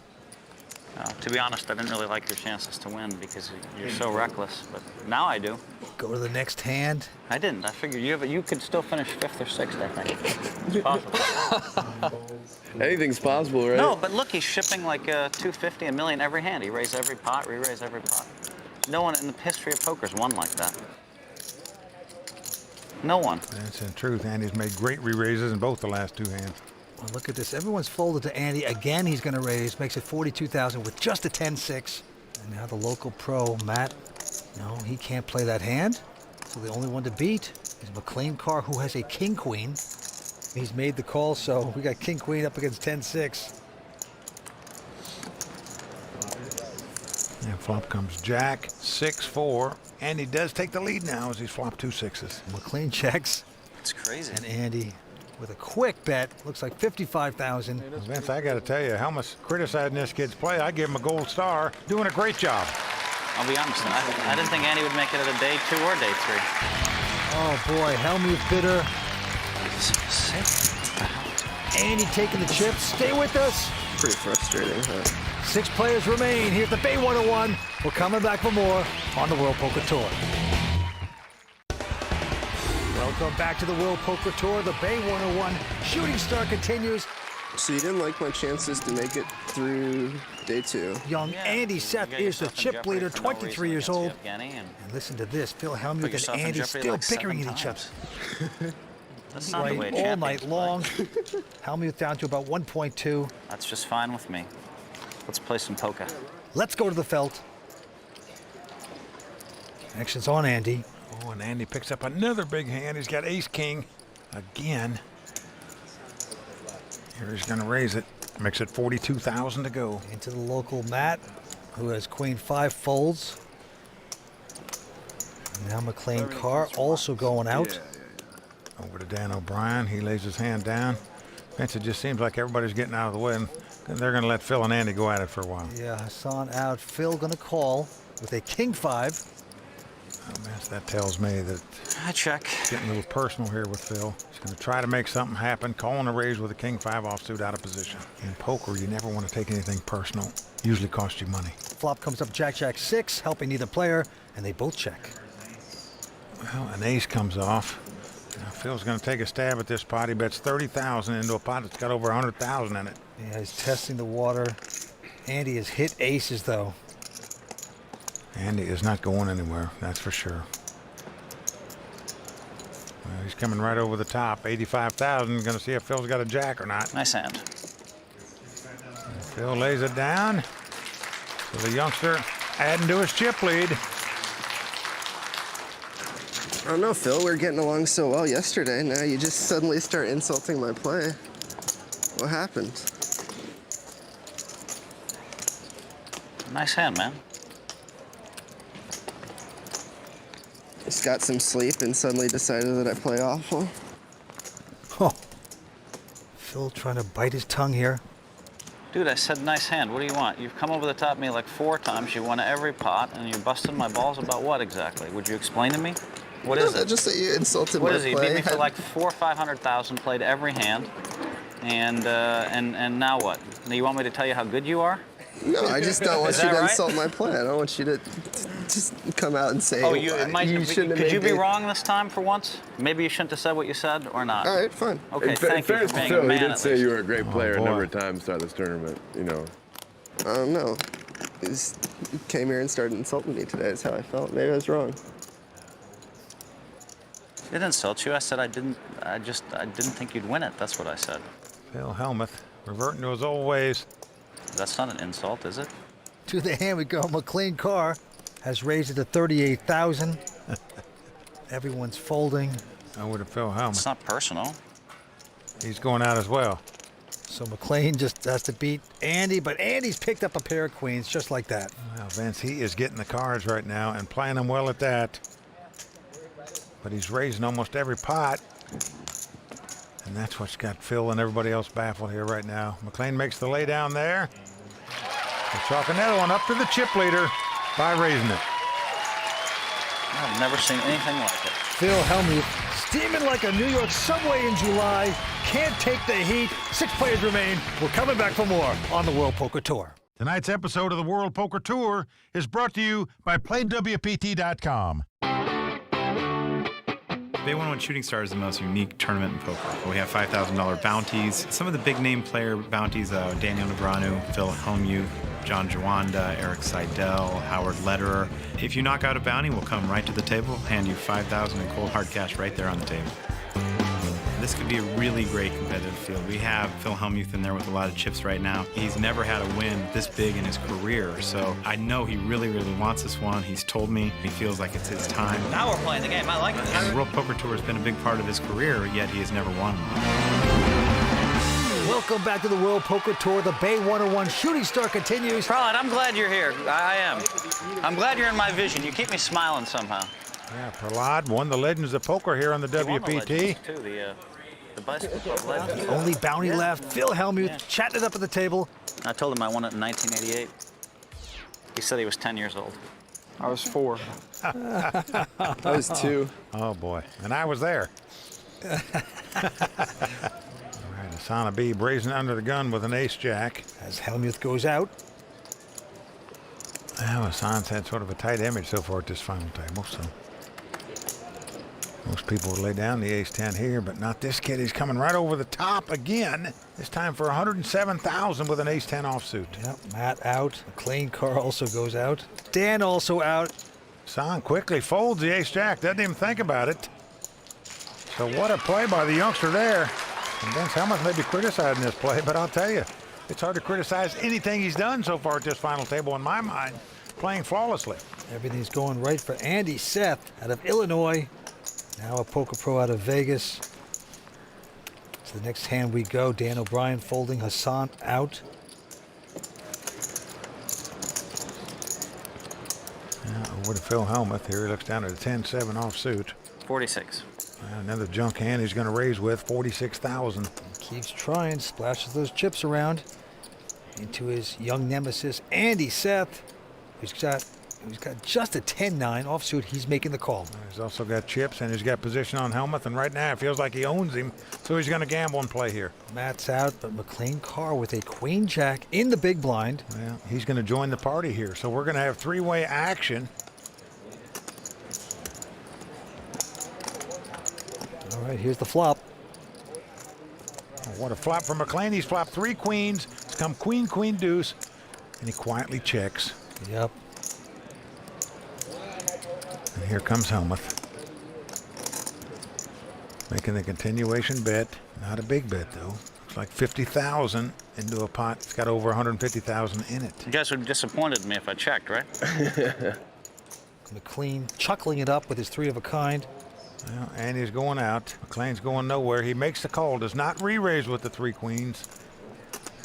To be honest, I didn't really like your chances to win because you're so reckless, but now I do. Go to the next hand. I didn't. I figured you could still finish 5th or 6th, I think. It's possible. Anything's possible, right? No, but look, he's shipping like 250, $1 million every hand. He raised every pot, re-raised every pot. No one in the history of poker's won like that. No one. That's in truth. Andy's made great re-raises in both the last 2 hands. Well, look at this. Everyone's folded to Andy. Again, he's going to raise. Makes it 42,000 with just a 10-6. And now the local pro, Matt. No, he can't play that hand. So the only one to beat is McLean Carr, who has a king-queen. He's made the call, so we got king-queen up against 10-6. And flop comes Jack, 6-4. Andy does take the lead now as he's flopped 2 6s. McLean checks. It's crazy. And Andy with a quick bet. Looks like 55,000. Well, Vince, I got to tell you, Helmut's criticizing this kid's play. I give him a gold star. Doing a great job. I'll be honest, I didn't think Andy would make it at a day 2 or day 3. Oh boy, Helmut bitter. Andy taking the chips. Stay with us. Pretty frustrating, huh? 6 players remain here at the Bay 101. We're coming back for more on the World Poker Tour. Welcome back to the World Poker Tour. The Bay 101 Shooting Star continues. So you didn't like my chances to make it through day 2? Young Andy Seth is the chip leader, 23 years old. And listen to this, Phil Helmut and yourself in Andy jeopardy still like 7 bickering at each other. That's not the way Right, all night long. Helmut down to about 1.2. That's just fine with me. Let's play some poker. Let's go to the felt. Action's on Andy. Oh, and Andy picks up another big hand. He's got ace-king again. Here he's going to raise it. Makes it 42,000 to go. Into the local Matt, who has queen 5 folds. Now McLean Carr also going out. Over to Dan O'Brien. He lays his hand down. Vince, it just seems like everybody's getting out of the way, and they're going to let Phil and Andy go at it for a while. Yeah, Hassan out. Phil going to call with a king 5. Oh, man, that tells me that I check. Getting a little personal here with Phil. He's going to try to make something happen, calling a raise with a king 5 offsuit out of position. In poker, you never want to take anything personal. Usually costs you money. Flop comes up Jack 6, helping neither player, and they both check. Well, an ace comes off. Now Phil's going to take a stab at this pot. He bets 30,000 into a pot that's got over 100,000 in it. Yeah, he's testing the water. Andy has hit aces, though. Andy is not going anywhere, that's for sure. Well, he's coming right over the top, 85,000. Going to see if Phil's got a jack or not. Nice hand. And Phil lays it down. So the youngster adding to his chip lead. I don't know, Phil. We were getting along so well yesterday. Now you just suddenly start insulting my play. What happened? Nice hand, man. Just got some sleep and suddenly decided that I play awful. Oh. Phil trying to bite his tongue here. Dude, I said nice hand. What do you want? You've come over the top of me like 4 times. You won every pot, and you're busting my balls about what exactly? Would you explain to me? What is it? Just that you insulted What my is it? You play. beat me for like 400,000 or 500,000, played every hand, and now what? Now you want me to tell you how good you are? No, I just don't want Is you that to right? insult my play. I don't want you to just come out and say, Oh, you shouldn't have could you made be me-" wrong this time for once? Maybe you shouldn't have said what you said, or not? All right, fine. Okay, thank you for being a Phil, man he did at say least. you were a great player a boy. number of times throughout this tournament, you know. I don't know. He just came here and started insulting me today. Is how I felt. Maybe I was wrong. I didn't insult you. I said I didn't think you'd win it. That's what I said. Phil Helmuth reverting to his old ways. That's not an insult, is it? To the hand we go. McLean Carr has raised it to 38,000. Everyone's folding. Over to Phil Helmuth. It's not personal. He's going out as well. So McLean just has to beat Andy, but Andy's picked up a pair of queens just like that. Well, Vince, he is getting the cards right now and playing them well at that. but he's raising almost every pot. And that's what's got Phil and everybody else baffled here right now. McLean makes the lay down there. And chalking that one up to the chip leader by raising it. I've never seen anything like it. Phil Hellmuth steaming like a New York subway in July. Can't take the heat. 6 players remain. We're coming back for more on the World Poker Tour. Tonight's episode of the World Poker Tour is brought to you by PlayWPT.com. Bay 101 Shooting Star is the most unique tournament in poker. We have $5,000 bounties. Some of the big name player bounties, Daniel Negreanu, Phil Hellmuth, John Jawanda, Eric Seidel, Howard Lederer. If you knock out a bounty, we'll come right to the table, hand you $5,000 in cold hard cash right there on the table. This could be a really great competitive field. We have Phil Hellmuth in there with a lot of chips right now. He's never had a win this big in his career, so I know he really, really wants this one. He's told me he feels like it's his time. Now we're playing the game. I like it. The World Poker Tour has been a big part of his career, yet he has never won. Welcome back to the World Poker Tour. The Bay 101 Shooting Star continues. Prahlad, I'm glad you're here. I am. I'm glad you're in my vision. You keep me smiling somehow. Yeah, Prahlad won the Legends of Poker here on the WPT. The bicycle club legends. Only bounty left. Phil Hellmuth chatting it up at the table. I told him I won it in 1988. He said he was 10 years old. I was 4. I was 2. Oh, boy. And I was there. All right, Asana B brazen under the gun with an ace-jack. As Hellmuth goes out. Well, Hassan's had sort of a tight image so far at this final table, so most people would lay down the ace-10 here, but not this kid. He's coming right over the top again, this time for $107,000 with an ace-10 offsuit. Yep, Matt out. McLean Carr also goes out. Dan also out. Hassan quickly folds the ace-jack, doesn't even think about it. So what a play by the youngster there. And Vince Hellmuth may be criticizing this play, but I'll tell you, it's hard to criticize anything he's done so far at this final table in my mind, playing flawlessly. Everything's going right for Andy Seth out of Illinois. Now a poker pro out of Vegas. To the next hand we go. Dan O'Brien folding, Hassan out. Now over to Phil Hellmuth here. He looks down at a 10-7 offsuit. 46. Another junk hand he's going to raise with, $46,000. Keeps trying, splashes those chips around into his young nemesis, Andy Seth, who's got just a 10-9 offsuit. He's making the call. He's also got chips, and he's got position on Hellmuth, and right now it feels like he owns him, so he's going to gamble and play here. Matt's out, but McLean Carr with a queen-jack in the big blind. Well, he's going to join the party here, so we're going to have three-way action. All right, here's the flop. Oh, what a flop for McLean. He's flopped 3 queens. It's come queen, queen, deuce, and he quietly checks. Yep. And here comes Hellmuth. Making the continuation bet. Not a big bet, though. Looks like 50,000 into a pot. It's got over 150,000 in it. You guys would have disappointed me if I checked, right? McLean chuckling it up with his 3 of a kind. Well, and he's going out. McLean's going nowhere. He makes the call. Does not re-raise with the 3 queens.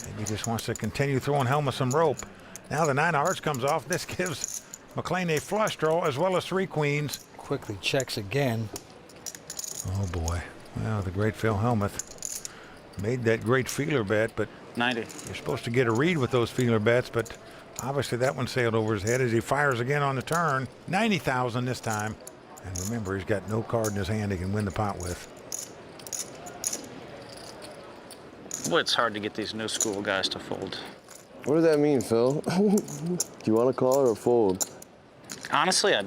Maybe he just wants to continue throwing Hellmuth some rope. Now the 9 of hearts comes off. This gives McLean a flush draw as well as 3 queens. Quickly checks again. Oh boy. Well, the great Phil Hellmuth made that great feeler bet, but 90. You're supposed to get a read with those feeler bets, but obviously that one sailed over his head as he fires again on the turn. 90,000 this time. And remember, he's got no card in his hand he can win the pot with. Boy, it's hard to get these new school guys to fold. What does that mean, Phil? Do you want to call or fold? Honestly, I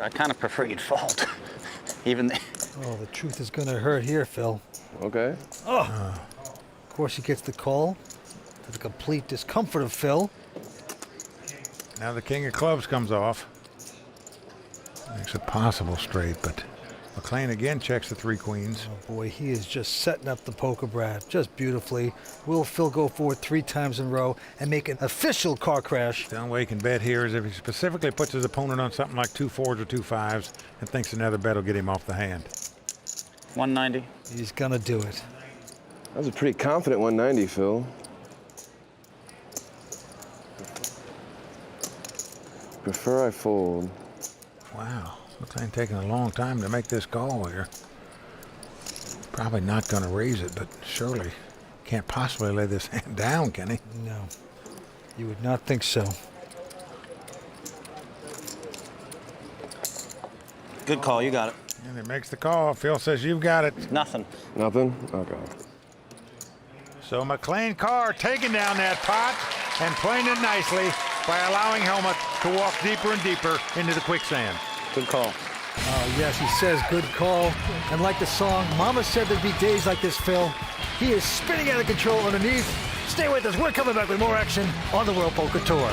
kind of prefer you'd fold. Even Oh, the truth is going to hurt here, Phil. Okay. Oh. Of course, he gets the call. To the complete discomfort of Phil. Now the king of clubs comes off. Makes it possible straight, but McLean again checks the 3 queens. Oh boy, he is just setting up the poker brat just beautifully. Will Phil go forward 3 times in a row and make an official car crash? The only way he can bet here is if he specifically puts his opponent on something like 2 4s or 2 5s and thinks another bet will get him off the hand. 190. He's gonna do it. That was a pretty confident 190, Phil. Prefer I fold. Wow. McLean taking a long time to make this call here. Probably not going to raise it, but surely can't possibly lay this hand down, can he? No, you would not think so. Good call, you got it. And he makes the call. Phil says you've got it. Nothing. Nothing? Okay. So McLean Carr taking down that pot and playing it nicely by allowing Helmut to walk deeper and deeper into the quicksand. Good call. Oh, yes, he says good call. And like the song, Mama said there'd be days like this, Phil. He is spinning out of control underneath. Stay with us. We're coming back with more action on the World Poker Tour.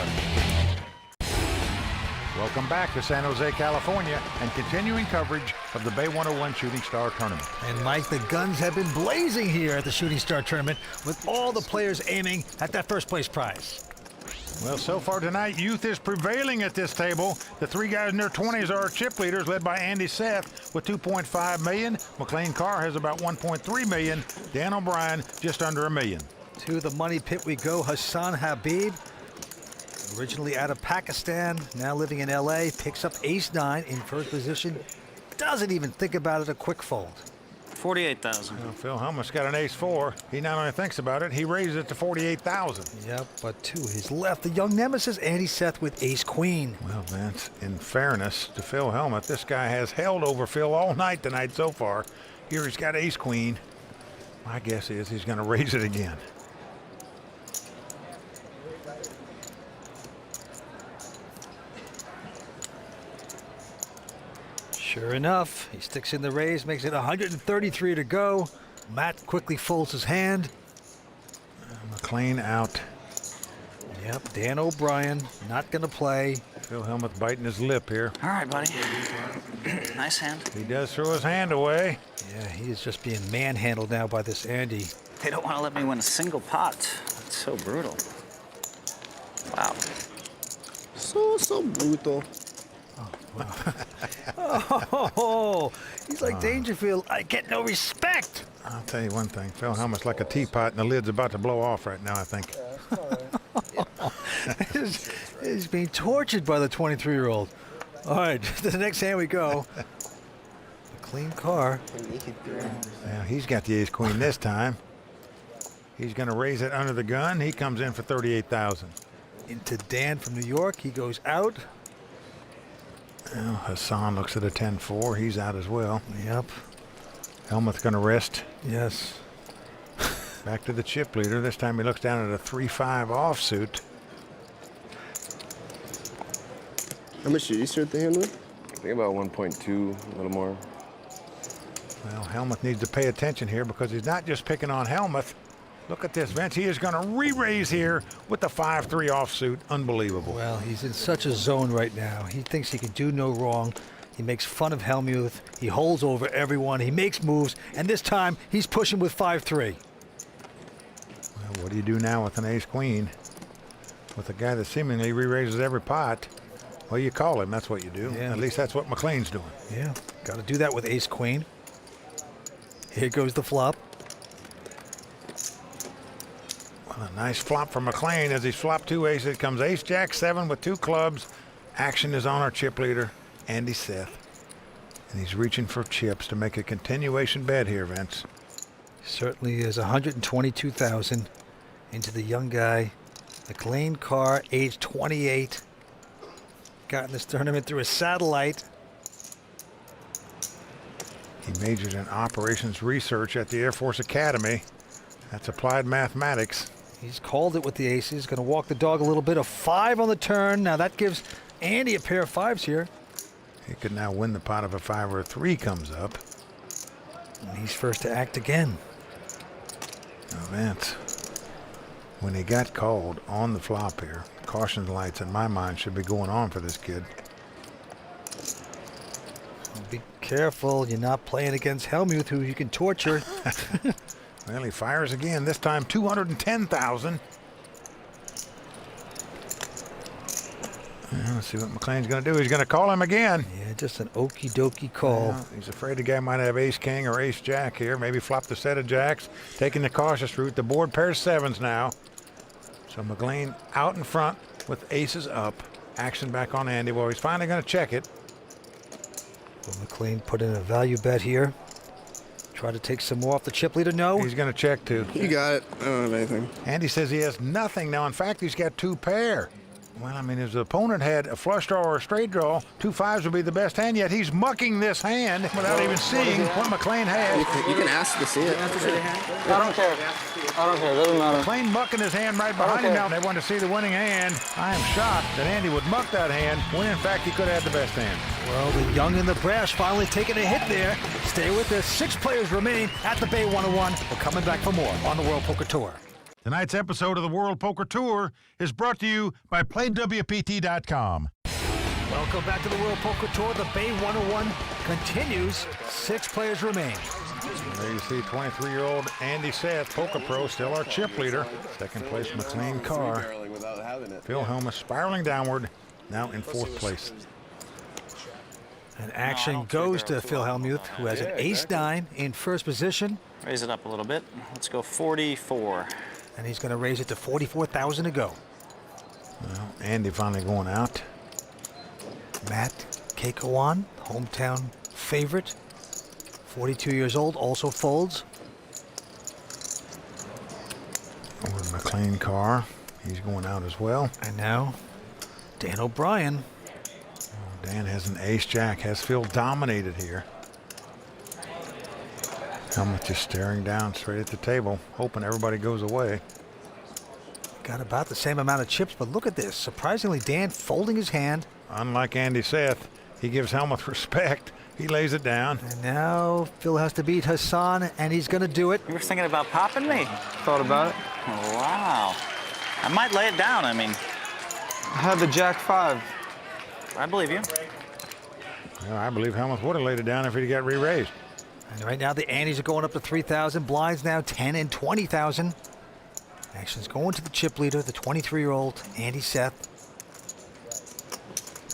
Welcome back to San Jose, California, and continuing coverage of the Bay 101 Shooting Star Tournament. And Mike, the guns have been blazing here at the Shooting Star Tournament with all the players aiming at that first place prize. Well, so far tonight, youth is prevailing at this table. The three guys in their 20s are our chip leaders, led by Andy Seth with $2.5 million. McLean Carr has about $1.3 million. Dan O'Brien just under $1 million. To the money pit we go. Hassan Habib, originally out of Pakistan, now living in LA, picks up ace-9 in first position. Doesn't even think about it, a quick fold. 48,000. Well, Phil Helmut's got an ace-4. He not only thinks about it, he raises it to 48,000. Yep, but to his left, the young nemesis, Andy Seth with ace-queen. Well, Vince, in fairness to Phil Helmut, this guy has held over Phil all night tonight so far. Here he's got ace-queen. My guess is he's going to raise it again. Sure enough, he sticks in the raise, makes it 133 to go. Matt quickly folds his hand. McLean out. Yep, Dan O'Brien not going to play. Phil Helmut biting his lip here. All right, buddy. Nice hand. He does throw his hand away. Yeah, he is just being manhandled now by this Andy. They don't want to let me win a single pot. That's so brutal. Wow. So brutal. Oh, he's like Dangerfield. I get no respect. I'll tell you one thing. Phil Helmut's like a teapot, and the lid's about to blow off right now, I think. He's being tortured by the 23-year-old. All right, to the next hand we go. McLean Carr. Now he's got the ace-queen this time. He's going to raise it under the gun. He comes in for 38,000. Into Dan from New York. He goes out. Well, Hassan looks at a 10-4. He's out as well. Yep. Helmut's going to rest. Yes. Back to the chip leader. This time he looks down at a 3-5 offsuit. How much did you start the hand with? I think about 1.2, a little more. Well, Helmut needs to pay attention here because he's not just picking on Helmut. Look at this, Vince. He is going to re-raise here with the 5-3 offsuit. Unbelievable. Well, he's in such a zone right now. He thinks he can do no wrong. He makes fun of Helmuth. He holds over everyone. He makes moves. And this time, he's pushing with 5-3. Well, what do you do now with an ace-queen? With a guy that seemingly re-raises every pot? Well, you call him. That's what you do. Yeah. At least that's what McLean's doing. Yeah, got to do that with ace-queen. Here goes the flop. Well, a nice flop for McLean as he's flopped two aces. Comes ace-jack-7 with two clubs. Action is on our chip leader, Andy Seth. And he's reaching for chips to make a continuation bet here, Vince. Certainly is. 122,000 into the young guy. McLean Carr, age 28. Got in this tournament through a satellite. He majors in operations research at the Air Force Academy. That's applied mathematics. He's called it with the aces. Going to walk the dog a little bit. A 5 on the turn. Now that gives Andy a pair of 5s here. He could now win the pot if a 5 or a 3 comes up. And he's first to act again. Now, Vince, when he got called on the flop here, caution lights in my mind should be going on for this kid. Be careful. You're not playing against Helmuth, who you can torture. Well, he fires again. This time 210,000. Let's see what McLean's going to do. He's going to call him again. Yeah, just an okie dokie call. Well, he's afraid the guy might have ace-king or ace-jack here. Maybe flop the set of jacks. Taking the cautious route. The board pairs 7s now. So McLean out in front with aces up. Action back on Andy. Well, he's finally going to check it. So McLean put in a value bet here. Try to take some more off the chip leader. No. He's going to check too. You got it. I don't have anything. Andy says he has nothing. Now, in fact, he's got 2 pair. Well, I mean, his opponent had a flush draw or a straight draw. 2 5s would be the best hand, yet he's mucking this hand without even seeing what McLean has. You can ask to see it. I don't care. I don't care. It doesn't matter. McLean mucking his hand right behind him now. They want to see the winning hand. I am shocked that Andy would muck that hand when, in fact, he could have had the best hand. Well, the young and the brash finally taking a hit there. Stay with us. 6 players remain at the Bay 101. We're coming back for more on the World Poker Tour. Tonight's episode of the World Poker Tour is brought to you by PlayWPT.com. Welcome back to the World Poker Tour. The Bay 101 continues. 6 players remain. There you see 23-year-old Andy Seth, poker pro, still our chip leader. Second place, McLean Carr. Phil Helmuth spiraling downward, now in 4th place. And action goes to Phil Helmuth, who has an ace-9 in first position. Raise it up a little bit. Let's go 44. And he's going to raise it to 44,000 to go. Well, Andy finally going out. Matt Keikowan, hometown favorite, 42 years old, also folds. Over to McLean Carr, he's going out as well. And now, Dan O'Brien. Oh, Dan has an ace-jack, has Phil dominated here. Helmuth just staring down straight at the table, hoping everybody goes away. Got about the same amount of chips, but look at this. Surprisingly, Dan folding his hand. Unlike Andy Seth, he gives Helmuth respect. He lays it down. And now Phil has to beat Hassan, and he's going to do it. You were thinking about popping me? Thought about it. Oh, wow. I might lay it down, I mean. I had the Jack 5. I believe you. Well, I believe Helmuth would have laid it down if he'd got re-raised. And right now the Andes are going up to 3,000. Blinds now 10 and 20,000. Action's going to the chip leader, the 23-year-old Andy Seth.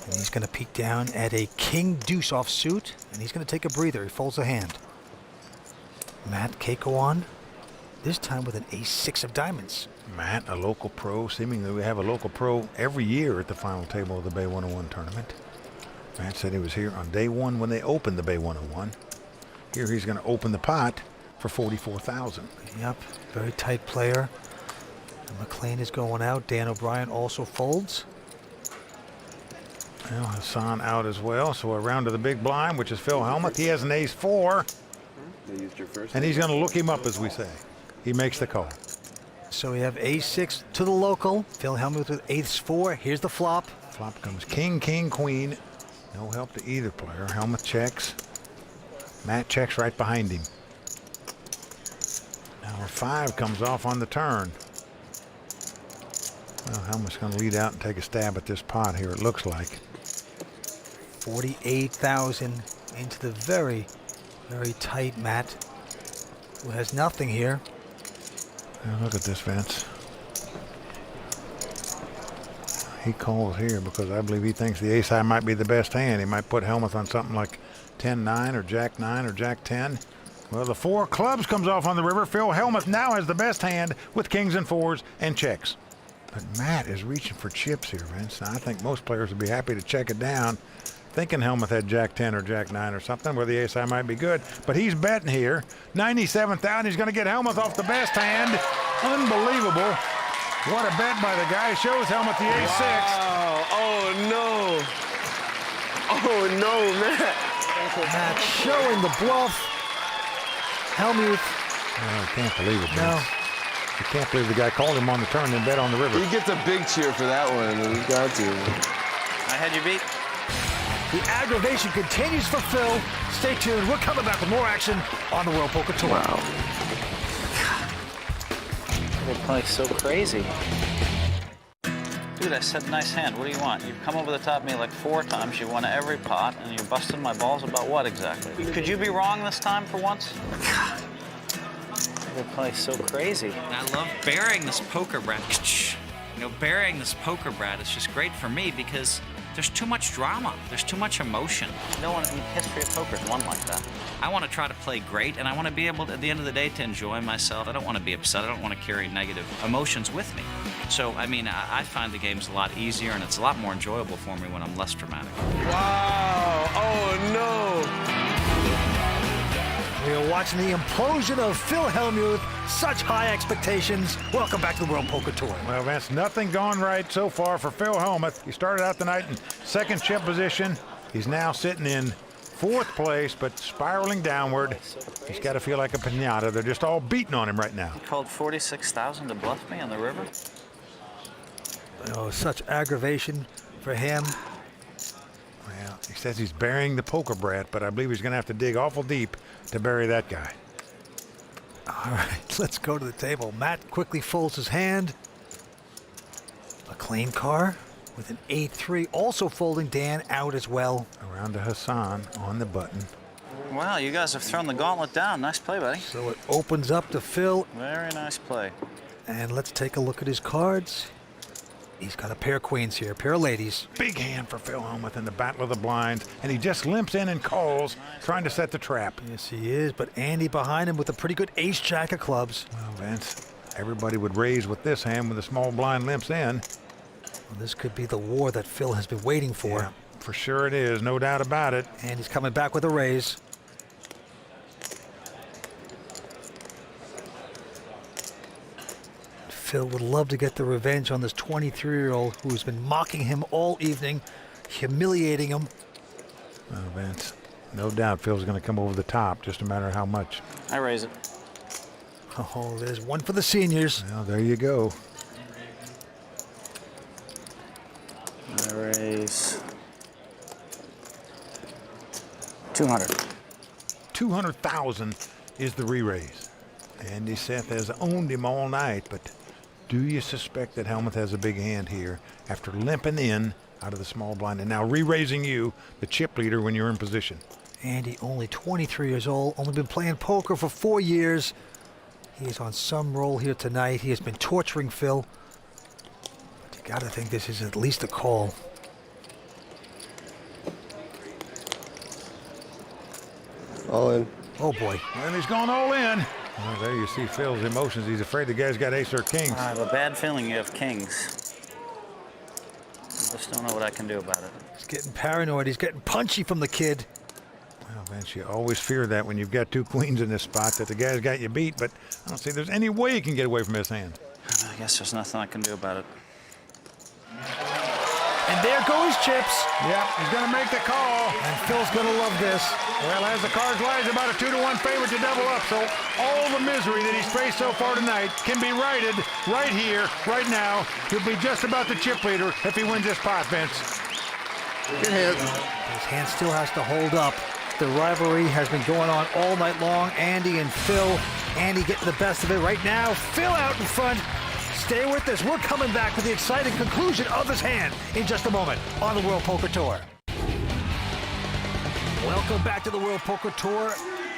And he's going to peek down at a king deuce offsuit, and he's going to take a breather. He folds the hand. Matt Keikowan, this time with an ace-6 of diamonds. Matt, a local pro. Seemingly we have a local pro every year at the final table of the Bay 101 tournament. Matt said he was here on day 1 when they opened the Bay 101. Here he's going to open the pot for 44,000. Yep, very tight player. And McLean is going out. Dan O'Brien also folds. Well, Hassan out as well. So around to the big blind, which is Phil Helmuth. He has an ace-4. And he's going to look him up, as we say. He makes the call. So we have ace-6 to the local. Phil Helmuth with ace-4. Here's the flop. Flop comes king, king, queen. No help to either player. Helmuth checks. Matt checks right behind him. Now a 5 comes off on the turn. Well, Helmuth's going to lead out and take a stab at this pot here, it looks like. 48,000 into the very, very tight Matt, who has nothing here. Now look at this, Vince. He calls here because I believe he thinks the ace-high might be the best hand. He might put Helmuth on something like 10-9 or Jack-9 or Jack-10. Well, the 4 clubs comes off on the river. Phil Helmuth now has the best hand with kings and 4s and checks. But Matt is reaching for chips here, Vince. Now, I think most players would be happy to check it down, thinking Helmuth had Jack-10 or Jack-9 or something where the ace-high might be good. But he's betting here. 97,000. He's going to get Helmuth off the best hand. Unbelievable. What a bet by the guy. Shows Helmuth the ace-6. Wow. Oh, no. Oh, no, Matt. Matt showing the bluff. Helmuth. Oh, I can't believe it, Vince. No. I can't believe the guy called him on the turn and bet on the river. He gets a big cheer for that one. He's got to. I had you beat. The aggravation continues for Phil. Stay tuned. We're coming back with more action on the World Poker Tour. Wow. They play so crazy. Dude, I said nice hand. What do you want? You've come over the top of me like 4 times. You won every pot, and you're busting my balls about what exactly? Could you be wrong this time for once? They play so crazy. I love bearing this poker racket. You know, burying this poker brat is just great for me because there's too much drama. There's too much emotion. No one in the history of poker has won like that. I want to try to play great, and I want to be able, at the end of the day, to enjoy myself. I don't want to be upset. I don't want to carry negative emotions with me. So, I mean, I find the games a lot easier, and it's a lot more enjoyable for me when I'm less dramatic. Wow! Oh no! We are watching the implosion of Phil Hellmuth. Such high expectations. Welcome back to the World Poker Tour. Well, Vince, nothing gone right so far for Phil Hellmuth. He started out the night in second chip position. He's now sitting in fourth place, but spiraling downward. He's got to feel like a piñata. They're just all beating on him right now. You called 46,000 to bluff me on the river? Oh, such aggravation for him. Well, he says he's burying the poker brat, but I believe he's going to have to dig awful deep to bury that guy. All right, let's go to the table. Matt quickly folds his hand. A clean card with an 8-3, also folding Dan out as well. Around to Hassan on the button. Wow, you guys have thrown the gauntlet down. Nice play, buddy. So it opens up to Phil. Very nice play. And let's take a look at his cards. He's got a pair of queens here, a pair of ladies. Big hand for Phil Hellmuth in the battle of the blinds, and he just limps in and calls, trying to set the trap. Yes, he is, but Andy behind him with a pretty good ace-jack of clubs. Well, Vince, everybody would raise with this hand when the small blind limps in. Well, this could be the war that Phil has been waiting for. Yeah, for sure it is, no doubt about it. And he's coming back with a raise. Phil would love to get the revenge on this 23-year-old who's been mocking him all evening, humiliating him. Well, Vince, no doubt Phil's going to come over the top, just a matter of how much. I raise it. Oh, there's one for the seniors. Well, there you go. I raise 200. 200,000 is the re-raise. Andy Seth has owned him all night, but do you suspect that Hellmuth has a big hand here after limping in out of the small blind and now re-raising you, the chip leader, when you're in position? Andy, only 23 years old, only been playing poker for 4 years. He is on some roll here tonight. He has been torturing Phil. But you gotta think this is at least a call. All in. Oh boy. And he's gone all in. Well, there you see Phil's emotions. He's afraid the guy's got ace or kings. I have a bad feeling you have kings. I just don't know what I can do about it. He's getting paranoid. He's getting punchy from the kid. Well, Vince, you always fear that when you've got two queens in this spot, that the guy's got you beat, but I don't see there's any way you can get away from his hand. I guess there's nothing I can do about it. And there goes chips. Yep, he's going to make the call. And Phil's going to love this. Well, as the cards lie, he's about a 2-to-1 favorite to double up, so all the misery that he's faced so far tonight can be righted right here, right now. He'll be just about the chip leader if he wins this pot, Vince. Good hand. His hand still has to hold up. The rivalry has been going on all night long. Andy and Phil. Andy getting the best of it right now. Phil out in front. Stay with us. We're coming back with the exciting conclusion of this hand in just a moment on the World Poker Tour. Welcome back to the World Poker Tour.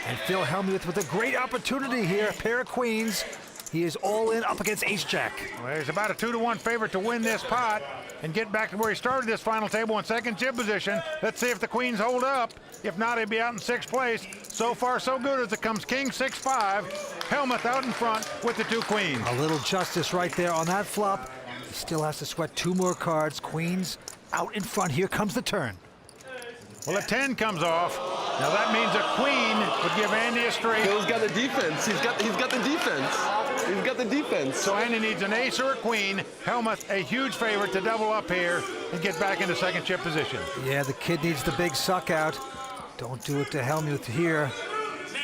And Phil Hellmuth with a great opportunity here. A pair of queens. He is all in up against ace-jack. Well, he's about a 2-to-1 favorite to win this pot and get back to where he started this final table in second chip position. Let's see if the queens hold up. If not, he'd be out in sixth place. So far, so good as it comes king 6-5. Hellmuth out in front with the two queens. A little justice right there on that flop. He still has to sweat two more cards. Queens out in front. Here comes the turn. Well, a 10 comes off. Now that means a queen would give Andy a straight. Phil's got the defense. He's got the defense. He's got the defense. So Andy needs an ace or a queen. Hellmuth a huge favorite to double up here and get back into second chip position. Yeah, the kid needs the big suck out. Don't do it to Hellmuth here.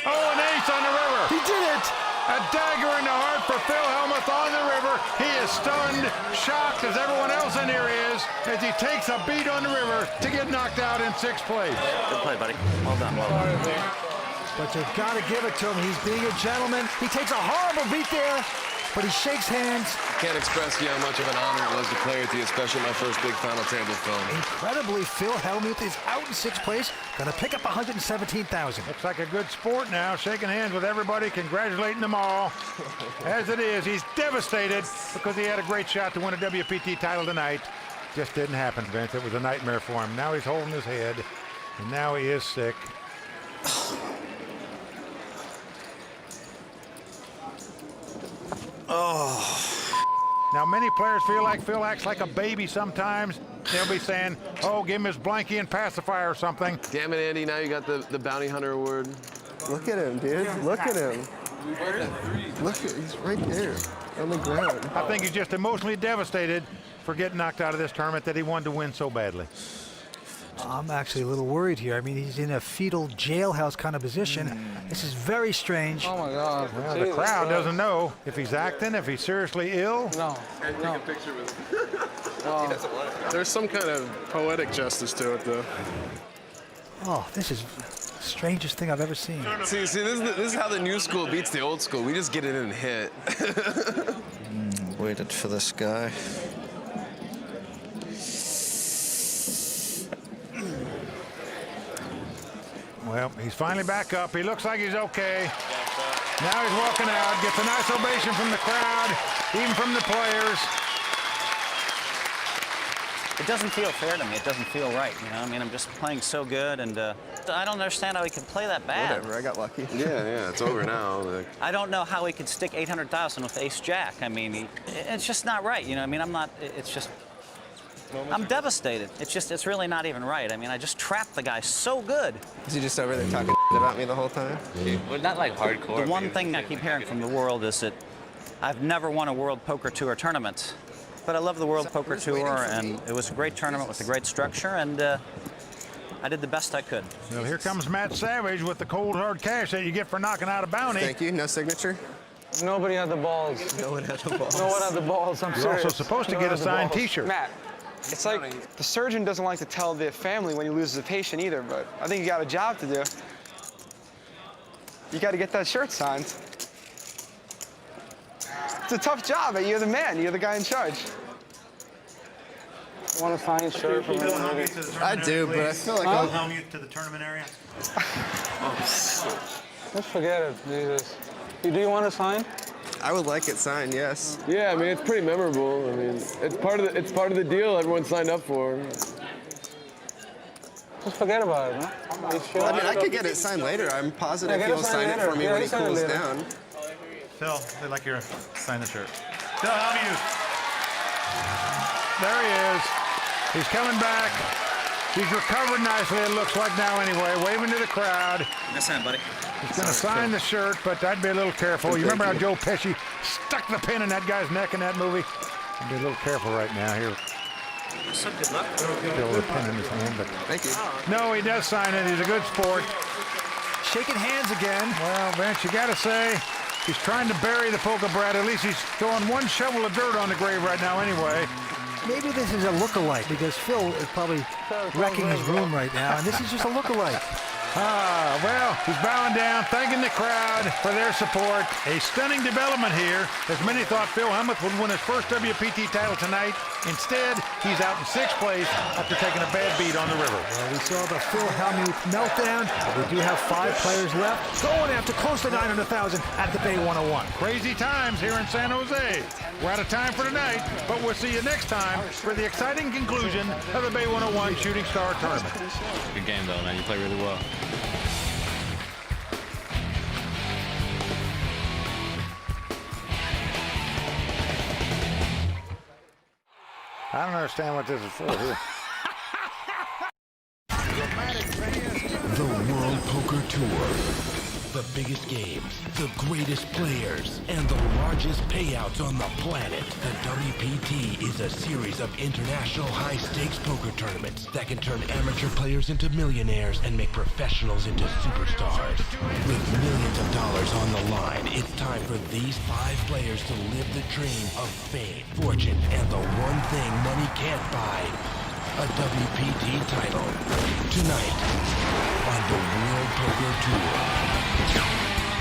Oh, an ace on the river. He did it. A dagger in the heart for Phil Hellmuth on the river. He is stunned, shocked as everyone else in here is, as he takes a beat on the river to get knocked out in sixth place. Good play, buddy. Well done, well done. But you've got to give it to him. He's being a gentleman. He takes a horrible beat there, but he shakes hands. Can't express to you how much of an honor it was to play with you, especially my first big final table film. Incredibly, Phil Hellmuth is out in 6th place, gonna pick up $117,000. Looks like a good sport now, shaking hands with everybody, congratulating them all. As it is, he's devastated because he had a great shot to win a WPT title tonight. Just didn't happen, Vince. It was a nightmare for him. Now he's holding his head, and now he is sick. Now, many players feel like Phil acts like a baby sometimes. They'll be saying, oh, give him his blankie and pacifier or something. Damn it, Andy, now you got the Bounty Hunter Award. Look at him, dude. Look at him. Look at, he's right there on the ground. I think he's just emotionally devastated for getting knocked out of this tournament that he wanted to win so badly. I'm actually a little worried here. I mean, he's in a fetal jailhouse kind of position. This is very strange. Oh, my God. Well, the crowd doesn't know if he's acting, if he's seriously ill. No. Take a picture with him. He doesn't want it. There's some kind of poetic justice to it, though. Oh, this is the strangest thing I've ever seen. See, this is how the new school beats the old school. We just get it in and hit. Waited for this guy. Well, he's finally back up. He looks like he's okay. Now he's walking out, gets a nice ovation from the crowd, even from the players. It doesn't feel fair to me. It doesn't feel right. You know, I mean, I'm just playing so good, and I don't understand how he can play that bad. Whatever, I got lucky. Yeah, it's over now. I don't know how he could stick 800,000 with Ace Jack. I mean, it's just not right. You know, I mean, it's just. I'm devastated. It's really not even right. I mean, I just trapped the guy so good. Is he just over there talking about me the whole time? Well, not like hardcore. The one thing I keep hearing from the world is that I've never won a World Poker Tour tournament. But I love the World Poker Tour, and it was a great tournament with a great structure, and I did the best I could. Well, here comes Matt Savage with the cold hard cash that you get for knocking out a bounty. Thank you. No signature? Nobody had the balls. No one had the balls. No one had the balls. I'm You're serious. also supposed to get a signed T-shirt. Matt, it's like the surgeon doesn't like to tell the family when he loses a patient either, but I think you got a job to do. You got to get that shirt signed. It's a tough job, but you're the man. You're the guy in charge. Want a signed shirt from me? I do, but I feel like I'll helm you to the tournament area. Let's forget it, Jesus. Do you want a sign? I would like it signed, yes. Yeah, I mean, it's pretty memorable. I mean, it's part of the deal everyone signed up for. Just forget about it, huh? You sure? I mean, I could get it signed later. I'm positive Yeah, he'll get it sign signed it for later. me Yeah, when he sign it cools later. down. Phil, they'd like you to sign the shirt. Phil, helm you. There he is. He's coming back. He's recovered nicely, it looks like now anyway, waving to the crowd. Nice hand, buddy. He's going to sign the shirt, but I'd be a little careful. You remember how Joe Pesci stuck the pin in that guy's neck in that movie? I'd be a little careful right now here. So good luck. Still with a pin in his hand, but Thank you. no, he does sign it. He's a good sport. Shaking hands again. Well, Vince, you got to say, he's trying to bury the polka brat. At least he's throwing one shovel of dirt on the grave right now anyway. Maybe this is a look-alike because Phil is probably wrecking his room right now, and this is just a look-alike. Well, he's bowing down, thanking the crowd for their support. A stunning development here, as many thought Phil Hellmuth would win his first WPT title tonight. Instead, he's out in 6th place after taking a bad beat on the river. Well, we saw the Phil Hellmuth meltdown, but we do have 5 players left, going after close to 900,000 at the Bay 101. Crazy times here in San Jose. We're out of time for tonight, but we'll see you next time for the exciting conclusion of the Bay 101 Shooting Star Tournament. Good game, though, man. You play really well. I don't understand what this is for here. The World Poker Tour. The biggest games, the greatest players, and the largest payouts on the planet. The WPT is a series of international high-stakes poker tournaments that can turn amateur players into millionaires and make professionals into superstars. With millions of dollars on the line, it's time for these 5 players to live the dream of fame, fortune, and the one thing money can't buy. A WPT title. Tonight on the World Poker Tour.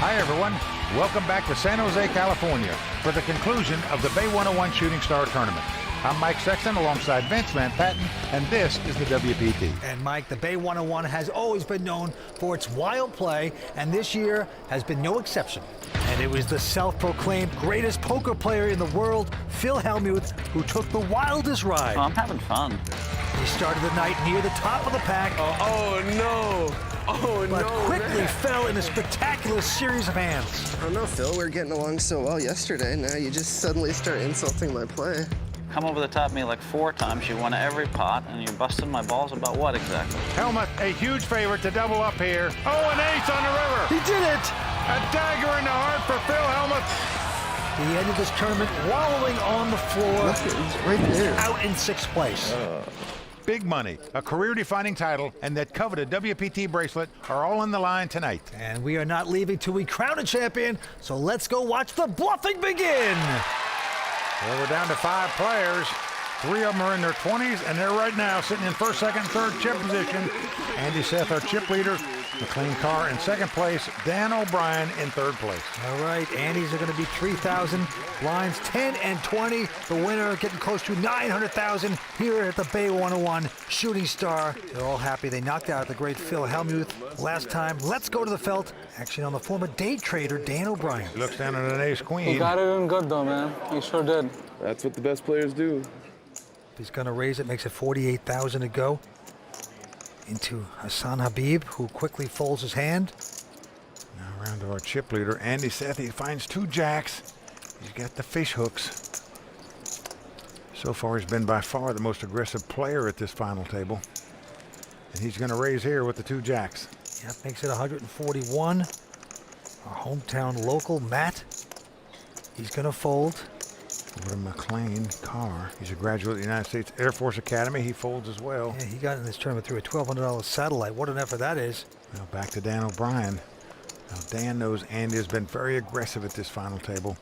Hi, everyone. Welcome back to San Jose, California for the conclusion of the Bay 101 Shooting Star Tournament. I'm Mike Sexton alongside Vince Van Patten, and this is the WPT. And Mike, the Bay 101 has always been known for its wild play, and this year has been no exception. And it was the self-proclaimed greatest poker player in the world, Phil Hellmuth, who took the wildest ride. Oh, I'm having fun. He started the night near the top of the pack. Oh no! Oh but no! quickly fell in a spectacular series of hands. Oh no, Phil, we're getting along so well yesterday. Now you just suddenly start insulting my play. Come over the top of me like 4 times. You won every pot, and you're busting my balls about what exactly? Hellmuth, a huge favorite to double up here. Oh, an ace on the river. He did it! A dagger in the heart for Phil Hellmuth. He ended this tournament wallowing on the floor. Right there. Out in 6th place. Big money, a career-defining title, and that coveted WPT bracelet are all on the line tonight. And we are not leaving till we crown a champion, so let's go watch the bluffing begin. Well, we're down to 5 players. 3 of them are in their 20s, and they're right now sitting in 1st, 2nd, 3rd chip position. Andy Seth, our chip leader. McLean Carr in 2nd place. Dan O'Brien in 3rd place. All right, Andy's are going to be 3,000. Lines 10 and 20. The winner getting close to 900,000 here at the Bay 101 Shooting Star. They're all happy they knocked out the great Phil Hellmuth last time. Let's go to the felt. Action on the former day trader, Dan O'Brien. He looks down at an ace-queen. You got it in good, though, man. You sure did. That's what the best players do. He's going to raise it, makes it 48,000 to go. Into Hassan Habib, who quickly folds his hand. Now around to our chip leader, Andy Seth. He finds 2 jacks. He's got the fish hooks. So far, he's been by far the most aggressive player at this final table. And he's going to raise here with the 2 jacks. Yep, makes it 141. Our hometown local, Matt. He's going to fold. Over to McLean Carr. He's a graduate of the United States Air Force Academy. He folds as well. Yeah, he got in this tournament through a $1,200 satellite. What an effort that is. Now back to Dan O'Brien. Now Dan knows Andy has been very aggressive at this final table.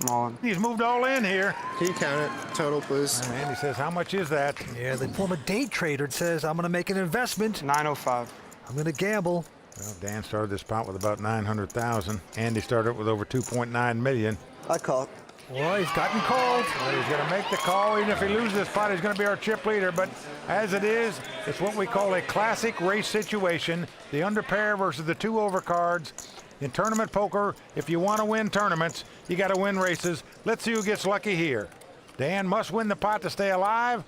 I'm all in. He's moved all in here. Can you count it? Total, please. And Andy says, how much is that? Yeah, the former day trader says, I'm going to make an investment. 905. I'm going to gamble. Well, Dan started this pot with about 900,000. Andy started with over 2.9 million. I call it. Well, he's gotten called. Well, he's going to make the call. Even if he loses this pot, he's going to be our chip leader. But as it is, it's what we call a classic race situation. The under pair versus the 2 overcards. In tournament poker, if you want to win tournaments, you got to win races. Let's see who gets lucky here. Dan must win the pot to stay alive.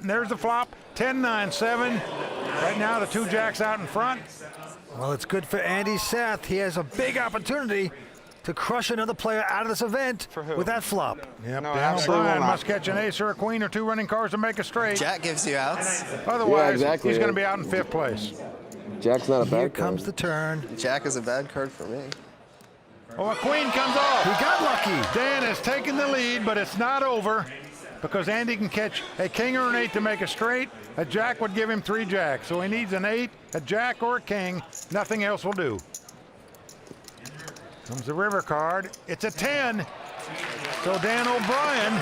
And there's the flop, 10-9-7. Right now, the 2 jacks out in front. Well, it's good for Andy Seth. He has a big opportunity to crush another player out of this event with that flop. Yep, No, Dan absolutely O'Brien not. must catch an ace or a queen or 2 running cards to make a straight. Jack gives you outs. Otherwise, Yeah, exactly. he's going to be out in 5th place. Jack's not a bad Here card. comes the turn. Jack is a bad card for me. Oh, a queen comes off. He got lucky. Dan has taken the lead, but it's not over because Andy can catch a king or an 8 to make a straight. A jack would give him 3 jacks, so he needs an 8, a jack, or a king. Nothing else will do. Comes the river card. It's a 10. So Dan O'Brien,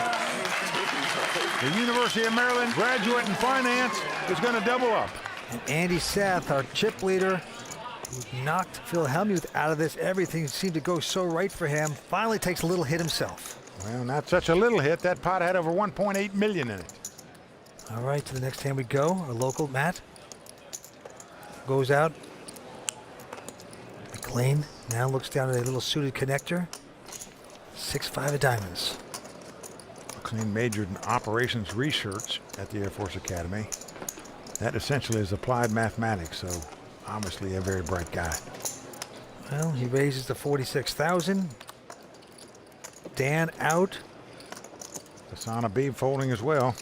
the University of Maryland graduate in finance, is going to double up. And Andy Seth, our chip leader, who knocked Phil Hellmuth out of this. Everything seemed to go so right for him. Finally takes a little hit himself. Well, not such a little hit. That pot had over 1.8 million in it. All right, to the next hand we go. Our local, Matt, goes out. McLean now looks down at a little suited connector. 6-5 of diamonds. McLean majored in operations research at the Air Force Academy. That essentially is applied mathematics, so obviously a very bright guy. Well, he raises to 46,000. Dan out. Hassan Habib folding as well.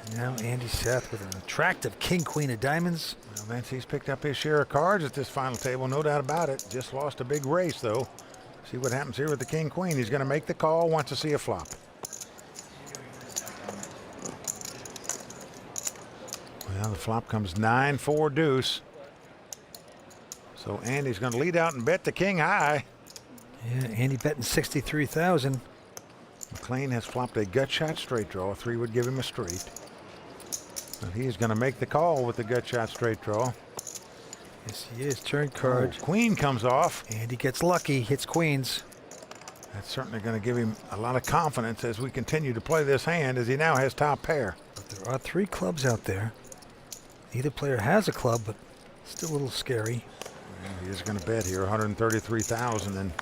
And now Andy Seth with an attractive king-queen of diamonds. Well, Vince, he's picked up his share of cards at this final table, no doubt about it. Just lost a big race, though. See what happens here with the king-queen. He's going to make the call, wants to see a flop. Well, the flop comes 9-4 deuce. So Andy's going to lead out and bet the king high. Yeah, Andy betting 63,000. McLean has flopped a gut shot straight draw. A 3 would give him a straight. So he is going to make the call with the gut shot straight draw. Yes, he is. Turn card. Oh, queen comes off. And he gets lucky, hits queens. That's certainly going to give him a lot of confidence as we continue to play this hand, as he now has top pair. But there are 3 clubs out there. Neither player has a club, but still a little scary. He is going to bet here, 133,000, and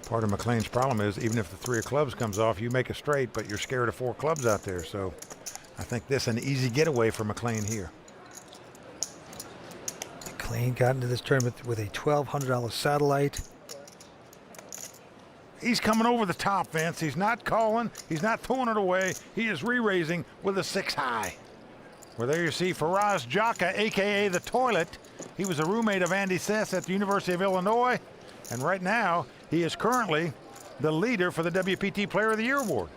part of McLean's problem is even if the 3 of clubs comes off, you make a straight, but you're scared of 4 clubs out there. So I think this an easy getaway for McLean here. McLean got into this tournament with a $1,200 satellite. He's coming over the top, Vince. He's not calling. He's not throwing it away. He is re-raising with a 6 high. Well, there you see Faraz Jaka, a.k.a. The Toilet. He was a roommate of Andy Seth at the University of Illinois. And right now, he is currently the leader for the WPT Player of the Year award.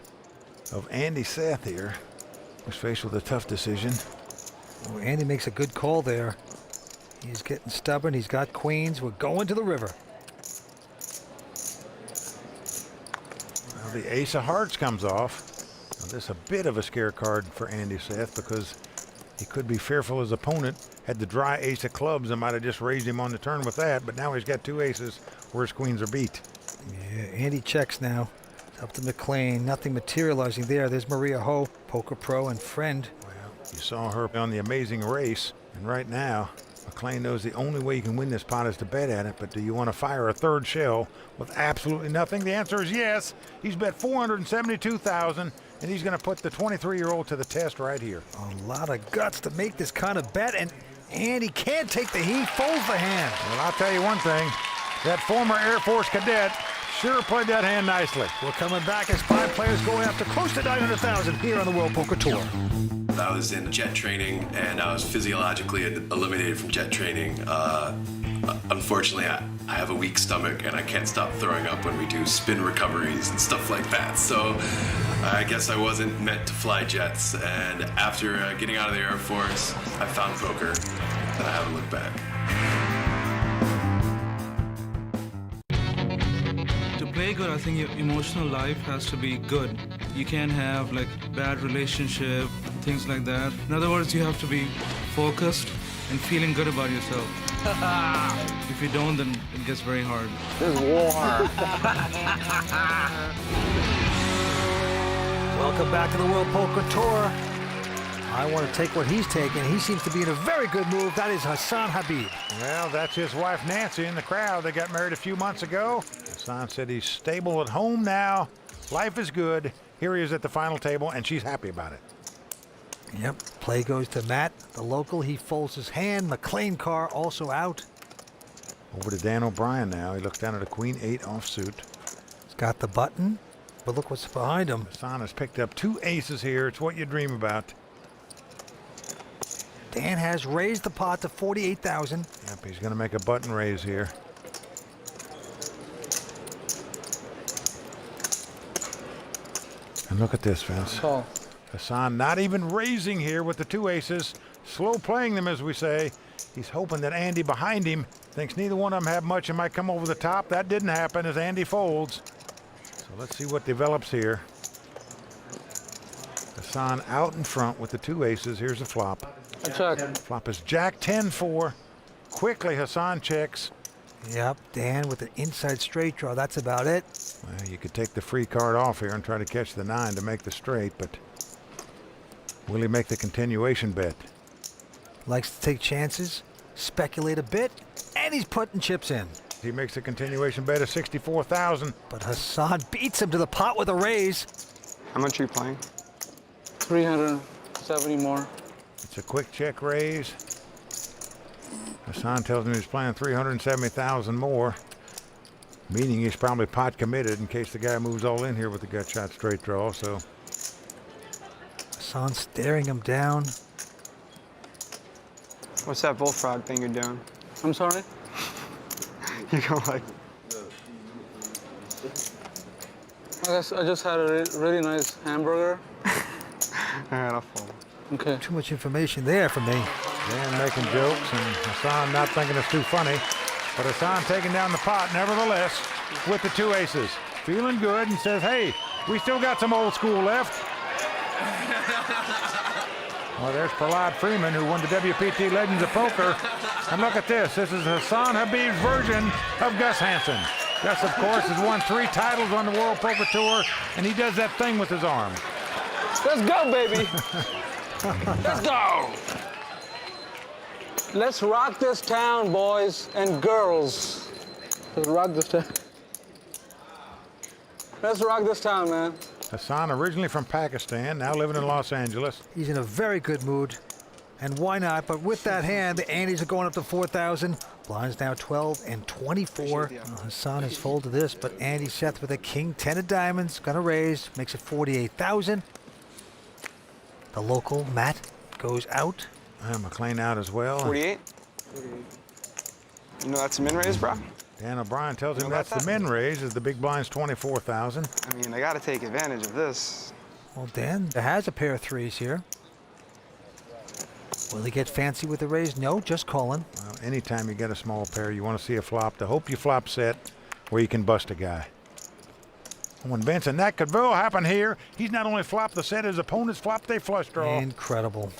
Of Andy Seth here, was faced with a tough decision. Oh, Andy makes a good call there. He's getting stubborn. He's got queens. We're going to the river. Well, the ace of hearts comes off. Now, this is a bit of a scare card for Andy Seth because he could be fearful his opponent had the dry ace of clubs and might have just raised him on the turn with that, but now he's got 2 aces where his queens are beat. Yeah, Andy checks now. It's up to McLean. Nothing materializing there. There's Maria Ho, poker pro and friend. Well, you saw her on the Amazing Race, and right now, McLean knows the only way you can win this pot is to bet at it, but do you want to fire a 3rd shell with absolutely nothing? The answer is yes. He's bet $472,000, and he's going to put the 23-year-old to the test right here. A lot of guts to make this kind of bet, and he can't take the heat, folds the hand. Well, I'll tell you one thing. That former Air Force cadet sure played that hand nicely. We're coming back as 5 players going after close to 900,000 here on the World Poker Tour. I was in jet training, and I was physiologically eliminated from jet training. Unfortunately, I have a weak stomach, and I can't stop throwing up when we do spin recoveries and stuff like that. So I guess I wasn't meant to fly jets. And after getting out of the Air Force, I found poker, and I haven't looked back. To play good, I think your emotional life has to be good. You can't have like bad relationship, things like that. In other words, you have to be focused and feeling good about yourself. If you don't, then it gets very hard. There's war. Welcome back to the World Poker Tour. I want to take what he's taking. He seems to be in a very good move. That is Hassan Habib. Well, that's his wife Nancy in the crowd. They got married a few months ago. Hassan said he's stable at home now. Life is good. Here he is at the final table, and she's happy about it. Yep, play goes to Matt, the local. He folds his hand. McLean car also out. Over to Dan O'Brien now. He looks down at a Queen 8 offsuit. He's got the button, but look what's behind him. Hassan has picked up 2 aces here. It's what you dream about. Dan has raised the pot to 48,000. Yep, he's going to make a button raise here. And look at this, Vince. Oh. Hassan not even raising here with the 2 aces. Slow playing them, as we say. He's hoping that Andy behind him thinks neither one of them have much and might come over the top. That didn't happen as Andy folds. So let's see what develops here. Hassan out in front with the 2 aces. Here's a flop. I check. Flop is Jack 10-4. Quickly, Hassan checks. Yep, Dan with an inside straight draw. That's about it. Well, you could take the free card off here and try to catch the 9 to make the straight, but will he make the continuation bet? Likes to take chances, speculate a bit, and he's putting chips in. He makes a continuation bet of 64,000. But Hassan beats him to the pot with a raise. How much are you playing? 370 more. It's a quick check raise. Hassan tells me he's playing 370,000 more, meaning he's probably pot committed in case the guy moves all in here with the gut shot straight draw. So Hassan staring him down. What's that bullfrog thing you're doing? I'm sorry? You go like... I just had a really nice hamburger. Alright, I'll fall. Okay. Too much information there for me. Dan making jokes and Hassan not thinking it's too funny. But Hassan taking down the pot nevertheless with the 2 aces. Feeling good and says, hey, we still got some old school left. Well, there's Prahlad Freeman, who won the WPT Legends of Poker. And look at this. This is Hassan Habib's version of Gus Hansen. Gus, of course, has won 3 titles on the World Poker Tour, and he does that thing with his arm. Let's go, baby. Let's go. Let's rock this town, boys and girls. Let's rock this town. Let's rock this town, man. Hassan, originally from Pakistan, now living in Los Angeles. He's in a very good mood, and why not? But with that hand, the antes are going up to 4,000. Blinds now 12 and 24. Hassan has folded this, but Andy Seth with a king 10 of diamonds, gonna raise, makes it 48,000. The local Matt goes out. McLean out as well. 48. You know that's a min raise, bro? Dan O'Brien tells him that's the min raise, as the big blind's 24,000. I mean, I got to take advantage of this. Well, Dan has a pair of 3s here. Will he get fancy with the raise? No, just calling. Well, anytime you get a small pair, you want to see a flop to hope you flop set where you can bust a guy. When Vincent, that could well happen here. He's not only flopped the set, his opponents flopped a flush draw. Incredible.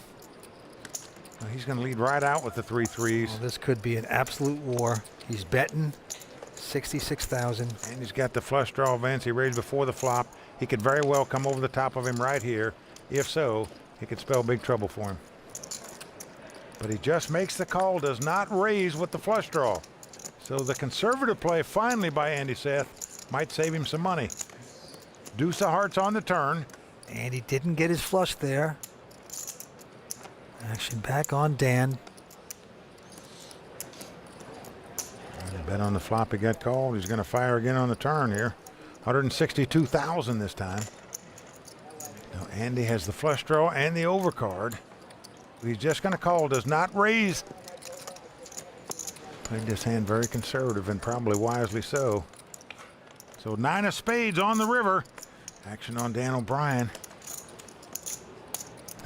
Well, he's going to lead right out with the 3 threes. Well, this could be an absolute war. He's betting 66,000. And he's got the flush draw, Vince. He raised before the flop. He could very well come over the top of him right here. If so, it could spell big trouble for him. But he just makes the call, does not raise with the flush draw. So the conservative play finally by Andy Seth might save him some money. Deuce of hearts on the turn. And he didn't get his flush there. Action back on Dan. Bet on the flop, he got called. He's going to fire again on the turn here. 162,000 this time. Now Andy has the flush draw and the overcard. He's just going to call, does not raise. Played this hand very conservative and probably wisely so. So 9 of spades on the river. Action on Dan O'Brien.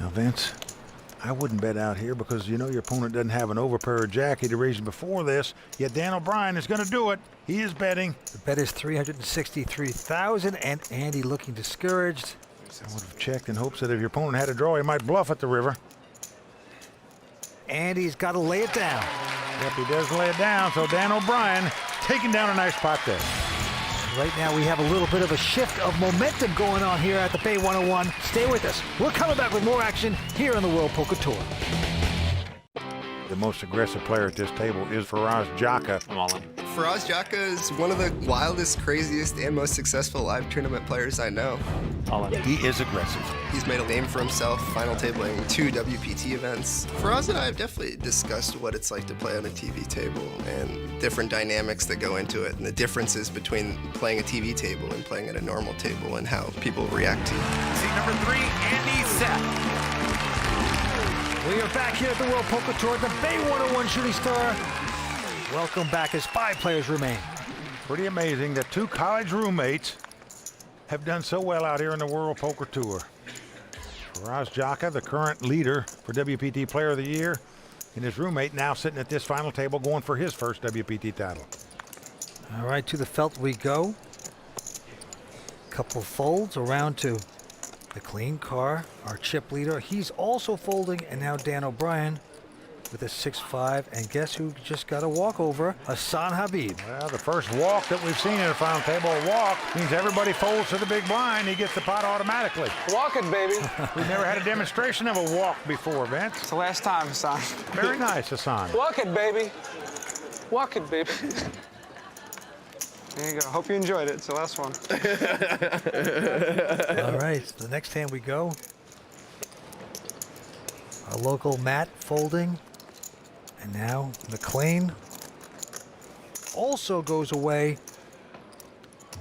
Now Vince, I wouldn't bet out here because you know your opponent doesn't have an overpair of jack he'd raised before this, yet Dan O'Brien is going to do it. He is betting. The bet is 363,000 and Andy looking discouraged. I would have checked in hopes that if your opponent had a draw, he might bluff at the river. Andy's got to lay it down. Yep, he does lay it down, so Dan O'Brien taking down a nice pot there. Right now we have a little bit of a shift of momentum going on here at the Bay 101. Stay with us. We're coming back with more action here on the World Poker Tour. The most aggressive player at this table is Faraz Jaka. I'm all in. Faraz Jaka is one of the wildest, craziest, and most successful live tournament players I know. All in. He is aggressive. He's made a name for himself, final tabling 2 WPT events. Faraz and I have definitely discussed what it's like to play on a TV table and different dynamics that go into it and the differences between playing a TV table and playing at a normal table and how people react to it. Seat number 3, Andy Seth. We are back here at the World Poker Tour at the Bay 101 Shooting Star. Welcome back as 5 players remain. Pretty amazing that 2 college roommates have done so well out here in the World Poker Tour. Faraz Jaka, the current leader for WPT Player of the Year, and his roommate now sitting at this final table going for his first WPT title. All right, to the felt we go. Couple folds around to the clean car, our chip leader. He's also folding, and now Dan O'Brien with a 6-5, and guess who just got a walkover? Hassan Habib. Well, the first walk that we've seen in a final table, a walk, means everybody folds to the big blind. He gets the pot automatically. Walk it, baby. We've never had a demonstration of a walk before, Vince. It's the last time, Hassan. Very nice, Hassan. Walk it, baby. Walk it, baby. There you go. Hope you enjoyed it. It's the last one. All right, the next hand we go. Our local Matt folding. And now McLean also goes away.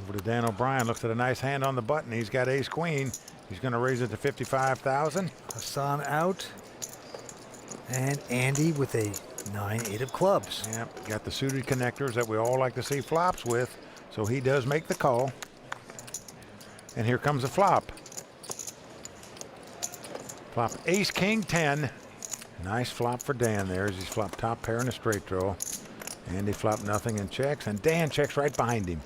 Over to Dan O'Brien. Looks at a nice hand on the button. He's got ace queen. He's going to raise it to 55,000. Hassan out. And Andy with a 9-8 of clubs. Yep, got the suited connectors that we all like to see flops with. So he does make the call. And here comes the flop. Flop ace king 10. Nice flop for Dan there as he's flopped top pair in a straight draw. Andy flopped nothing and checks, and Dan checks right behind him.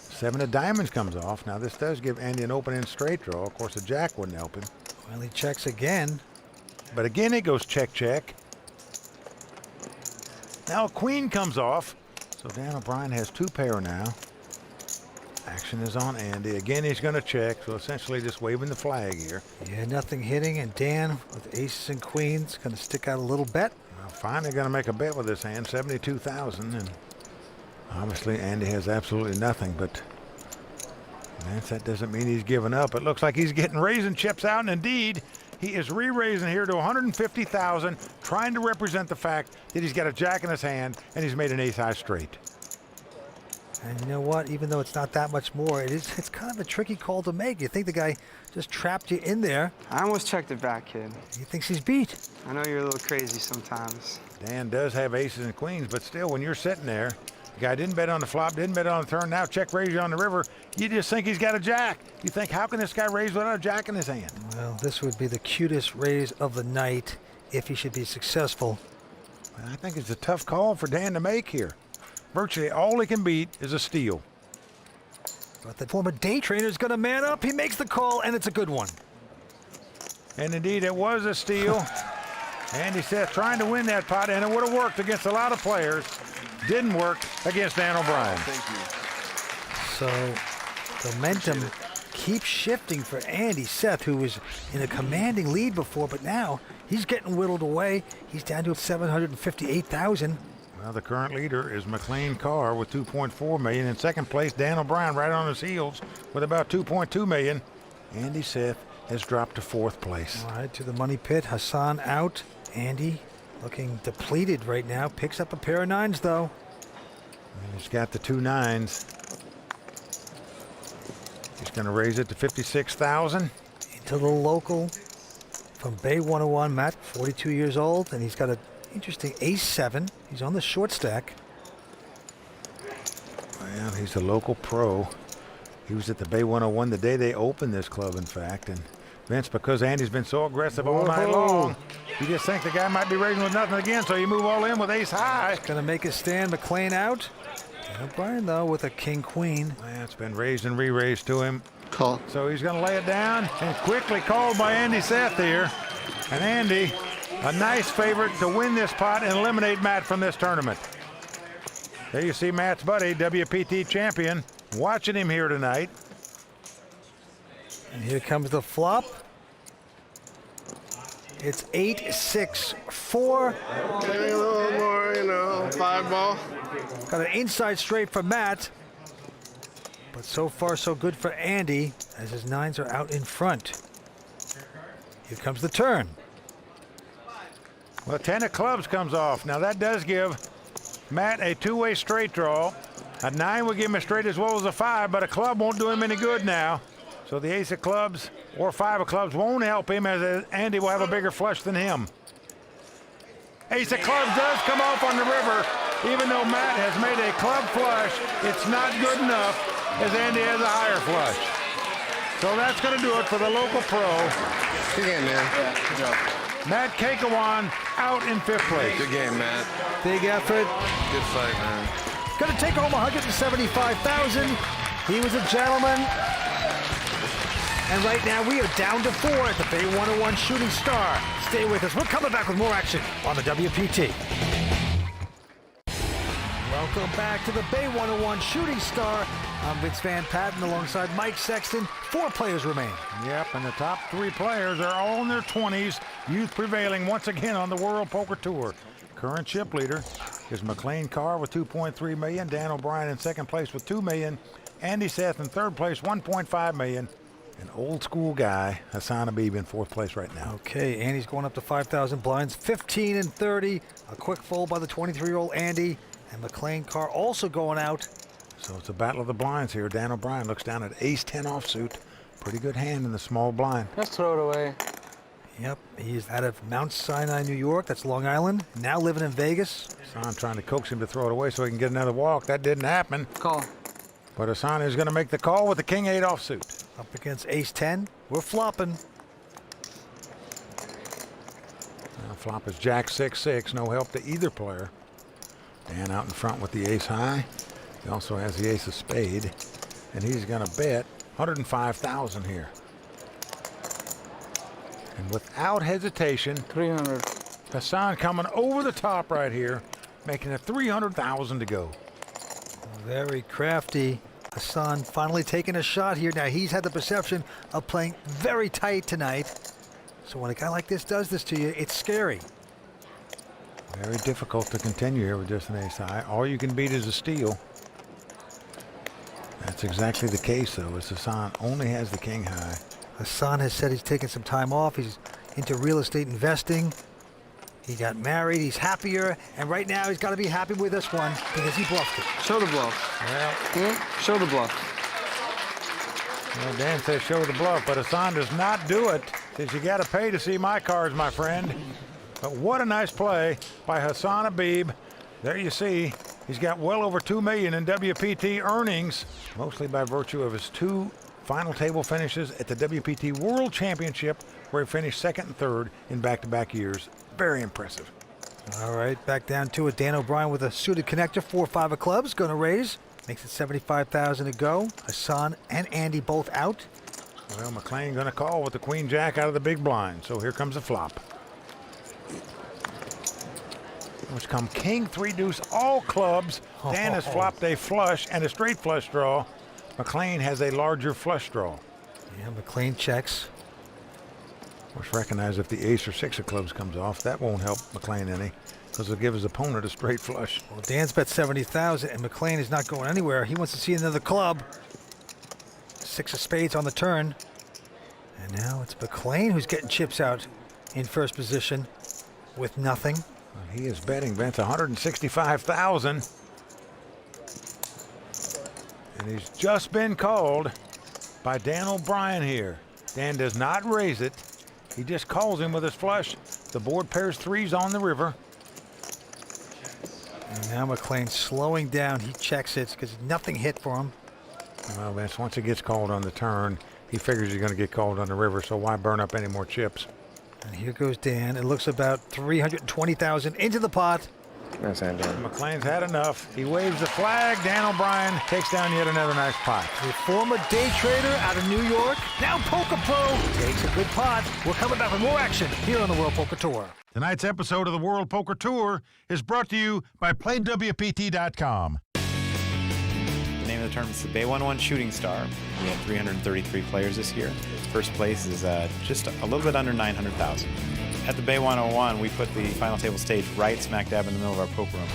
7 of diamonds comes off. Now this does give Andy an open end straight draw. Of course, the jack wouldn't help him. Well, he checks again. But again, it goes check, check. Now a queen comes off. So Dan O'Brien has 2 pair now. Action is on Andy. Again, he's going to check. So essentially just waving the flag here. Yeah, nothing hitting. And Dan with aces and queens going to stick out a little bet. Well, finally going to make a bet with this hand, 72,000. And obviously Andy has absolutely nothing. But that doesn't mean he's giving up. It looks like he's getting raising chips out. And indeed, he is re-raising here to 150,000, trying to represent the fact that he's got a jack in his hand and he's made an ace-high straight. And you know what? Even though it's not that much more, it's kind of a tricky call to make. You think the guy just trapped you in there. I almost checked it back, kid. He thinks he's beat. I know you're a little crazy sometimes. Dan does have aces and queens, but still, when you're sitting there, the guy didn't bet on the flop, didn't bet on the turn, now check raise you on the river. You just think he's got a jack. You think, how can this guy raise without a jack in his hand? Well, this would be the cutest raise of the night if he should be successful. I think it's a tough call for Dan to make here. Virtually all he can beat is a steal. But the former day trainer is going to man up. He makes the call, and it's a good one. And indeed, it was a steal. Andy Seth trying to win that pot, and it would have worked against a lot of players. Didn't work against Dan O'Brien. So the momentum keeps shifting for Andy Seth, who was in a commanding lead before, but now he's getting whittled away. He's down to 758,000. Well, the current leader is McLean Carr with 2.4 million. In second place, Dan O'Brien right on his heels with about 2.2 million. Andy Seth has dropped to 4th place. All right, to the money pit. Hassan out. Andy looking depleted right now. Picks up a pair of 9s, though. And he's got the 2 9s. He's going to raise it to 56,000. Into the local from Bay 101, Matt, 42 years old, and he's got a interesting ace-7. He's on the short stack. Well, he's a local pro. He was at the Bay 101 the day they opened this club, in fact. And Vince, because Andy's been so aggressive all night long, you just think the guy might be raising with nothing again, so you move all in with ace-high. Going to make a stand. McLean out. Dan O'Brien, though, with a king-queen. Well, it's been raised and re-raised to him. Call. So he's going to lay it down, and quickly called by Andy Seth here. And Andy, a nice favorite to win this pot and eliminate Matt from this tournament. There you see Matt's buddy, WPT champion, watching him here tonight. And here comes the flop. It's 8-6-4. Getting a little more, 5 ball. Got an inside straight for Matt. But so far, so good for Andy, as his 9s are out in front. Here comes the turn. Well, 10 of clubs comes off. Now that does give Matt a 2-way straight draw. A 9 would give him a straight as well as a 5, but a club won't do him any good now. So the ace of clubs or 5 of clubs won't help him, as Andy will have a bigger flush than him. Ace of clubs does come off on the river. Even though Matt has made a club flush, it's not good enough, as Andy has a higher flush. So that's going to do it for the local pro. Good game, man. Yeah, good job. Matt Kakewan out in 5th place. Good game, Matt. Big effort. Good fight, man. Going to take home 175,000. He was a gentleman. And right now we are down to 4 at the Bay 101 Shooting Star. Stay with us. We're coming back with more action on the WPT. Welcome back to the Bay 101 Shooting Star. I'm Vince Van Patten alongside Mike Sexton. 4 players remain. Yep, and the top 3 players are all in their 20s. Youth prevailing once again on the World Poker Tour. Current chip leader is McLean Carr with 2.3 million. Dan O'Brien in 2nd place with 2 million. Andy Seth in 3rd place, 1.5 million. An old school guy, Hassan Habib, in 4th place right now. Okay, Andy's going up to 5,000 blinds, 15 and 30. A quick fold by the 23-year-old Andy. And McLean Carr also going out. So it's a battle of the blinds here. Dan O'Brien looks down at ace-10 offsuit. Pretty good hand in the small blind. Just throw it away. Yep, he's out of Mount Sinai, New York. That's Long Island. Now living in Vegas. Hassan trying to coax him to throw it away so he can get another walk. That didn't happen. Call. But Hassan is going to make the call with the king-8 offsuit. Up against ace-10. We're flopping. Now flop is jack 6-6. No help to either player. Dan out in front with the ace-high. He also has the ace of spade. And he's going to bet 105,000 here. And without hesitation, 300. Hassan coming over the top right here, making it 300,000 to go. Very crafty. Hassan finally taking a shot here. Now he's had the perception of playing very tight tonight. So when a guy like this does this to you, it's scary. Very difficult to continue here with just an ace high. All you can beat is a steal. That's exactly the case, though, as Hassan only has the king high. Hassan has said he's taking some time off. He's into real estate investing. He got married. He's happier. And right now, he's got to be happy with this one because he bluffed it. Show the bluff. Well, show the bluff. Well, Dan says show the bluff, but Hassan does not do it. Says you got to pay to see my cards, my friend. But what a nice play by Hassan Habib. There you see, he's got well over $2 million in WPT earnings, mostly by virtue of his 2 final table finishes at the WPT World Championship, where he finished 2nd and 3rd in back-to-back years. Very impressive. All right, back down to it. Dan O'Brien with a suited connector, 4-5 of clubs, going to raise. Makes it 75,000 to go. Hassan and Andy both out. Well, McLean going to call with the queen jack out of the big blind. So here comes a flop. Which come king, 3 deuce, all clubs. Dan has flopped a flush and a straight flush draw. McLean has a larger flush draw. Yeah, McLean checks. Of course, recognize if the ace or 6 of clubs comes off, that won't help McLean any, because it'll give his opponent a straight flush. Well, Dan's bet 70,000, and McLean is not going anywhere. He wants to see another club. 6 of spades on the turn. And now it's McLean who's getting chips out in first position with nothing. Well, he is betting Vince 165,000. And he's just been called by Dan O'Brien here. Dan does not raise it. He just calls him with his flush. The board pairs 3s on the river. And now McLean's slowing down. He checks it because nothing hit for him. Well, Vince, once he gets called on the turn, he figures he's going to get called on the river, so why burn up any more chips? And here goes Dan. It looks about 320,000 into the pot. That's Andrew. McLean's had enough. He waves the flag. Dan O'Brien takes down yet another nice pot. A former day trader out of New York, now poker pro, takes a good pot. We're coming back with more action here on the World Poker Tour. Tonight's episode of the World Poker Tour is brought to you by PlayWPT.com. The name of the tournament is the Bay 1-1 Shooting Star. We had 333 players this year. First place is just a little bit under 900,000. At the Bay 101, we put the final table stage right smack dab in the middle of our poker room.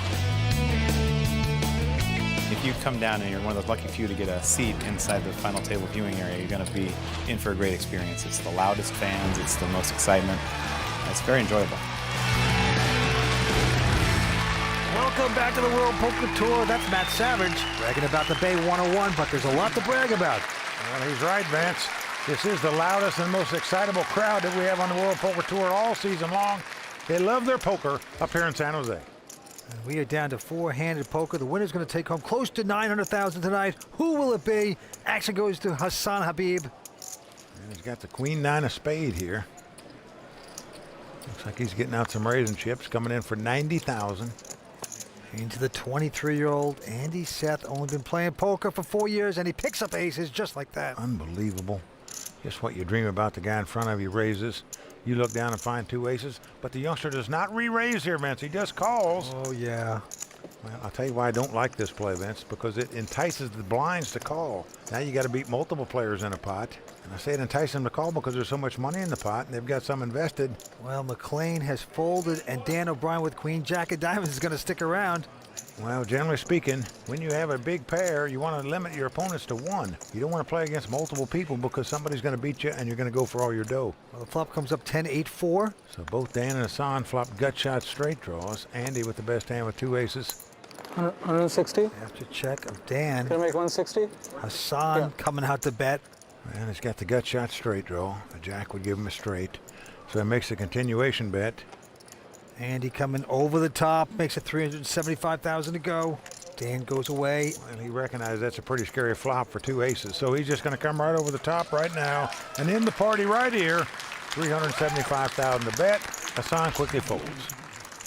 If you come down and you're one of the lucky few to get a seat inside the final table viewing area, you're going to be in for a great experience. It's the loudest fans, it's the most excitement. It's very enjoyable. Welcome back to the World Poker Tour. That's Matt Savage bragging about the Bay 101, but there's a lot to brag about. Well, he's right, Vance. This is the loudest and most excitable crowd that we have on the World Poker Tour all season long. They love their poker up here in San Jose. And we are down to 4-handed poker. The winner's going to take home close to 900,000 tonight. Who will it be? Action goes to Hassan Habib. And he's got the queen 9 of spade here. Looks like he's getting out some raisin chips, coming in for 90,000. Into the 23-year-old Andy Seth, only been playing poker for 4 years, and he picks up aces just like that. Unbelievable. Just what you dream about. The guy in front of you raises. You look down and find 2 aces, but the youngster does not re-raise here, Vince. He just calls. Oh, yeah. Well, I'll tell you why I don't like this play, Vince, because it entices the blinds to call. Now you got to beat multiple players in a pot. And I say it entices them to call because there's so much money in the pot, and they've got some invested. Well, McLean has folded, and Dan O'Brien with Queen Jack of Diamonds is going to stick around. Well, generally speaking, when you have a big pair, you want to limit your opponents to 1. You don't want to play against multiple people because somebody's going to beat you and you're going to go for all your dough. Well, the flop comes up 10-8-4. So both Dan and Hassan flopped gut shot straight draws. Andy with the best hand with 2 aces. 160? After check of Dan. Can I make 160? Hassan coming out to bet. And he's got the gut shot straight draw. The jack would give him a straight. So he makes a continuation bet. Andy coming over the top, makes it 375,000 to go. Dan goes away. And he recognizes that's a pretty scary flop for 2 aces. So he's just going to come right over the top right now. And in the party right here, 375,000 to bet. Hassan quickly folds.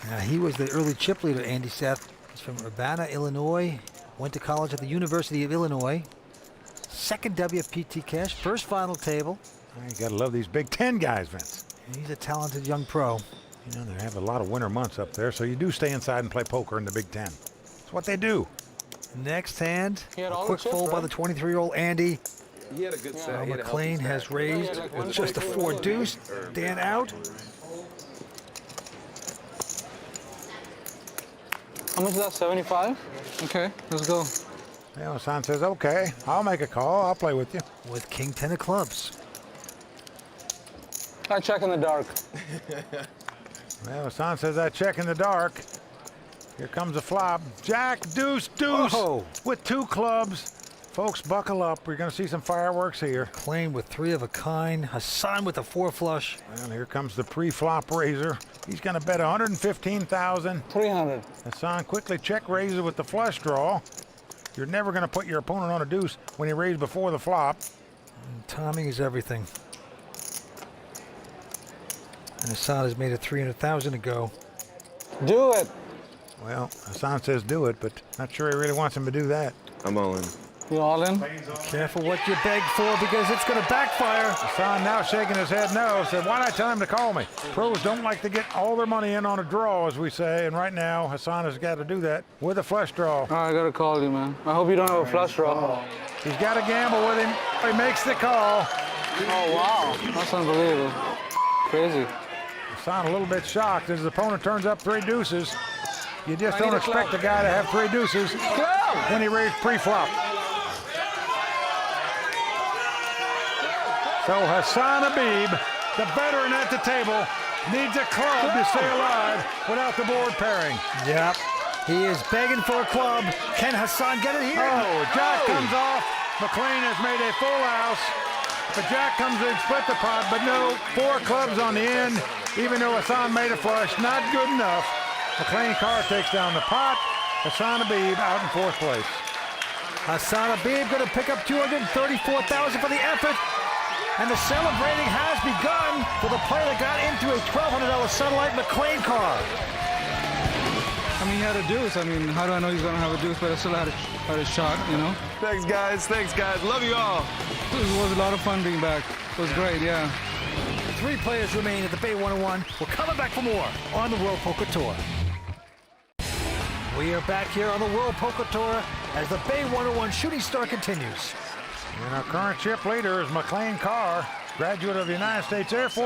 Now, he was the early chip leader, Andy Seth. He's from Urbana, Illinois. Went to college at the University of Illinois. 2nd WPT cash, first final table. You got to love these Big Ten guys, Vince. He's a talented young pro. You know, they have a lot of winter months up there, so you do stay inside and play poker in the Big Ten. That's what they do. Next hand, He had a all quick the chips, fold by right? the 23-year-old Andy. He had a good set. Now He had a healthy McLean set. has raised with just a 4 deuce. Dan out. How much is that, 75? Okay, let's go. Well, Hassan says, okay, I'll make a call. I'll play with you. With king 10 of clubs. I check in the dark. Well, Hassan says, I check in the dark. Here comes a flop. Jack, deuce, deuce with 2 clubs. Folks, buckle up. We're going to see some fireworks here. McLean with 3 of a kind. Hassan with a 4 flush. Well, here comes the pre-flop raiser. He's going to bet 115,000. 300. Hassan quickly check raises with the flush draw. You're never going to put your opponent on a deuce when he raised before the flop. And timing is everything. And Hassan has made it 300,000 to go. Do it. Well, Hassan says do it, but not sure he really wants him to do that. I'm all in. You all in? Careful what you beg for because it's going to backfire. Hassan now shaking his head no. Said, why not tell him to call me? Pros don't like to get all their money in on a draw, as we say. And right now, Hassan has got to do that with a flush draw. All right, I got to call you, man. I hope you don't have a flush draw. He's got to gamble with him. He makes the call. Oh, wow. That's unbelievable. Crazy. Hassan a little bit shocked as his opponent turns up 3 deuces. You just don't expect a guy to have 3 deuces when he raised pre-flop. So Hassan Habib, the veteran at the table, needs a club to stay alive without the board pairing. Yep. He is begging for a club. Can Hassan get it here? Oh, Jack comes off. McLean has made a full house. But Jack comes in, split the pot, but no, 4 clubs on the end, even though Hassan made a flush. Not good enough. McLean Carr takes down the pot. Hassan Habib out in 4th place. Hassan Habib going to pick up $234,000 for the effort. And the celebrating has begun for the player that got into a $1,200 satellite McLean Carr. I mean, he had a deuce. I mean, how do I know he's going to have a deuce, but I still had a shot, you know? Thanks, guys. Love you all. It was a lot of fun being back. It was great, yeah. 3 players remain at the Bay 101. We're coming back for more on the World Poker Tour. We are back here on the World Poker Tour as the Bay 101 Shooting Star continues. And our current chip leader is McLean Carr, graduate of the United States Air Force